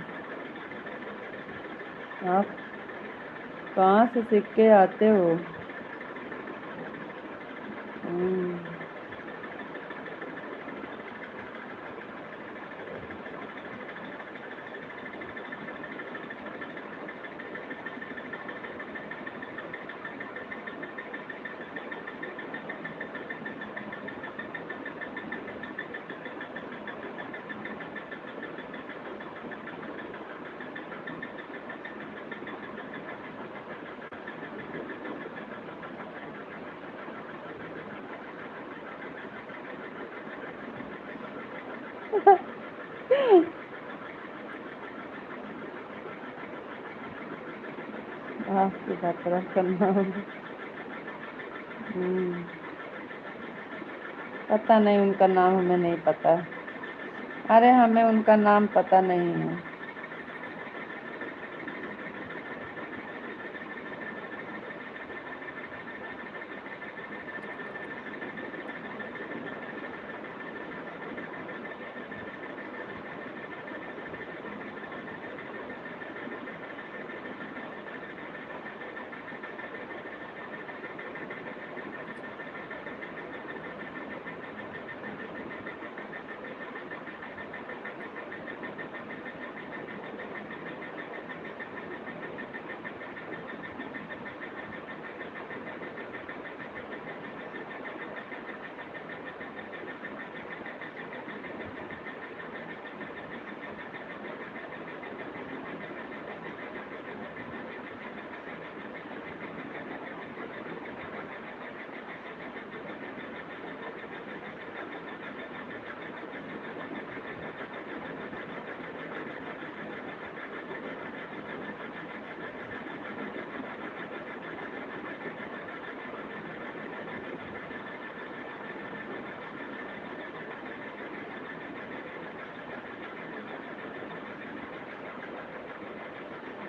आप कहाँ से सीख के आते हो? हम्म, आपकी बात करना होगा। हम्म, पता नहीं, उनका नाम हमें नहीं पता। अरे हमें उनका नाम पता नहीं है।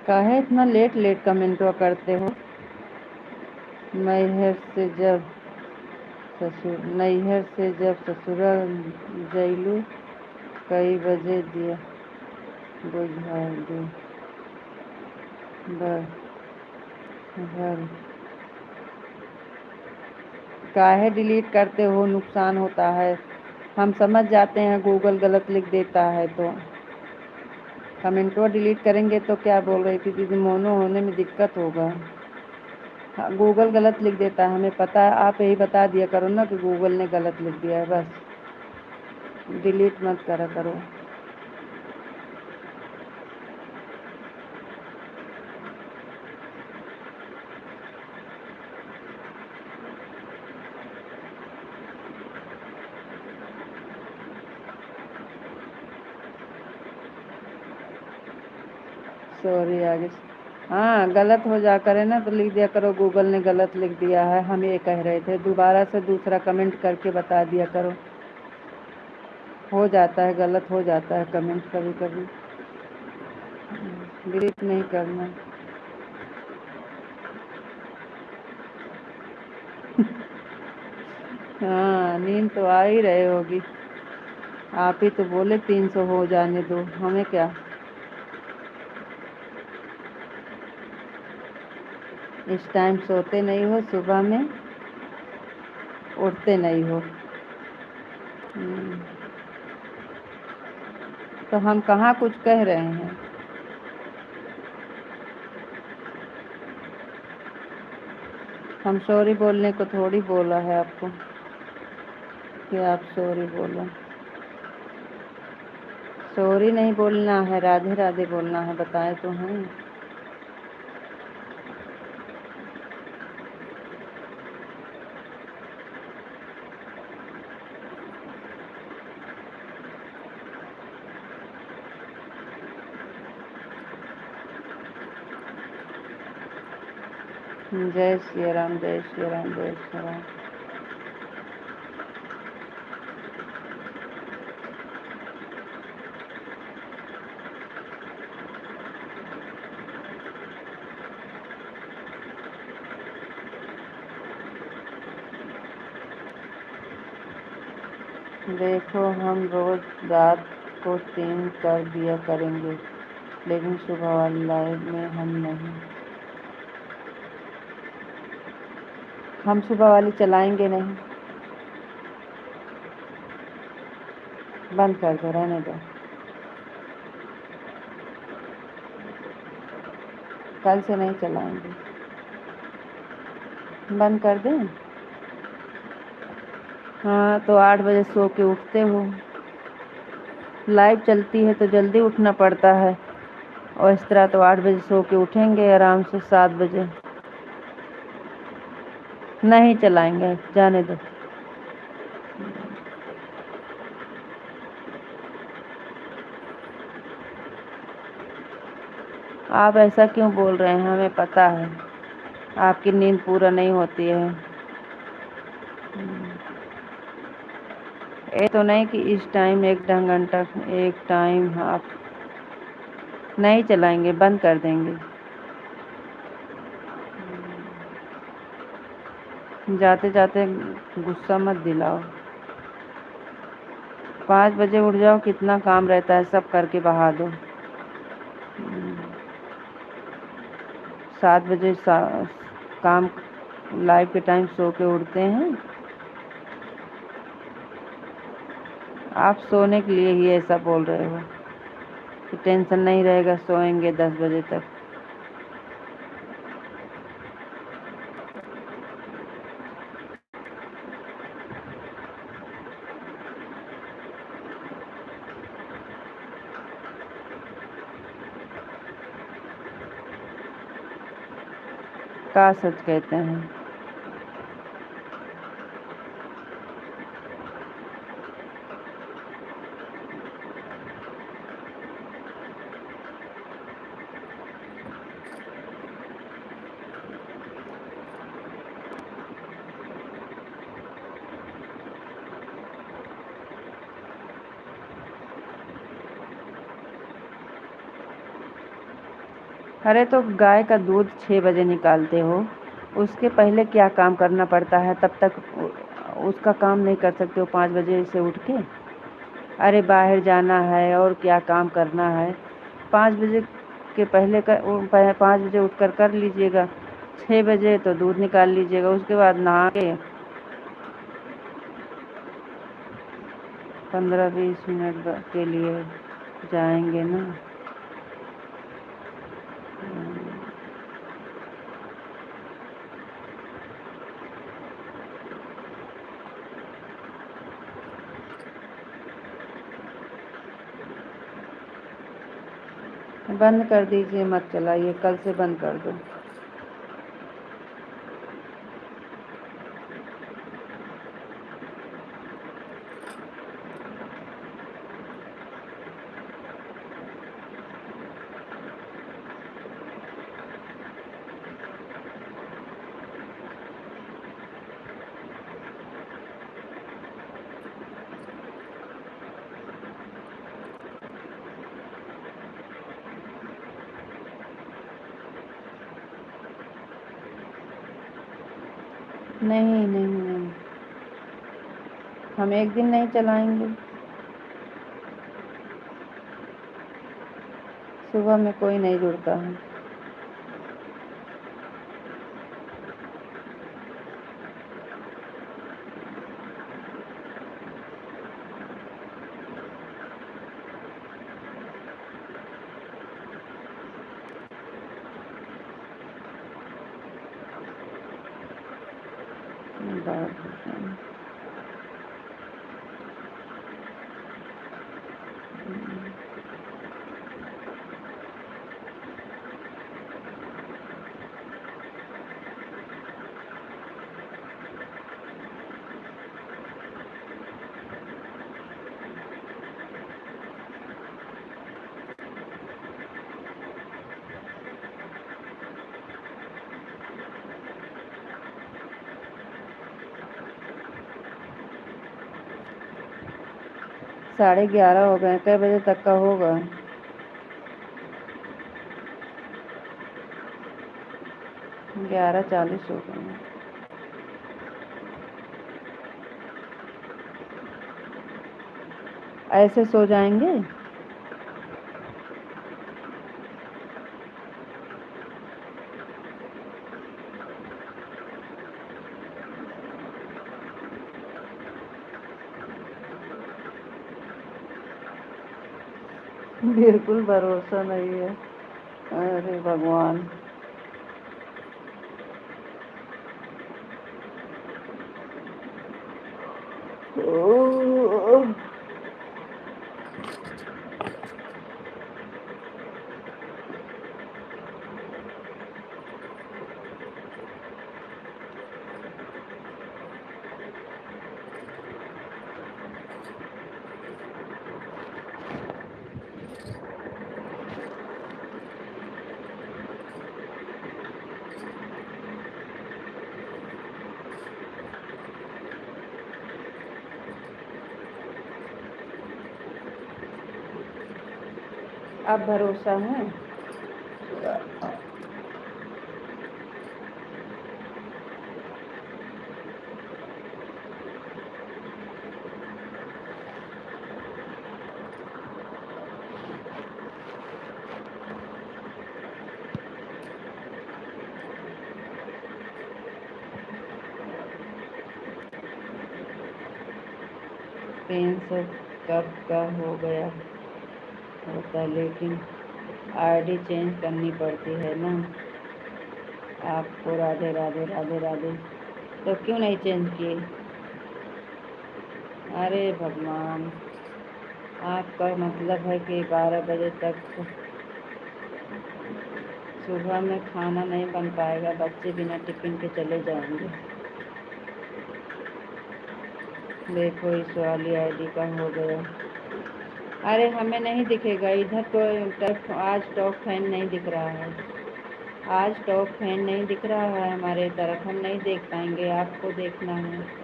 काहे इतना लेट लेट कमेंटवा करते हो? नैहर से जब ससुरा जइलू कई बजे दिया बुझा दू घर। काहे डिलीट करते हो? नुकसान होता है। हम समझ जाते हैं, गूगल गलत लिख देता है तो। कमेंटवा डिलीट करेंगे तो क्या बोल रही थी दीदी? मोनो होने में दिक्कत होगा। हाँ, गूगल गलत लिख देता है, हमें पता है। आप यही बता दिया करो ना कि गूगल ने गलत लिख दिया है, बस। डिलीट मत करा करो। सॉरी आगे। हाँ, गलत हो जा करे ना तो लिख दिया करो गूगल ने गलत लिख दिया है, हम ये कह रहे थे। दोबारा से दूसरा कमेंट करके बता दिया करो। हो जाता है, गलत हो जाता है कमेंट कभी कभी। डिलीट नहीं करना। हाँ, नींद तो आ ही रहे होगी। आप ही तो बोले 300 हो जाने दो, हमें क्या। इस टाइम सोते नहीं हो, सुबह में उठते नहीं हो। तो हम कहाँ कुछ कह रहे हैं। हम सॉरी बोलने को थोड़ी बोला है आपको कि आप सॉरी बोलो। सॉरी नहीं बोलना है, राधे राधे बोलना है, बताए तो हैं। जय श्री राम, जय श्री राम, जय श्री राम। देखो, हम रोज रात को 3 कर दिया करेंगे, लेकिन सुबह वाली लाइव में हम नहीं। हम सुबह वाली चलाएंगे नहीं। बंद कर दो, रहने दो। कल से नहीं चलाएंगे। बंद कर दें। हाँ, तो 8 बजे सो के उठते हो। लाइव चलती है तो जल्दी उठना पड़ता है, और इस तरह तो 8 बजे सो के उठेंगे आराम से 7 बजे। नहीं चलाएंगे, जाने दो। आप ऐसा क्यों बोल रहे हैं, हमें पता है आपकी नींद पूरा नहीं होती है। ये तो नहीं कि इस टाइम 1 घंटा, एक टाइम आप नहीं चलाएंगे, बंद कर देंगे। जाते जाते गुस्सा मत दिलाओ। 5 बजे उठ जाओ, कितना काम रहता है, सब करके बहा दो। 7 बजे काम लाइव के टाइम सो के उठते हैं। आप सोने के लिए ही ऐसा बोल रहे हो कि टेंशन नहीं रहेगा, सोएंगे 10 बजे तक। का सच कहते हैं। अरे तो गाय का दूध 6 बजे निकालते हो, उसके पहले क्या काम करना पड़ता है, तब तक उसका काम नहीं कर सकते हो 5 बजे से उठ के। अरे बाहर जाना है और क्या काम करना है, 5 बजे के पहले 5 बजे उठकर कर लीजिएगा। 6 बजे तो दूध निकाल लीजिएगा, उसके बाद नहा के 15-20 मिनट के लिए जाएंगे ना। बंद कर दीजिए, मत चलाइए, कल से बंद कर दो। नहीं नहीं नहीं, हम एक दिन नहीं चलाएंगे। सुबह में कोई नहीं जुड़ता है। बात साढ़े 11 हो गए, कै बजे तक का होगा? 11:40 हो गए। ऐसे सो जाएंगे? बिल्कुल भरोसा नहीं है। अरे भगवान। ओह, अब भरोसा है? पेन सब कब का हो गया होता, लेकिन आईडी चेंज करनी पड़ती है ना आपको। राधे राधे राधे राधे। तो क्यों नहीं चेंज किए? अरे भगवान, आपका मतलब है कि 12 बजे तक सुबह में खाना नहीं बन पाएगा, बच्चे बिना टिफिन के चले जाएंगे। देखो इस वाली आईडी का हो गया। अरे हमें नहीं दिखेगा इधर तो। आज टॉप फैन नहीं दिख रहा है। आज टॉप फैन नहीं दिख रहा है हमारे तरफ, हम नहीं देख पाएंगे, आपको देखना है।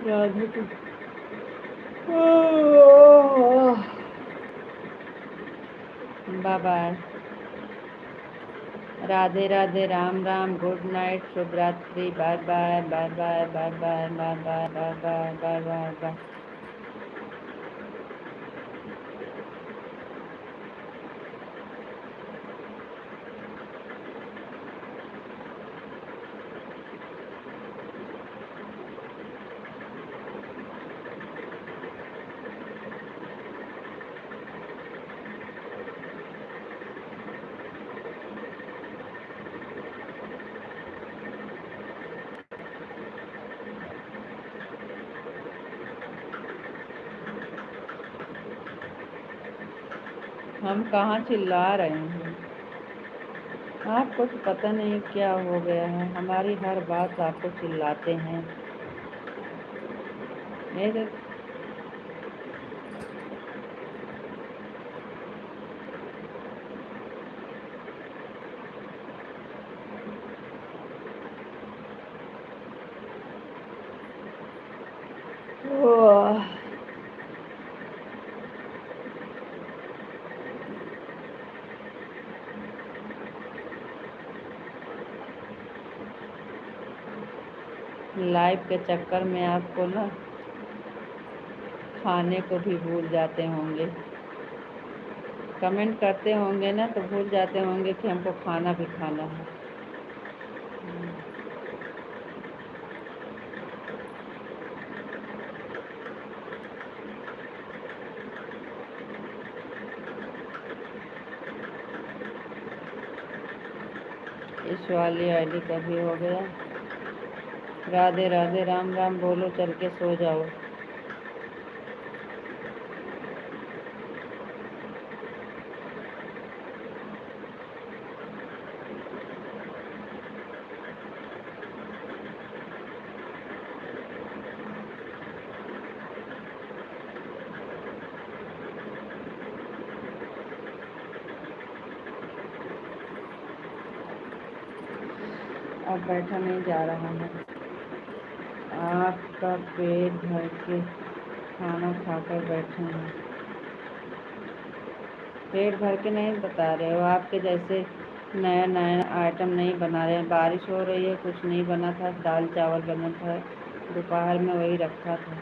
Radhe bye bye. Radhe Radhe, Ram Ram, good night, शुभ रात्रि, bye bye bye bye bye bye bye bye bye bye bye bye bye. हम कहाँ चिल्ला रहे हैं? आपको तो पता नहीं क्या हो गया है, हमारी हर बात आपको चिल्लाते हैं। मेरे ओह, लाइफ के चक्कर में आपको ना खाने को भी भूल जाते होंगे। कमेंट करते होंगे ना तो भूल जाते होंगे कि हमको खाना भी खाना है। इस वाली आईडी का भी हो गया। राधे राधे राम राम बोलो, चल के सो जाओ। अब बैठा नहीं जा रहा है। आपका पेट भर के खाना खाकर बैठे हैं। पेट भर के नहीं बता रहे हो, आपके जैसे नया नया आइटम नहीं बना रहे हैं। बारिश हो रही है, कुछ नहीं बना था, दाल चावल बना था, दोपहर में वही रखा था।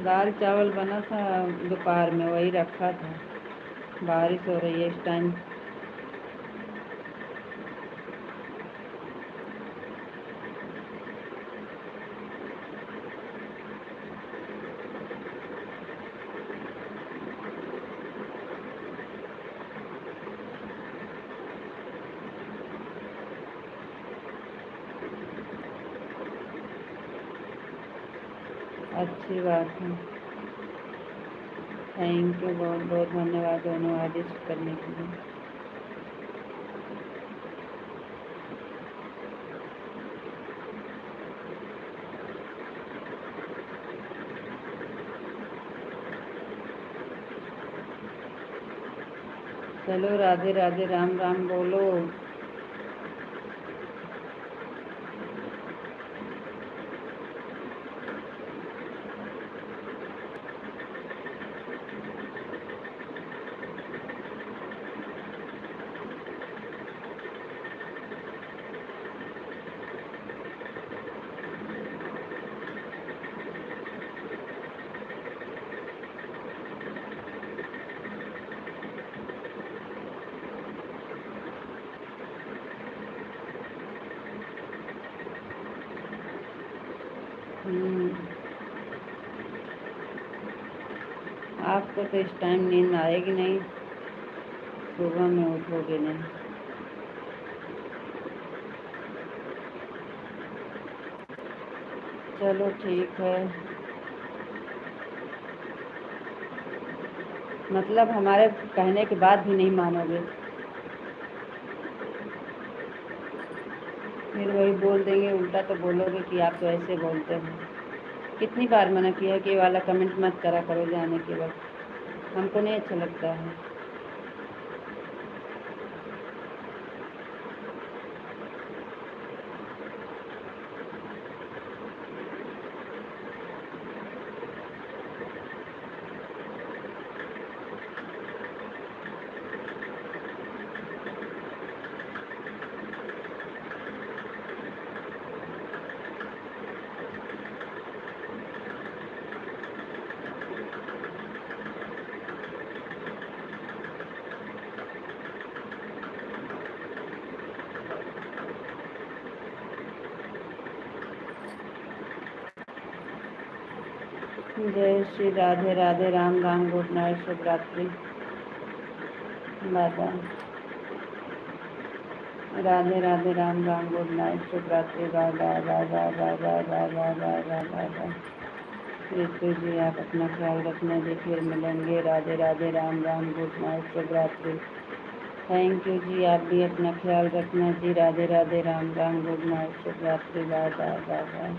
दाल चावल बना था, दोपहर में वही रखा था। बारिश हो रही है इस टाइम। अच्छी बात है। थैंक यू, बहुत बहुत धन्यवाद दोनों आदेश करने के लिए। चलो राधे राधे राम राम बोलो। आपको तो इस टाइम नींद आएगी नहीं, सुबह में उठोगे नहीं। चलो ठीक है, मतलब हमारे कहने के बाद भी नहीं मानोगे। फिर वही बोल देंगे, उल्टा तो बोलोगे कि आप तो ऐसे बोलते हो। कितनी बार मना किया कि ये वाला कमेंट मत करा करो जाने के वक्त, हमको नहीं अच्छा लगता है। जय श्री राधे राधे राम राम, गुड नाइट, शुभ रात्रि, bye bye. Radhe Radhe Ram Ram, good night, शुभ रात्रि, bye bye bye bye bye bye bye bye bye bye bye bye. Ritu ji आप अपना ख्याल रखना जी, फिर मिलेंगे। राधे राधे राम राम, गुड नाइट, शुभ रात्रि। थैंक यू जी, आप भी अपना ख्याल रखना जी। राधे राधे राम राम, गुड नाइट, शुभ रात्रि, bye bye bye bye.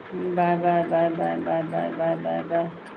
Bye bye bye bye bye bye bye bye bye.